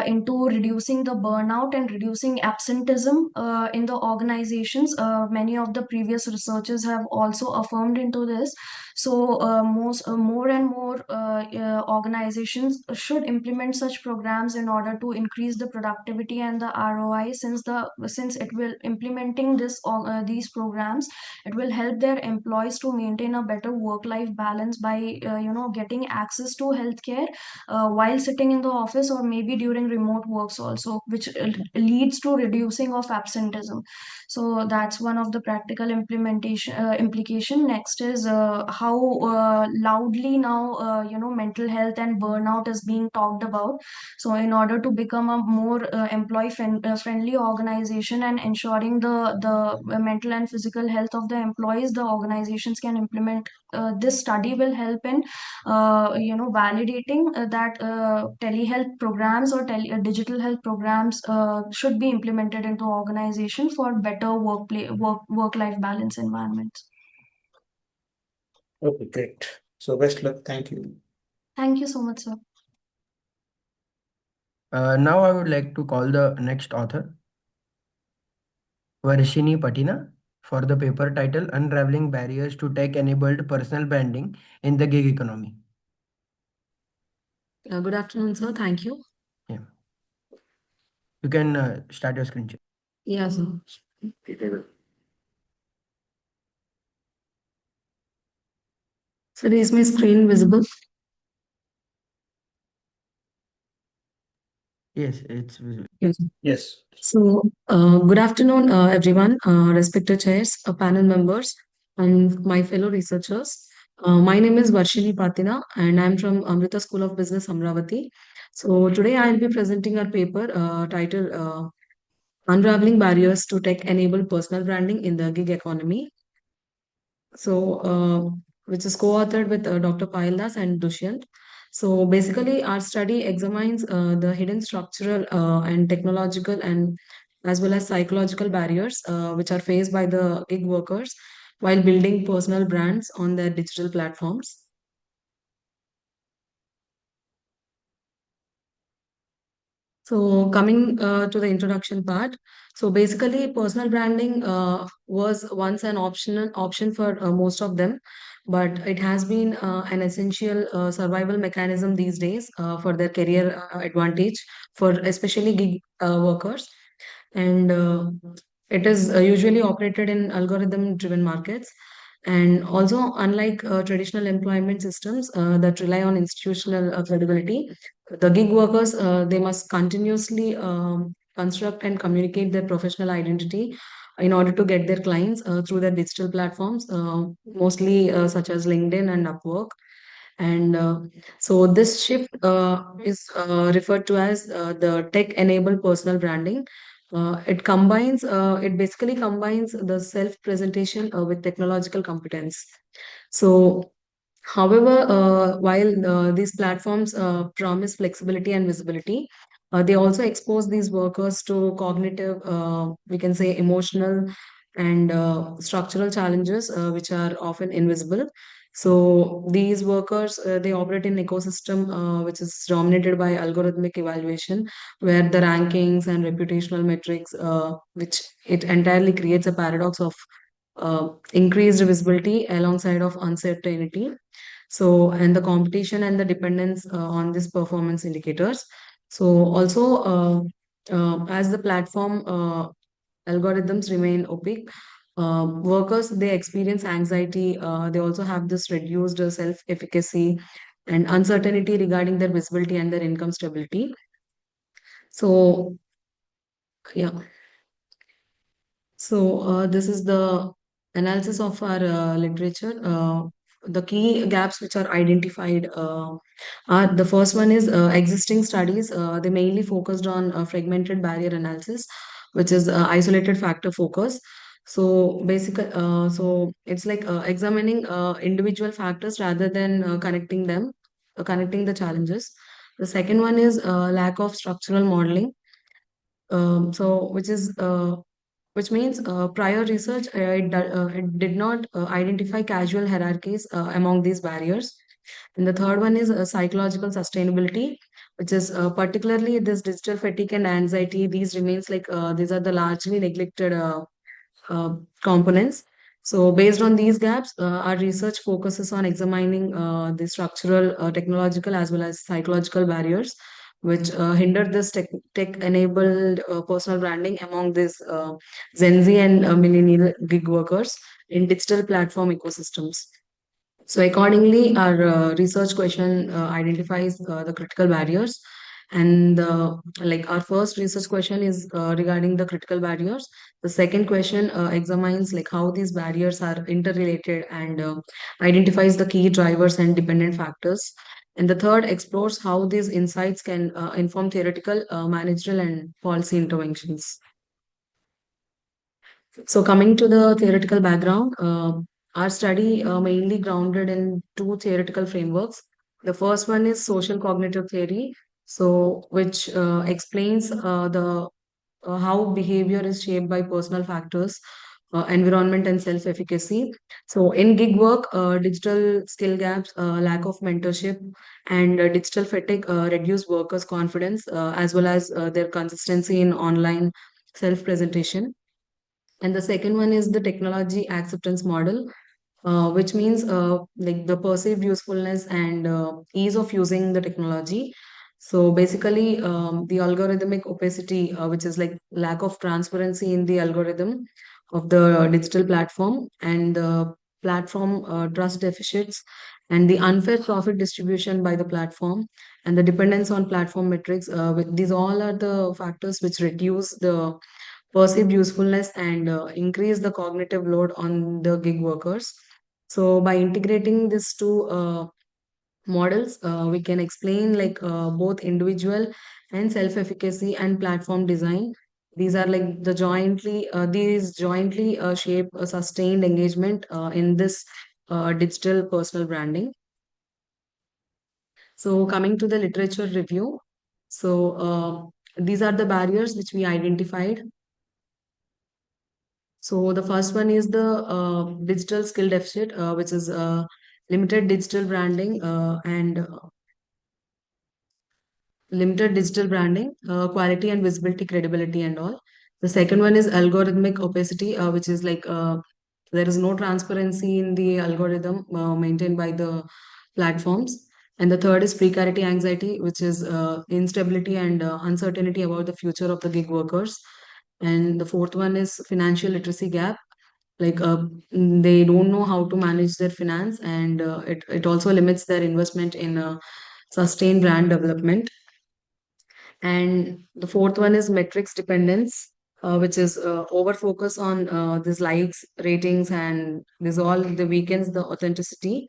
[SPEAKER 10] into reducing the burnout and reducing absenteeism in the organizations. Many of the previous researchers have also affirmed into this. So more and more organizations should implement such programs in order to increase the productivity and the ROI, since it will implementing these programs, it will help their employees to maintain a better work life balance by getting access to healthcare while sitting in the office, or maybe during remote works also, which leads to reducing of absenteeism. So that's one of the practical implementation implication. Next is how loudly now mental health and burnout is being talked about. So in order to become a more friendly organization and ensuring the mental and physical health of the employees, the organizations can implement this study will help in validating that telehealth programs or digital health programs should be implemented into organization for better work life balance environments.
[SPEAKER 1] Okay, great. So, best luck. Thank you.
[SPEAKER 10] Thank you so much, sir.
[SPEAKER 2] Now I would like to call the next author, Varshini Patina, for the paper title Unraveling Barriers to Tech-Enabled Personal Branding in the Gig Economy.
[SPEAKER 11] Good afternoon, sir. Thank you.
[SPEAKER 2] Yeah. You can start your screen share.
[SPEAKER 11] Yeah, sir. So is my screen visible?
[SPEAKER 2] Yes, it's visible.
[SPEAKER 11] Yes.
[SPEAKER 1] Yes.
[SPEAKER 11] So, good afternoon, everyone, respected chairs, panel members, and my fellow researchers. My name is Varshini Patina, and I'm from Amrita School of Business, Amravati. So, today I'll be presenting our paper titled Unraveling Barriers to Tech-Enabled Personal Branding in the Gig Economy. So, which is co-authored with Dr. Payal Das and Dushyant. So basically, our study examines the hidden structural and technological and as well as psychological barriers which are faced by the gig workers while building personal brands on their digital platforms. So coming to the introduction part, so basically personal branding was once an option for most of them, but it has been an essential survival mechanism these days for their career advantage for especially gig workers. And it is usually operated in algorithm driven markets. And also, unlike traditional employment systems that rely on institutional credibility, the gig workers they must continuously construct and communicate their professional identity in order to get their clients through their digital platforms, mostly such as LinkedIn and Upwork. And so this shift is referred to as the tech-enabled personal branding. It basically combines the self-presentation with technological competence. So, however, while these platforms promise flexibility and visibility, they also expose these workers to cognitive, we can say emotional and structural challenges, which are often invisible. So these workers, they operate in ecosystem which is dominated by algorithmic evaluation, where the rankings and reputational metrics, which it entirely creates a paradox of increased visibility alongside of uncertainty. So, and the competition and the dependence on these performance indicators. So, also, as the platform algorithms remain opaque, workers, they experience anxiety. They also have this reduced self-efficacy and uncertainty regarding their visibility and their income stability. So, yeah. So, this is the analysis of our literature. The key gaps which are identified are, the first one is existing studies. They mainly focused on fragmented barrier analysis, which is isolated factor focus. So so it's like examining individual factors rather than connecting them, connecting the challenges. The second one is lack of structural modeling. So which means prior research, it did not identify casual hierarchies among these barriers. And the third one is psychological sustainability, which is particularly this digital fatigue and anxiety. These remains like these are the largely neglected components. So based on these gaps, our research focuses on examining the structural, technological as well as psychological barriers which hinder this tech-enabled personal branding among these Gen Z and millennial gig workers in digital platform ecosystems. So accordingly, our research question identifies the critical barriers. And like our first research question is regarding the critical barriers. The second question examines like how these barriers are interrelated and identifies the key drivers and dependent factors. And the third explores how these insights can inform theoretical, managerial, and policy interventions. So coming to the theoretical background, our study mainly grounded in two theoretical frameworks. The first one is social cognitive theory, so which explains the how behavior is shaped by personal factors, environment, and self-efficacy. So in gig work, digital skill gaps, lack of mentorship, and digital fatigue reduce workers' confidence as well as their consistency in online self-presentation. And the second one is the technology acceptance model, which means like the perceived usefulness and ease of using the technology. So basically, the algorithmic opacity, which is like lack of transparency in the algorithm of the digital platform, and the platform trust deficits, and the unfair profit distribution by the platform, and the dependence on platform metrics. These all are the factors which reduce the perceived usefulness and increase the cognitive load on the gig workers. So by integrating these two models, we can explain like both individual and self-efficacy and platform design. These are like these jointly shape a sustained engagement in this digital personal branding. So coming to the literature review, so these are the barriers which we identified. So the first one is the digital skill deficit, which is limited digital branding and limited digital branding, quality and visibility, credibility, and all. The second one is algorithmic opacity, which is like there is no transparency in the algorithm maintained by the platforms. And the third is precarity anxiety, which is instability and uncertainty about the future of the gig workers. And the fourth one is financial literacy gap, like they don't know how to manage their finance, and it also limits their investment in sustained brand development. And the fourth one is metrics dependence, which is over focus on these likes, ratings, and this all the weakens the authenticity.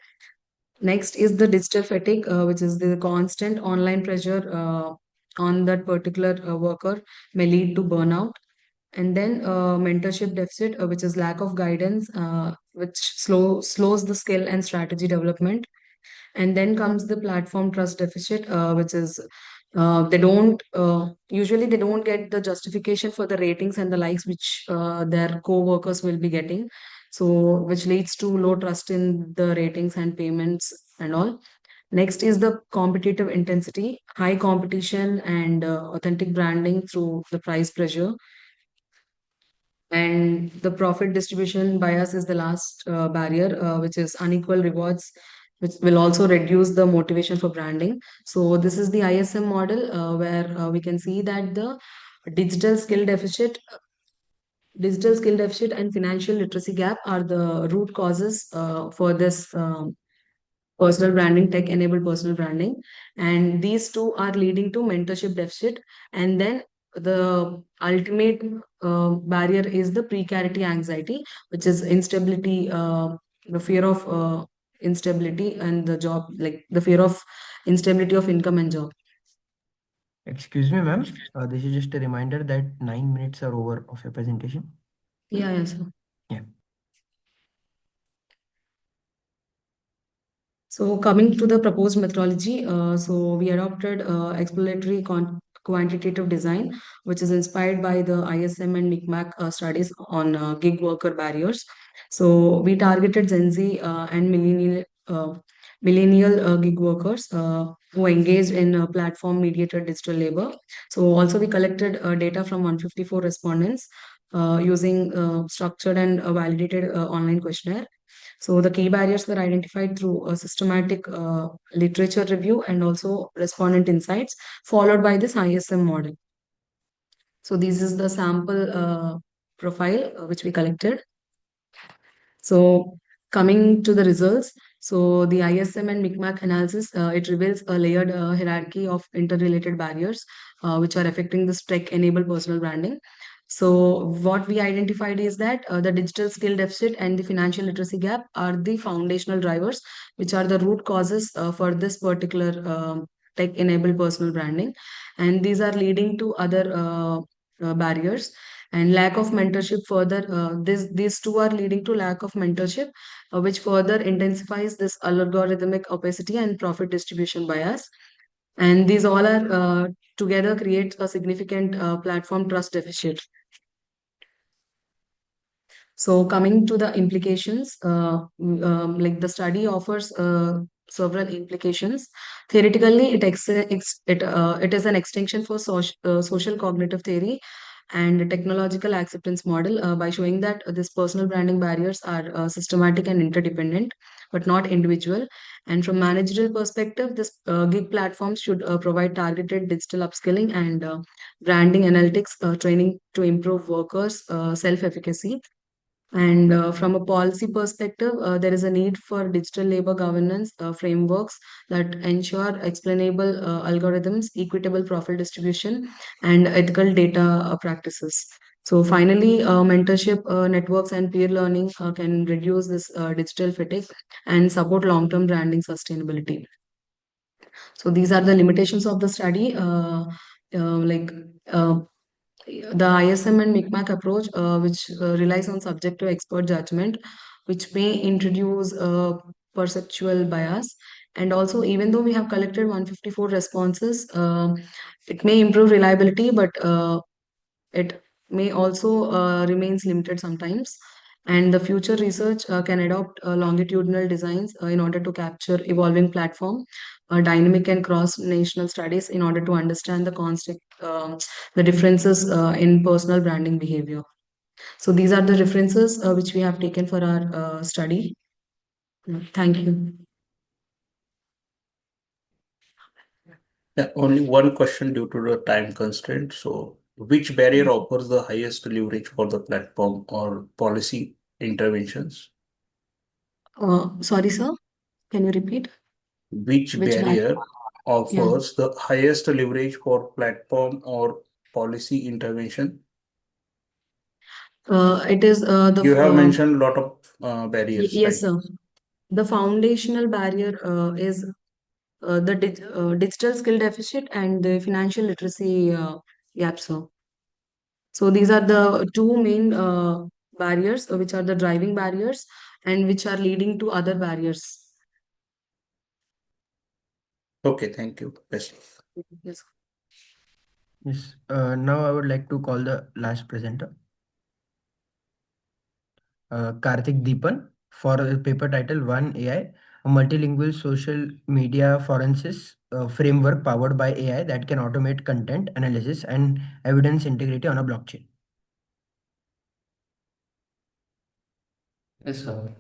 [SPEAKER 11] Next is the digital fatigue, which is the constant online pressure on that particular worker may lead to burnout. And then mentorship deficit, which is lack of guidance, which slows the skill and strategy development. And then comes the platform trust deficit, which is they don't usually they don't get the justification for the ratings and the likes which their co-workers will be getting, so which leads to low trust in the ratings and payments and all. Next is the competitive intensity, high competition and authentic branding through the price pressure. And the profit distribution bias is the last barrier, which is unequal rewards, which will also reduce the motivation for branding. So this is the ISM model, where we can see that the digital skill deficit digital skill deficit and financial literacy gap are the root causes for this personal branding, tech enabled personal branding. And these two are leading to mentorship deficit. And then the ultimate barrier is the precarity anxiety, which is instability, the fear of instability and the job, like the fear of instability of income and job.
[SPEAKER 2] Excuse me, ma'am. This is just a reminder that 9 minutes are over of your presentation.
[SPEAKER 11] Yeah, sir.
[SPEAKER 2] Yeah.
[SPEAKER 11] So coming to the proposed methodology, so we adopted exploratory quantitative design, which is inspired by the ISM and MICMAC studies on gig worker barriers. So we targeted Gen Z and millennial gig workers who engaged in platform mediated digital labor. So also we collected data from 154 respondents using structured and validated online questionnaire. So the key barriers were identified through a systematic literature review and also respondent insights, followed by this ISM model. So this is the sample profile which we collected. So coming to the results, so the ISM and MICMAC analysis, it reveals a layered hierarchy of interrelated barriers which are affecting this tech-enabled personal branding. So what we identified is that the digital skill deficit and the financial literacy gap are the foundational drivers, which are the root causes for this particular tech-enabled personal branding, and these are leading to other barriers and lack of mentorship further these two are leading to lack of mentorship which further intensifies this algorithmic opacity and profit distribution bias, and these all are together create a significant platform trust deficit. So coming to the implications, like the study offers several implications. Theoretically, it is an extension for social cognitive theory and technological acceptance model by showing that this personal branding barriers are systematic and interdependent, but not individual. And from managerial perspective, this gig platforms should provide targeted digital upskilling and branding analytics training to improve workers' self-efficacy, and from a policy perspective, there is a need for digital labor governance frameworks that ensure explainable algorithms, equitable profit distribution, and ethical data practices. So, finally, mentorship networks and peer learning can reduce this digital fatigue and support long term branding sustainability. So, these are the limitations of the study. Like the ISM and MICMAC approach, which relies on subjective expert judgment, which may introduce perceptual bias. And also, even though we have collected 154 responses, it may improve reliability, but it may also remains limited sometimes. And the future research can adopt longitudinal designs in order to capture evolving platform, dynamic and cross-national studies in order to understand the the differences in personal branding behavior. So these are the references which we have taken for our study. Thank you.
[SPEAKER 1] Yeah, only one question due to the time constraint. So, which barrier offers the highest leverage for the platform or policy interventions?
[SPEAKER 11] Sorry, sir. Can you repeat?
[SPEAKER 1] Which
[SPEAKER 11] Which barrier?
[SPEAKER 1] barrier
[SPEAKER 11] Yeah.
[SPEAKER 1] offers the highest leverage for platform or policy intervention?
[SPEAKER 11] It is
[SPEAKER 1] You have mentioned a lot of barriers,
[SPEAKER 11] yes,
[SPEAKER 1] right?
[SPEAKER 11] sir. The foundational barrier is the digital skill deficit and the financial literacy gap, sir. So these are the two main barriers, which are the driving barriers and which are leading to other barriers.
[SPEAKER 1] Okay, thank you. Best.
[SPEAKER 11] Yes.
[SPEAKER 2] Yes. Now I would like to call the last presenter, Karthik Deepan, for a paper title One AI, a multilingual social media forensics framework powered by AI that can automate content analysis and evidence integrity on a blockchain.
[SPEAKER 12] Yes, sir.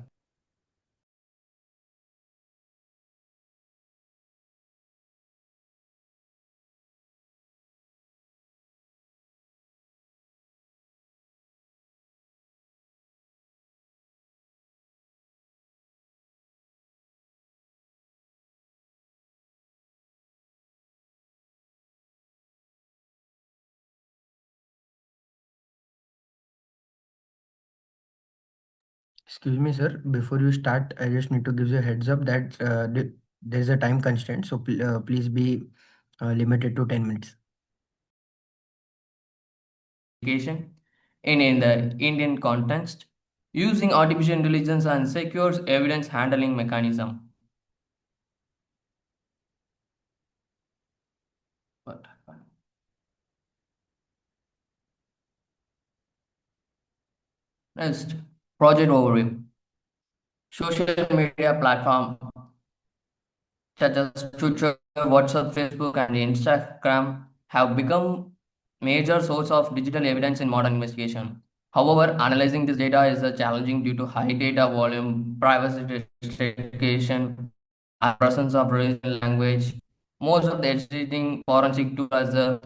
[SPEAKER 2] Excuse me, sir. Before you start, I just need to give you a heads up that there's a time constraint, so please be limited to 10 minutes.
[SPEAKER 12] In the Indian context using artificial intelligence and secure evidence handling mechanism. What happened? Next, project overview. Social media platform such as Twitter, WhatsApp, Facebook, and Instagram have become major source of digital evidence in modern investigation. However, analyzing this data is challenging due to high data volume, privacy restriction, and presence of regional language. Most of the existing forensic tools are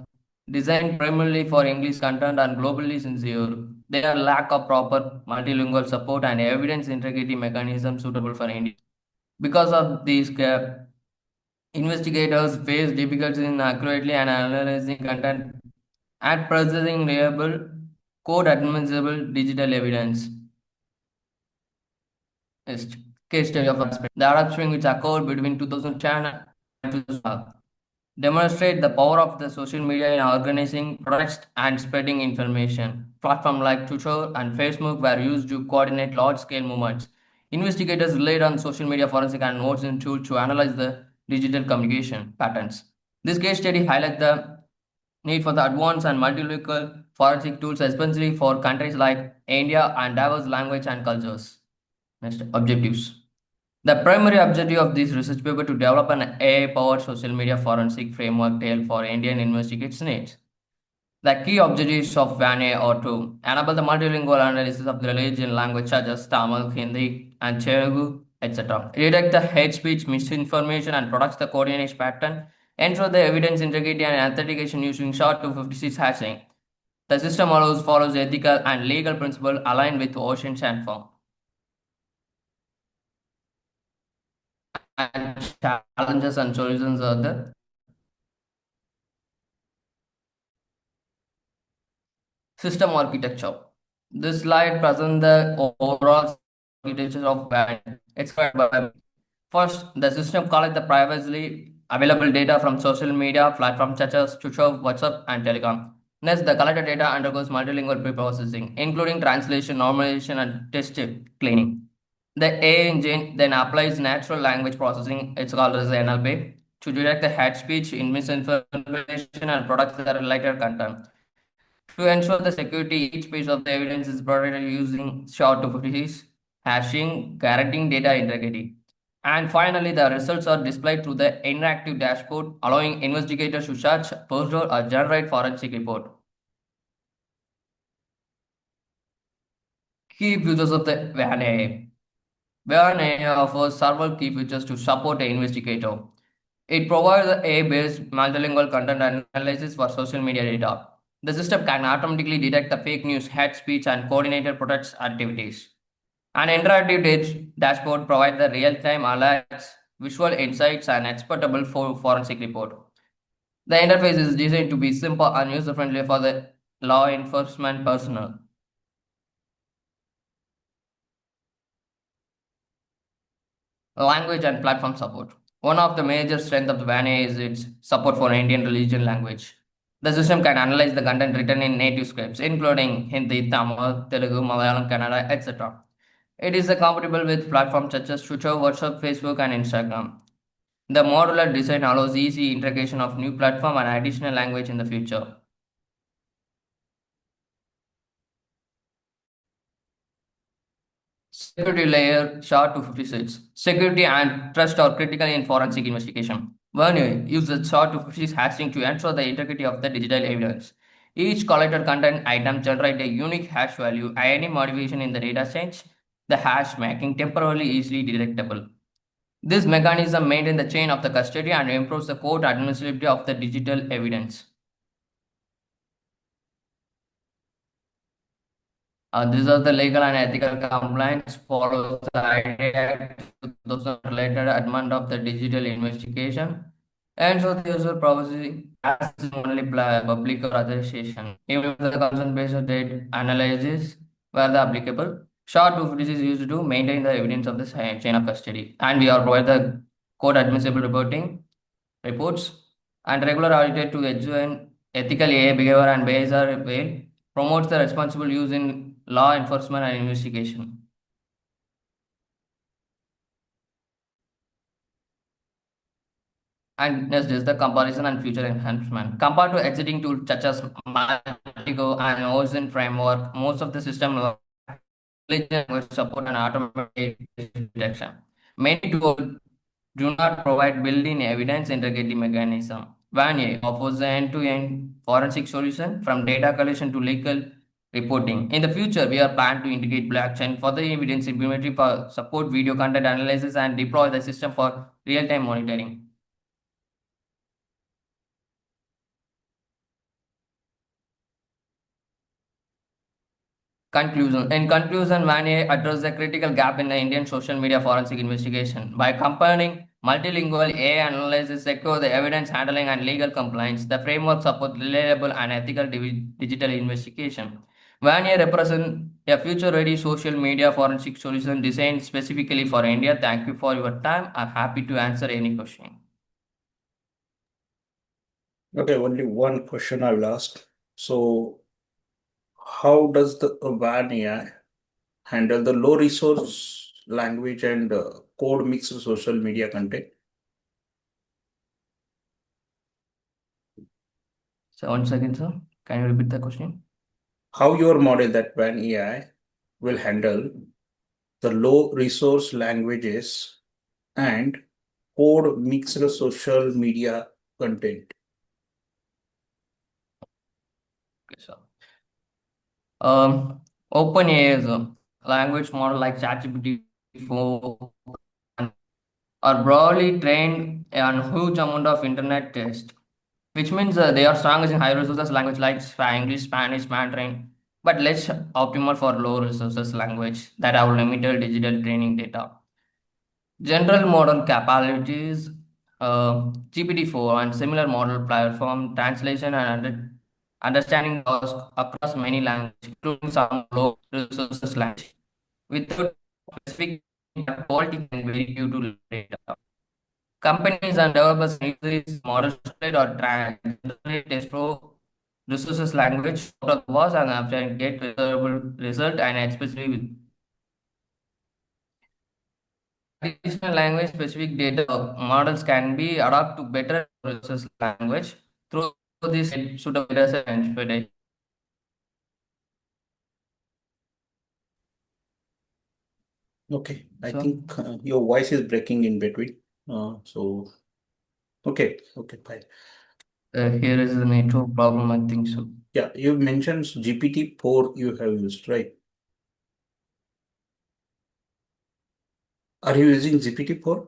[SPEAKER 12] designed primarily for English content and globally sincere. They are lack of proper multilingual support and evidence integrity mechanisms suitable for India. Because of these gap, investigators face difficulties in accurately and analyzing content and processing reliable, code-admissible digital evidence. Next, case study of aspect. The Arab Spring, which occurred between 2010 and 2012, demonstrate the power of the social media in organizing protests and spreading information. Platforms like Twitter and Facebook were used to coordinate large-scale movements. Investigators relied on social media forensic and notes in tools to analyze the digital communication patterns. This case study highlights the need for the advanced and multilingual forensic tools, especially for countries like India and diverse language and cultures. Next, objectives. The primary objective of this research paper to develop an AI-powered social media forensic framework tailored for Indian investigators needs. The key objectives of VANA are to enable the multilingual analysis of the religion language such as Tamil, Hindi, and Telugu, etc. Detect the hate speech, misinformation, and products the coordination pattern. Ensure the evidence integrity and authentication using SHA-256 hashing. The system follows ethical and legal principles aligned with ocean sandform. And challenges and solutions are the system architecture. This slide presents the overall architecture of WAN. It's covered by first, the system collects the privately available data from social media platforms such as Twitter, WhatsApp, and Telegram. Next, the collected data undergoes multilingual pre-processing, including translation, normalization, and test cleaning. The AI engine then applies natural language processing, it's called as NLP, to detect the hate speech, misinformation, and products that are related content. To ensure the security, each piece of the evidence is protected using SHA-256 hashing, guaranteeing data integrity. And finally, the results are displayed through the interactive dashboard, allowing investigators to search, post, or generate forensic report. Key features of the WAN AI. WAN AI offers several key features to support an investigator. It provides AI-based multilingual content analysis for social media data. The system can automatically detect the fake news, hate speech, and coordinated protest activities. An interactive dashboard provides the real-time alerts, visual insights, and exportable forensic report. The interface is designed to be simple and user-friendly for the law enforcement personnel. Language and platform support. One of the major strengths of the WAN-A is its support for Indian religion language. The system can analyze the content written in native scripts, including Hindi, Tamil, Telugu, Malayalam, Kannada, etc. It is compatible with platforms such as Twitter, WhatsApp, Facebook, and Instagram. The modular design allows easy integration of new platform and additional language in the future. Security layer SHA-256. Security and trust are critical in forensic investigation. One uses SHA-256 hashing to ensure the integrity of the digital evidence. Each collected content item generates a unique hash value, and any modification in the data change the hash, making temporarily easily detectable. This mechanism maintains the chain of the custody and improves the code administrability of the digital evidence. These are the legal and ethical compliance follows the ID Act 2000 related amendment of the digital investigation. And so the user privacy as only public authorization. Even if the consent based data analysis where the applicable, SHA-256 is used to maintain the evidence of the chain of custody, and we are provide the code admissible reporting reports and regular audited to examine ethical AI behavior and behavior well promotes the responsible use in law enforcement and investigation. And next is the comparison and future enhancement. Compared to existing tools such as Matigo and Ocean framework, most of the system will support an automated detection. Many tools do not provide built-in evidence integrity mechanism. Vanya offers an end-to-end forensic solution from data collection to legal reporting. In the future, we are planned to integrate blockchain for the evidence implementation for support video content analysis and deploy the system for real-time monitoring. Conclusion. In conclusion, Vanya addressed the critical gap in the Indian social media forensic investigation. By combining multilingual AI analysis, secure the evidence handling, and legal compliance, the framework supports reliable and ethical digital investigation. Vanya represents a future-ready social media forensic solution designed specifically for India. Thank you for your time. I'm happy to answer any question.
[SPEAKER 1] Okay, only one question I will ask. So, how does the WAN AI handle the low resource language and code mixed social media content?
[SPEAKER 12] So, 1 second, sir. Can you repeat the question?
[SPEAKER 1] How your model that WAN AI will handle the low resource languages and code mixed social media content?
[SPEAKER 12] Okay, sir. OpenAI is a language model like ChatGPT 4 are broadly trained on huge amount of internet text, which means they are strongest in high resources language like English, Spanish, Mandarin, but less optimal for low resources language that have limited digital training data. General model capabilities, GPT-4 and similar model platform translation and understanding across many languages, including some low resources language, without specific quality can vary due to data. Companies and developers use these models to translate or translate explore resources language out of the box and after get reservable result and especially with additional language specific data models can be adapted to better resources language through this suitable data and exploitation.
[SPEAKER 1] Okay, I
[SPEAKER 12] So,
[SPEAKER 1] think your voice is breaking in between. Okay, fine.
[SPEAKER 12] here is the network problem, I think so.
[SPEAKER 1] Yeah, you mentioned GPT-4 you have used, right? Are you using GPT-4?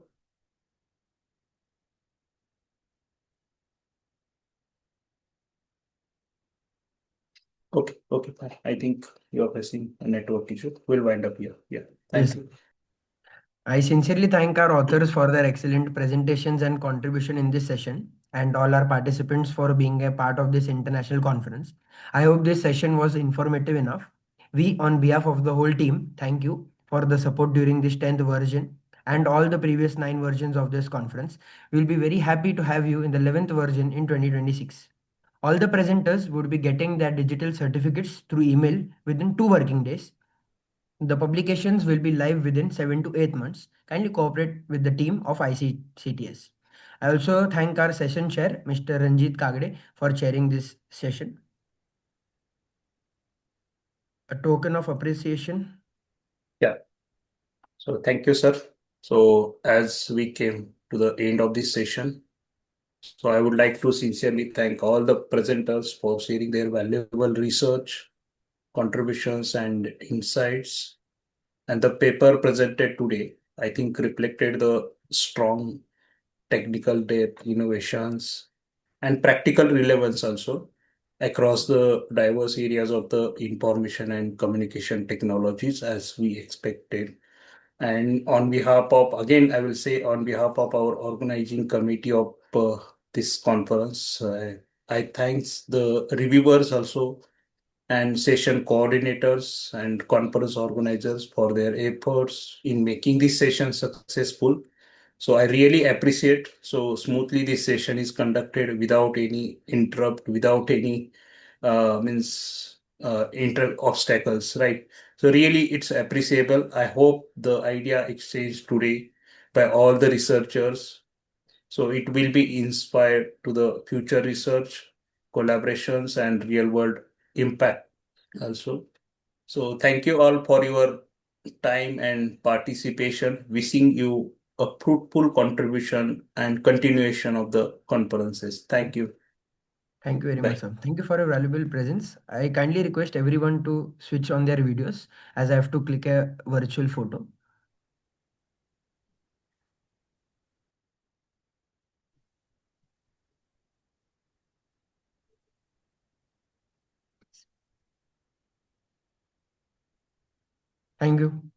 [SPEAKER 1] Okay, fine. I think you are facing a network issue. We'll wind up here. Yeah, thank
[SPEAKER 2] Yes.
[SPEAKER 1] you.
[SPEAKER 2] I sincerely thank our authors for their excellent presentations and contribution in this session, and all our participants for being a part of this international conference. I hope this session was informative enough. We, on behalf of the whole team, thank you for the support during this 10th version and all the previous 9 versions of this conference. We'll be very happy to have you in the 11th version in 2026. All the presenters would be getting their digital certificates through email within 2 working days. The publications will be live within 7 to 8 months. Kindly cooperate with the team of ICTCS. I also thank our session chair, Mr. Ranjit Kagde, for chairing this session. A token of appreciation.
[SPEAKER 1] Yeah. So thank you, sir. So as we came to the end of this session, so I would like to sincerely thank all the presenters for sharing their valuable research, contributions, and insights. And the paper presented today, I think, reflected the strong technical depth, innovations, and practical relevance also across the diverse areas of the information and communication technologies as we expected. And on behalf of, again, I will say on behalf of our organizing committee of this conference, I thanks the reviewers also and session coordinators and conference organizers for their efforts in making this session successful. So I really appreciate so smoothly this session is conducted without any interrupt, without any inter obstacles, right? So really it's appreciable. I hope the idea exchanged today by all the researchers, so it will be inspired to the future research, collaborations, and real world impact also. So thank you all for your time and participation. Wishing you a fruitful contribution and continuation of the conferences. Thank you.
[SPEAKER 2] Thank you very much,
[SPEAKER 1] Bye.
[SPEAKER 2] sir. Thank you for your valuable presence. I kindly request everyone to switch on their videos as I have to click a virtual photo. Thank you.